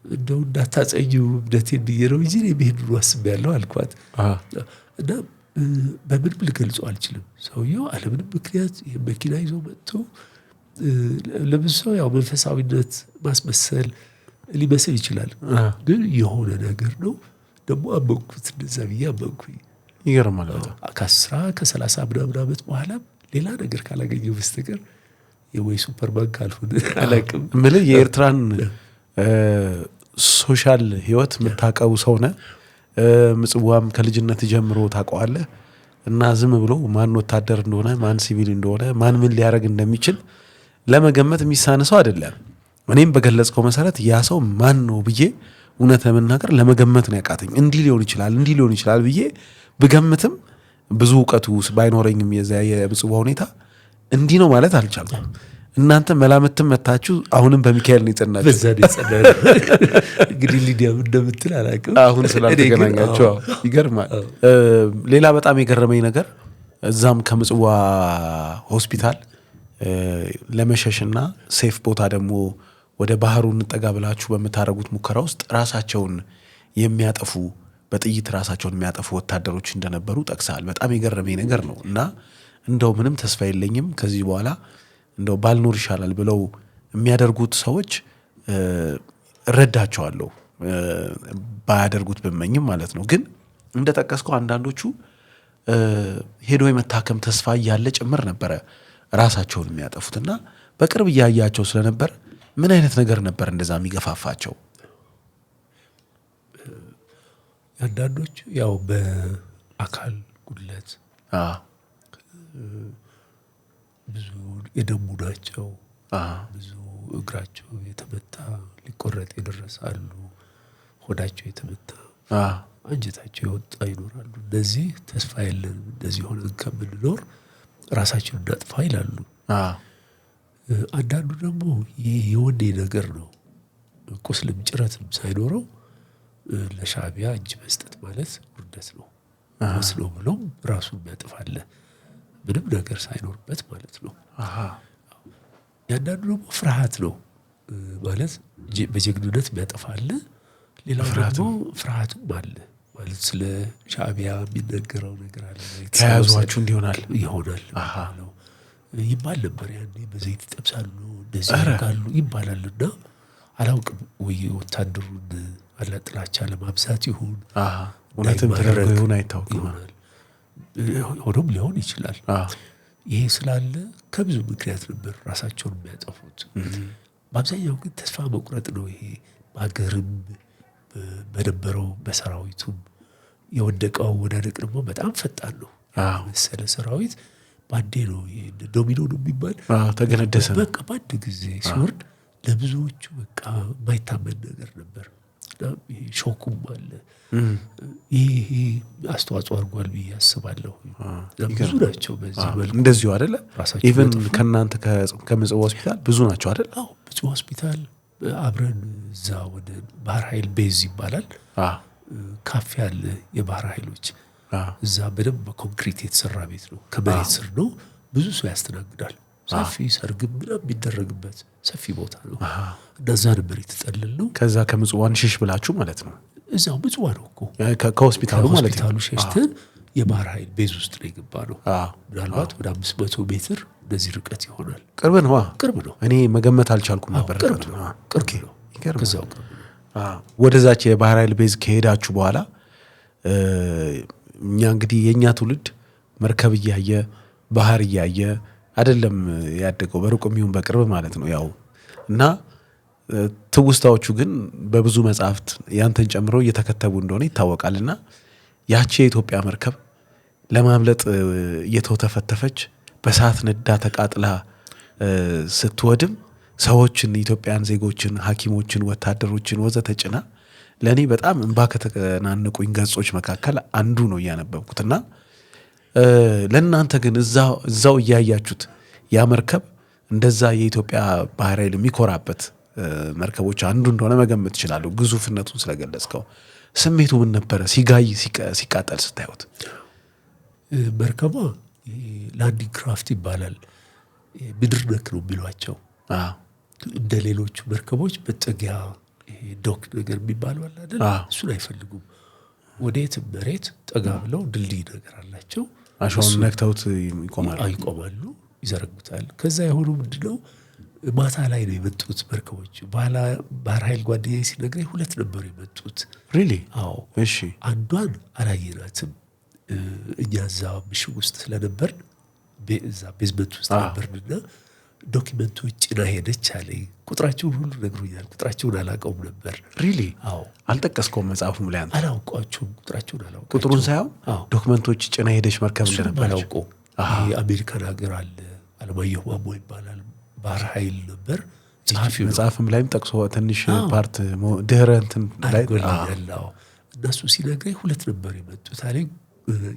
Speaker 1: እንደው እንዳታጸኚው እብደቴን ብዬ ነው እንጂ መሄዱን አስቤያለሁ አልኳት። እና በምንም ልገልጾ አልችልም። ሰውየው አለምንም ምክንያት ይህ መኪና ይዞ መጥቶ ለብዙ ሰው ያው መንፈሳዊነት ማስመሰል ሊመስል ይችላል፣ ግን የሆነ ነገር ነው። ደግሞ አመንኩት፣ እንደዛ ብዬ አመንኩኝ።
Speaker 2: ይገርማል።
Speaker 1: ከ30 ምናምን ዓመት በኋላ ሌላ ነገር ካላገኘው በስተቀር የወይ ሱፐርማን ካልሆነ አላውቅም።
Speaker 2: ምልህ የኤርትራን ሶሻል ህይወት የምታውቀው ሰው ነህ። ምጽዋም ከልጅነት ጀምሮ ታውቀዋለህ። እና ዝም ብሎ ማን ወታደር እንደሆነ ማን ሲቪል እንደሆነ ማን ምን ሊያደርግ እንደሚችል ለመገመት የሚሳነሰው አይደለም። እኔም በገለጽከው መሰረት ያ ሰው ማን ነው ብዬ እውነት ለመናገር ለመገመት ነው ያቃተኝ። እንዲህ ሊሆን ይችላል ብዬ ብገምትም ብዙ እውቀቱ ባይኖረኝም የምጽዋ ሁኔታ እንዲህ ነው ማለት አልቻልኩም። እናንተ መላምትም መታችሁ አሁንም በሚካኤል ነው የጸናችሁ።
Speaker 1: በዛ ነው የጸናው። እንግዲህ ሊዲያም እንደምትል አላውቅም።
Speaker 2: አሁን ስላልተገናኛችሁ ይገርማል። ሌላ በጣም የገረመኝ ነገር እዛም ከምጽዋ ሆስፒታል ለመሸሽና ሴፍ ቦታ ደግሞ ወደ ባህሩ እንጠጋ ብላችሁ በምታደርጉት ሙከራ ውስጥ ራሳቸውን የሚያጠፉ በጥይት ራሳቸውን የሚያጠፉ ወታደሮች እንደነበሩ ጠቅሰሃል። በጣም የገረመኝ ነገር ነው እና እንደው ምንም ተስፋ የለኝም ከዚህ በኋላ እንደው ባልኖር ይሻላል ብለው የሚያደርጉት ሰዎች እረዳቸዋለሁ፣ ባያደርጉት ብመኝም ማለት ነው። ግን እንደጠቀስከው አንዳንዶቹ ሄዶ የመታከም ተስፋ እያለ ጭምር ነበረ ራሳቸውን የሚያጠፉትና በቅርብ እያያቸው ስለነበር ምን አይነት ነገር ነበር እንደዛ የሚገፋፋቸው?
Speaker 1: አንዳንዶቹ ያው በአካል ጉድለት ብዙ የደሙ ናቸው። ብዙ እግራቸው የተመታ ሊቆረጥ የደረሳሉ፣ ሆዳቸው የተመታ አንጀታቸው የወጣ ይኖራሉ። እነዚህ ተስፋ የለንም እንደዚህ ሆነን ከምንኖር ራሳቸውን እናጥፋ ይላሉ። አንዳንዱ ደግሞ ይህ የወኔ ነገር ነው። ቁስልም ጭረትም ሳይኖረው ለሻዕቢያ እጅ መስጠት ማለት ውርደት ነው መስሎ ብሎም ራሱን ያጥፋል ምንም ነገር ሳይኖርበት ማለት ነው። ያንዳንዱ ደግሞ ፍርሃት ነው ማለት በጀግንነት ያጠፋል። ሌላው ደግሞ ፍርሃትም አለ ማለት ስለ ሻዕቢያ የሚነገረው ነገር አለ።
Speaker 2: ከያዟችሁ እንዲሆናል
Speaker 1: ነው ይባል ነበር። ያኔ በዘይት ይጠብሳሉ እንደዚህ ያደርጋሉ ይባላልና አላውቅም ወይ ወታደሩን አለጥላቻ ለማብዛት ይሁን
Speaker 2: እውነትም ተደርጎ ይሁን አይታወቅም።
Speaker 1: ሆኖም ሊሆን ይችላል። ይሄ ስላለ ከብዙ ምክንያት ነበር ራሳቸውን የሚያጠፉት። በአብዛኛው ግን ተስፋ መቁረጥ ነው። ይሄ በሀገርም በነበረው በሰራዊቱም የወደቀው ወዳደቅ ደግሞ በጣም ፈጣን ነው። መሰለ ሰራዊት ባንዴ ነው ዶሚኖ ነው የሚባል
Speaker 2: ተገነደሰ።
Speaker 1: በቃ ባንድ ጊዜ ሲወርድ ለብዙዎቹ በቃ የማይታመን ነገር ነበር። ይሄ ሾኩም አለ። ይሄ አስተዋጽኦ አድርጓል ብዬ አስባለሁ። ብዙ ናቸው በዚህ መልኩ
Speaker 2: እንደዚሁ አይደለ? ኢቭን ከእናንተ ከምጽዋ ሆስፒታል ብዙ ናቸው አይደል?
Speaker 1: አዎ ምጽዋ ሆስፒታል አብረን እዛ ወደ ባህር ኃይል ቤዝ ይባላል ካፌ አለ የባህር ኃይሎች እዛ በደንብ በኮንክሪት የተሰራ ቤት ነው። ከመሬት ስር ነው። ብዙ ሰው ያስተናግዳል። ሰፊ ሰርግም ምናምን የሚደረግበት ሰፊ ቦታ ነው። እንደዛ ነበር የተጠለልነው።
Speaker 2: ከዛ ከምጽዋን ሽሽ ብላችሁ ማለት ነው?
Speaker 1: እዛው ምጽዋ ነው እኮ
Speaker 2: ከሆስፒታሉ ማለት ነው።
Speaker 1: ሸሽተን የባህር ኃይል ቤዝ ውስጥ ነው የገባ ነው። ምናልባት ወደ 500 ሜትር እንደዚህ ርቀት ይሆናል።
Speaker 2: ቅርብ ነው።
Speaker 1: ቅርብ ነው።
Speaker 2: እኔ መገመት አልቻልኩም ነበር።
Speaker 1: ቅርብ ነው። ከዛው ቅርብ ነው።
Speaker 2: ወደዛች የባህር ኃይል ቤዝ ከሄዳችሁ በኋላ እኛ እንግዲህ የኛ ትውልድ መርከብ እያየ ባህር እያየ አይደለም ያደገው በሩቅም ይሁን በቅርብ ማለት ነው ያው እና ትውስታዎቹ ግን በብዙ መጽሐፍት ያንተን ጨምሮ እየተከተቡ እንደሆነ ይታወቃልና ያቺ የኢትዮጵያ መርከብ ለማምለጥ እየተወተፈተፈች በሰዓት ነዳ ተቃጥላ ስትወድም ሰዎችን ኢትዮጵያን ዜጎችን ሐኪሞችን ወታደሮችን ወዘተ ጭና ለኔ በጣም እንባ ከተናነቁኝ ገጾች መካከል አንዱ ነው ያነበብኩትና ለእናንተ ግን እዛው እያያችሁት ያ መርከብ እንደዛ የኢትዮጵያ ባህር ኃይል የሚኮራበት መርከቦች አንዱ እንደሆነ መገመት ይችላሉ። ግዙፍነቱን ስለገለጽከው ስሜቱ ምን ነበረ ሲጋይ ሲቃጠል ስታዩት?
Speaker 1: መርከቧ ላንዲንግ ክራፍት ይባላል። ምድር ነክ ነው የሚሏቸው። እንደ ሌሎቹ መርከቦች መጠጊያ ዶክ ነገር የሚባለው አለ አይደል? እሱን አይፈልጉም። ወዴትም መሬት ጠጋ ብለው ድልድይ ነገር አላቸው።
Speaker 2: አሸዋውን ነክተውት
Speaker 1: ይቆማሉ፣ ይዘረጉታል። ከዛ የሆኑ ምንድነው ማታ ላይ ነው የመጡት መርከቦች። ባህር ኃይል ጓደኛዬ ሲነግረኝ 2 ነበሩ የመጡት።
Speaker 2: ሪሊ?
Speaker 1: አዎ።
Speaker 2: እሺ።
Speaker 1: አንዷን አላየናትም። እኛ እዛ ምሽግ ውስጥ ስለነበር እዛ ቤዝመንት ውስጥ ነበርንና ዶክመንቶች ጭና ሄደች አለኝ። ቁጥራቸውን ሁሉ ነግሮኛል። ቁጥራቸውን አላውቀውም ነበር።
Speaker 2: ሪሊ?
Speaker 1: አዎ።
Speaker 2: አልጠቀስከውም መጽሐፉም ላይ አንተ?
Speaker 1: አላውቃቸውም፣ ቁጥራቸውን አላውቃቸውም።
Speaker 2: ቁጥሩን ሳይሆን ዶክመንቶች ጭና ሄደች መርከብ እንደነበረች
Speaker 1: አላውቀውም። የአሜሪካን ሀገር አለ፣ አለማየሁ ማሞ ይባላል፣ ባህር ኃይል ነበር ጸሐፊው።
Speaker 2: መጽሐፍም ላይም ጠቅሶ ትንሽ ፓርት ድህረ እንትን ላይ
Speaker 1: ያለው እነሱ ሲነግረኝ 2 ነበር የመጡት አለኝ።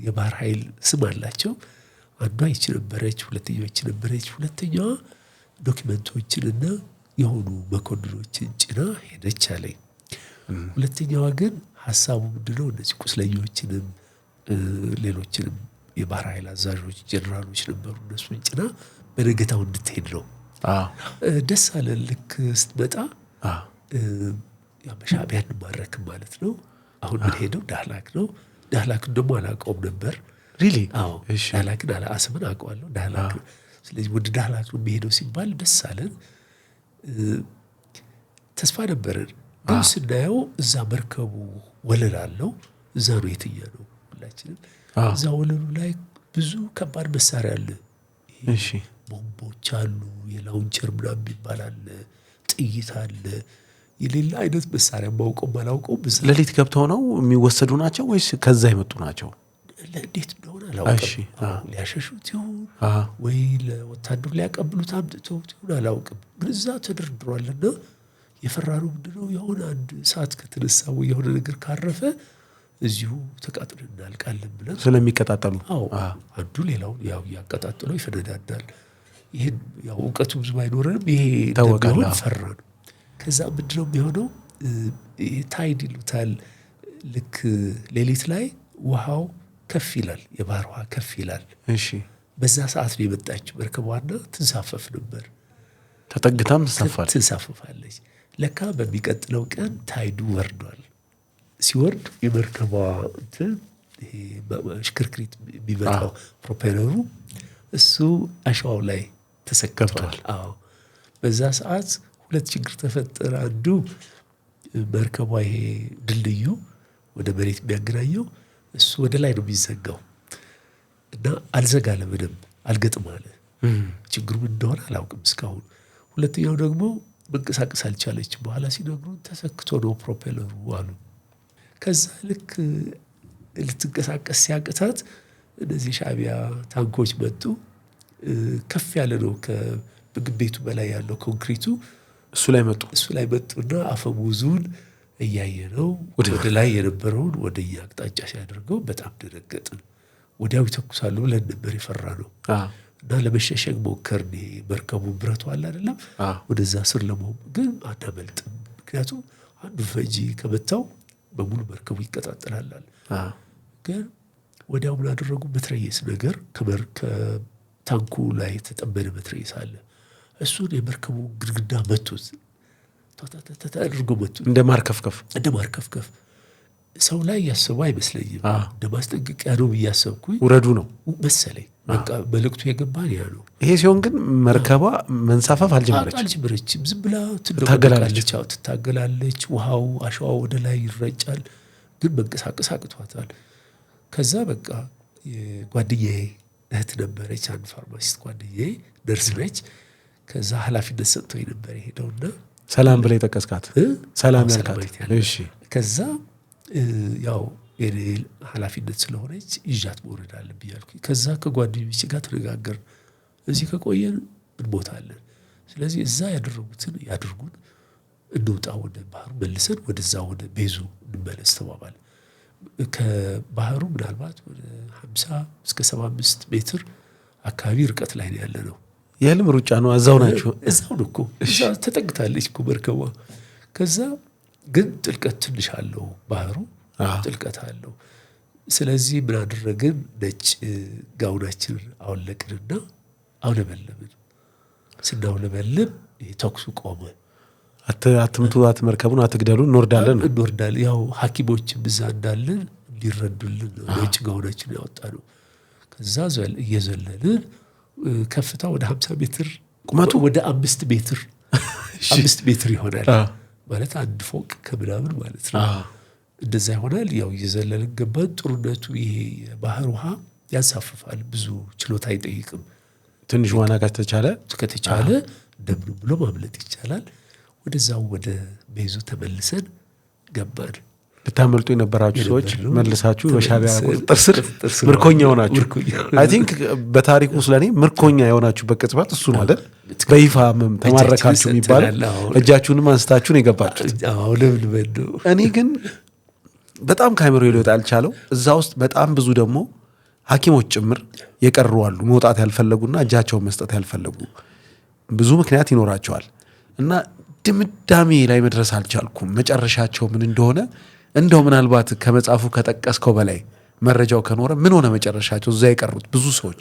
Speaker 1: የባህር ኃይል ስም አላቸው። አንዷ ይቺ ነበረች፣ ሁለተኛዋ ይቺ ነበረች። ሁለተኛዋ ዶክመንቶችንና የሆኑ መኮንኖችን ጭና ሄደች አለኝ። ሁለተኛዋ ግን ሀሳቡ ምንድነው እነዚህ ቁስለኞችንም ሌሎችንም የባህር ኃይል አዛዦች ጀነራሎች ነበሩ፣ እነሱን ጭና በነገታው እንድትሄድ ነው። ደስ አለ። ልክ ስትመጣ ሻዕቢያ እንማረክም ማለት ነው። አሁን ምን ሄደው ዳህላክ ነው። ዳህላክን ደግሞ አላውቀውም ነበር።
Speaker 2: ሪሊ?
Speaker 1: አዎ። ዳህላክን አስምን አውቀዋለሁ፣ ዳህላክ ነው። ስለዚህ ወደ ዳህላክ ነው የሚሄደው ሲባል ደስ አለን። ተስፋ ነበረን። ግን ስናየው እዛ መርከቡ ወለል አለው። እዛ ነው የትኛ ነው ሁላችንም። እዛ ወለሉ ላይ ብዙ ከባድ መሳሪያ አለ።
Speaker 2: እሺ፣
Speaker 1: ቦምቦች አሉ፣ የላውንቸር ምናምን ይባላል፣ ጥይት አለ፣ የሌላ አይነት መሳሪያ ማውቀው ማላውቀው።
Speaker 2: ሌሊት ገብተው ነው የሚወሰዱ ናቸው ወይስ ከዛ የመጡ ናቸው?
Speaker 1: እንዴት እንደሆነ አላውቅም። ሊያሸሹት ይሁን ወይ ለወታደሩ ሊያቀብሉት አምጥተውት ይሁን አላውቅም። ግን እዛ ተደርድሯልና የፈራነው ምንድነው የሆነ አንድ ሰዓት ከተነሳ ወይ የሆነ ነገር ካረፈ እዚሁ ተቃጥለን እናልቃለን ብለን
Speaker 2: ስለሚቀጣጠሉ።
Speaker 1: አንዱ ሌላውን ያው ያቀጣጥለው ይፈነዳዳል። ይሄን ያው እውቀቱ ብዙ ባይኖረንም ይሄ ተወቀለ ፈራን። ከዛ ምንድነው የሚሆነው ታይድ ይሉታል። ልክ ሌሊት ላይ ውሃው ከፍ ይላል፣ የባህር ውሃ ከፍ ይላል።
Speaker 2: እሺ፣
Speaker 1: በዛ ሰዓት ነው የመጣችው መርከቧና ትንሳፈፍ ነበር።
Speaker 2: ተጠግታም
Speaker 1: ትንሳፈፋለች። ለካ በሚቀጥለው ቀን ታይዱ ወርዷል። ሲወርድ የመርከቧ እንትን ይሄ ሽክርክሪት የሚመጣው ፕሮፔለሩ እሱ አሸዋው ላይ ተሰክቷል። አዎ። በዛ ሰዓት 2 ችግር ተፈጠረ። አንዱ መርከቧ ይሄ ድልድዩ ወደ መሬት የሚያገናኘው እሱ ወደ ላይ ነው የሚዘጋው እና አልዘጋለ፣ በደንብ አልገጥም አለ። ችግሩ ምን እንደሆነ አላውቅም እስካሁን። ሁለተኛው ደግሞ መንቀሳቀስ አልቻለች። በኋላ ሲነግሩን ተሰክቶ ነው ፕሮፔለሩ አሉ። ከዛ ልክ ልትንቀሳቀስ ሲያቅታት እነዚህ ሻዕቢያ ታንኮች መጡ። ከፍ ያለ ነው ከምግብ ቤቱ በላይ ያለው ኮንክሪቱ፣ እሱ ላይ መጡና አፈሙዙን እያየ ነው ወደ ላይ የነበረውን ወደ እኛ አቅጣጫ ሲያደርገው በጣም ደነገጥን። ወዲያው ይተኩሳሉ ብለን ነበር የፈራ ነው እና ለመሸሸግ ሞከርን። መርከቡ ብረቱ አለ አይደለም፣ ወደዛ ስር ለመሆን ግን አናመልጥም። ምክንያቱም አንዱ ፈንጂ ከመታው በሙሉ መርከቡ ይቀጣጠላል። ግን ወዲያው ምን አደረጉ? መትረየስ ነገር ከታንኩ ላይ የተጠመደ መትረየስ አለ። እሱን የመርከቡ ግድግዳ መቱት፣ አድርጎ መቱት።
Speaker 2: እንደ ማርከፍከፍ
Speaker 1: ሰው ላይ ያሰቡ አይመስለኝም። እንደ ማስጠንቀቂያ ነው ብያሰብኩኝ።
Speaker 2: ውረዱ ነው
Speaker 1: መሰለኝ። በቃ መልእክቱ የገባን ያ ነው።
Speaker 2: ይሄ ሲሆን ግን መርከቧ መንሳፈፍ አልጀመረችም። ዝም ብላ ትታገላለች። ውሃው አሸዋው ወደ ላይ ይረጫል፣ ግን መንቀሳቀስ አቅቷታል። ከዛ በቃ ጓደኛዬ እህት ነበረች፣ አንድ ፋርማሲስት ጓደኛዬ ነርስ ነች። ከዛ ኃላፊነት ሰጥቶኝ ነበር የሄደውና ሰላም ብላ የጠቀስካት ሰላም ያልካት። እሺ።
Speaker 1: ከዛ ያው የኔ ኃላፊነት ስለሆነች ይዣት መውረድ አለብኝ አልኩኝ። ከዛ ከጓደኞቼ ጋር ተነጋገርን። እዚህ ከቆየን እንሞታለን። ስለዚህ እዛ ያደረጉትን ያድርጉን፣ እንውጣ፣ ወደ ባህሩ መልሰን ወደዛ ወደ ቤዙ እንመለስ ተባባል። ከባህሩ ምናልባት ወደ 50 እስከ 75 ሜትር አካባቢ ርቀት ላይ ነው ያለ ነው።
Speaker 2: የህልም ሩጫ ነው። እዛው ናቸው።
Speaker 1: እዛው ነው እኮ እዛ ተጠግታለች እኮ መርከቧ። ከዛ ግን ጥልቀት ትንሽ አለው ባህሩ፣ ጥልቀት አለው። ስለዚህ ምን አደረግን? ነጭ ጋውናችንን አወለቅንና አውለበለብን። ስናውለበልብ ተኩሱ ቆመ።
Speaker 2: አትምቱ፣ መርከቡን አትግደሉ፣ እንወርዳለን።
Speaker 1: ያው ሐኪሞችም እዛ እንዳለን ሊረዱልን ነጭ ጋውናችን ያወጣ ነው። ከዛ እየዘለልን ከፍታ ወደ 50 ሜትር
Speaker 2: ቁመቱ
Speaker 1: ወደ 5 ሜትር 5 ሜትር ይሆናል ማለት አንድ ፎቅ ከምናምን ማለት ነው። እንደዛ ይሆናል። ያው እየዘለልን ገባን። ጥሩነቱ ይሄ የባህር ውሃ ያንሳፍፋል፣ ብዙ ችሎታ አይጠይቅም።
Speaker 2: ትንሽ ዋና ከተቻለ
Speaker 1: እንደምን ብሎ ማምለጥ ይቻላል። ወደዛው ወደ ቤዙ ተመልሰን ገባን።
Speaker 2: ልታመልጡ የነበራችሁ ሰዎች መልሳችሁ በሻዕቢያ ቁጥጥር ስር ምርኮኛ ሆናችሁ። አይ ቲንክ በታሪኩ ስለኔ ምርኮኛ የሆናችሁበት ቅጽበት እሱ ነው አይደል? በይፋ ተማረካችሁ የሚባለው እጃችሁንም አንስታችሁ ነው የገባችሁት። እኔ ግን በጣም ካሜሮ ሊወጣ ያልቻለው እዛ ውስጥ በጣም ብዙ ደግሞ ሐኪሞች ጭምር የቀሩ አሉ፣ መውጣት ያልፈለጉና እጃቸውን መስጠት ያልፈለጉ ብዙ ምክንያት ይኖራቸዋል። እና ድምዳሜ ላይ መድረስ አልቻልኩም መጨረሻቸው ምን እንደሆነ። እንደው ምናልባት ከመጽሐፉ ከጠቀስከው በላይ መረጃው ከኖረ ምን ሆነ መጨረሻቸው እዛ የቀሩት ብዙ ሰዎች?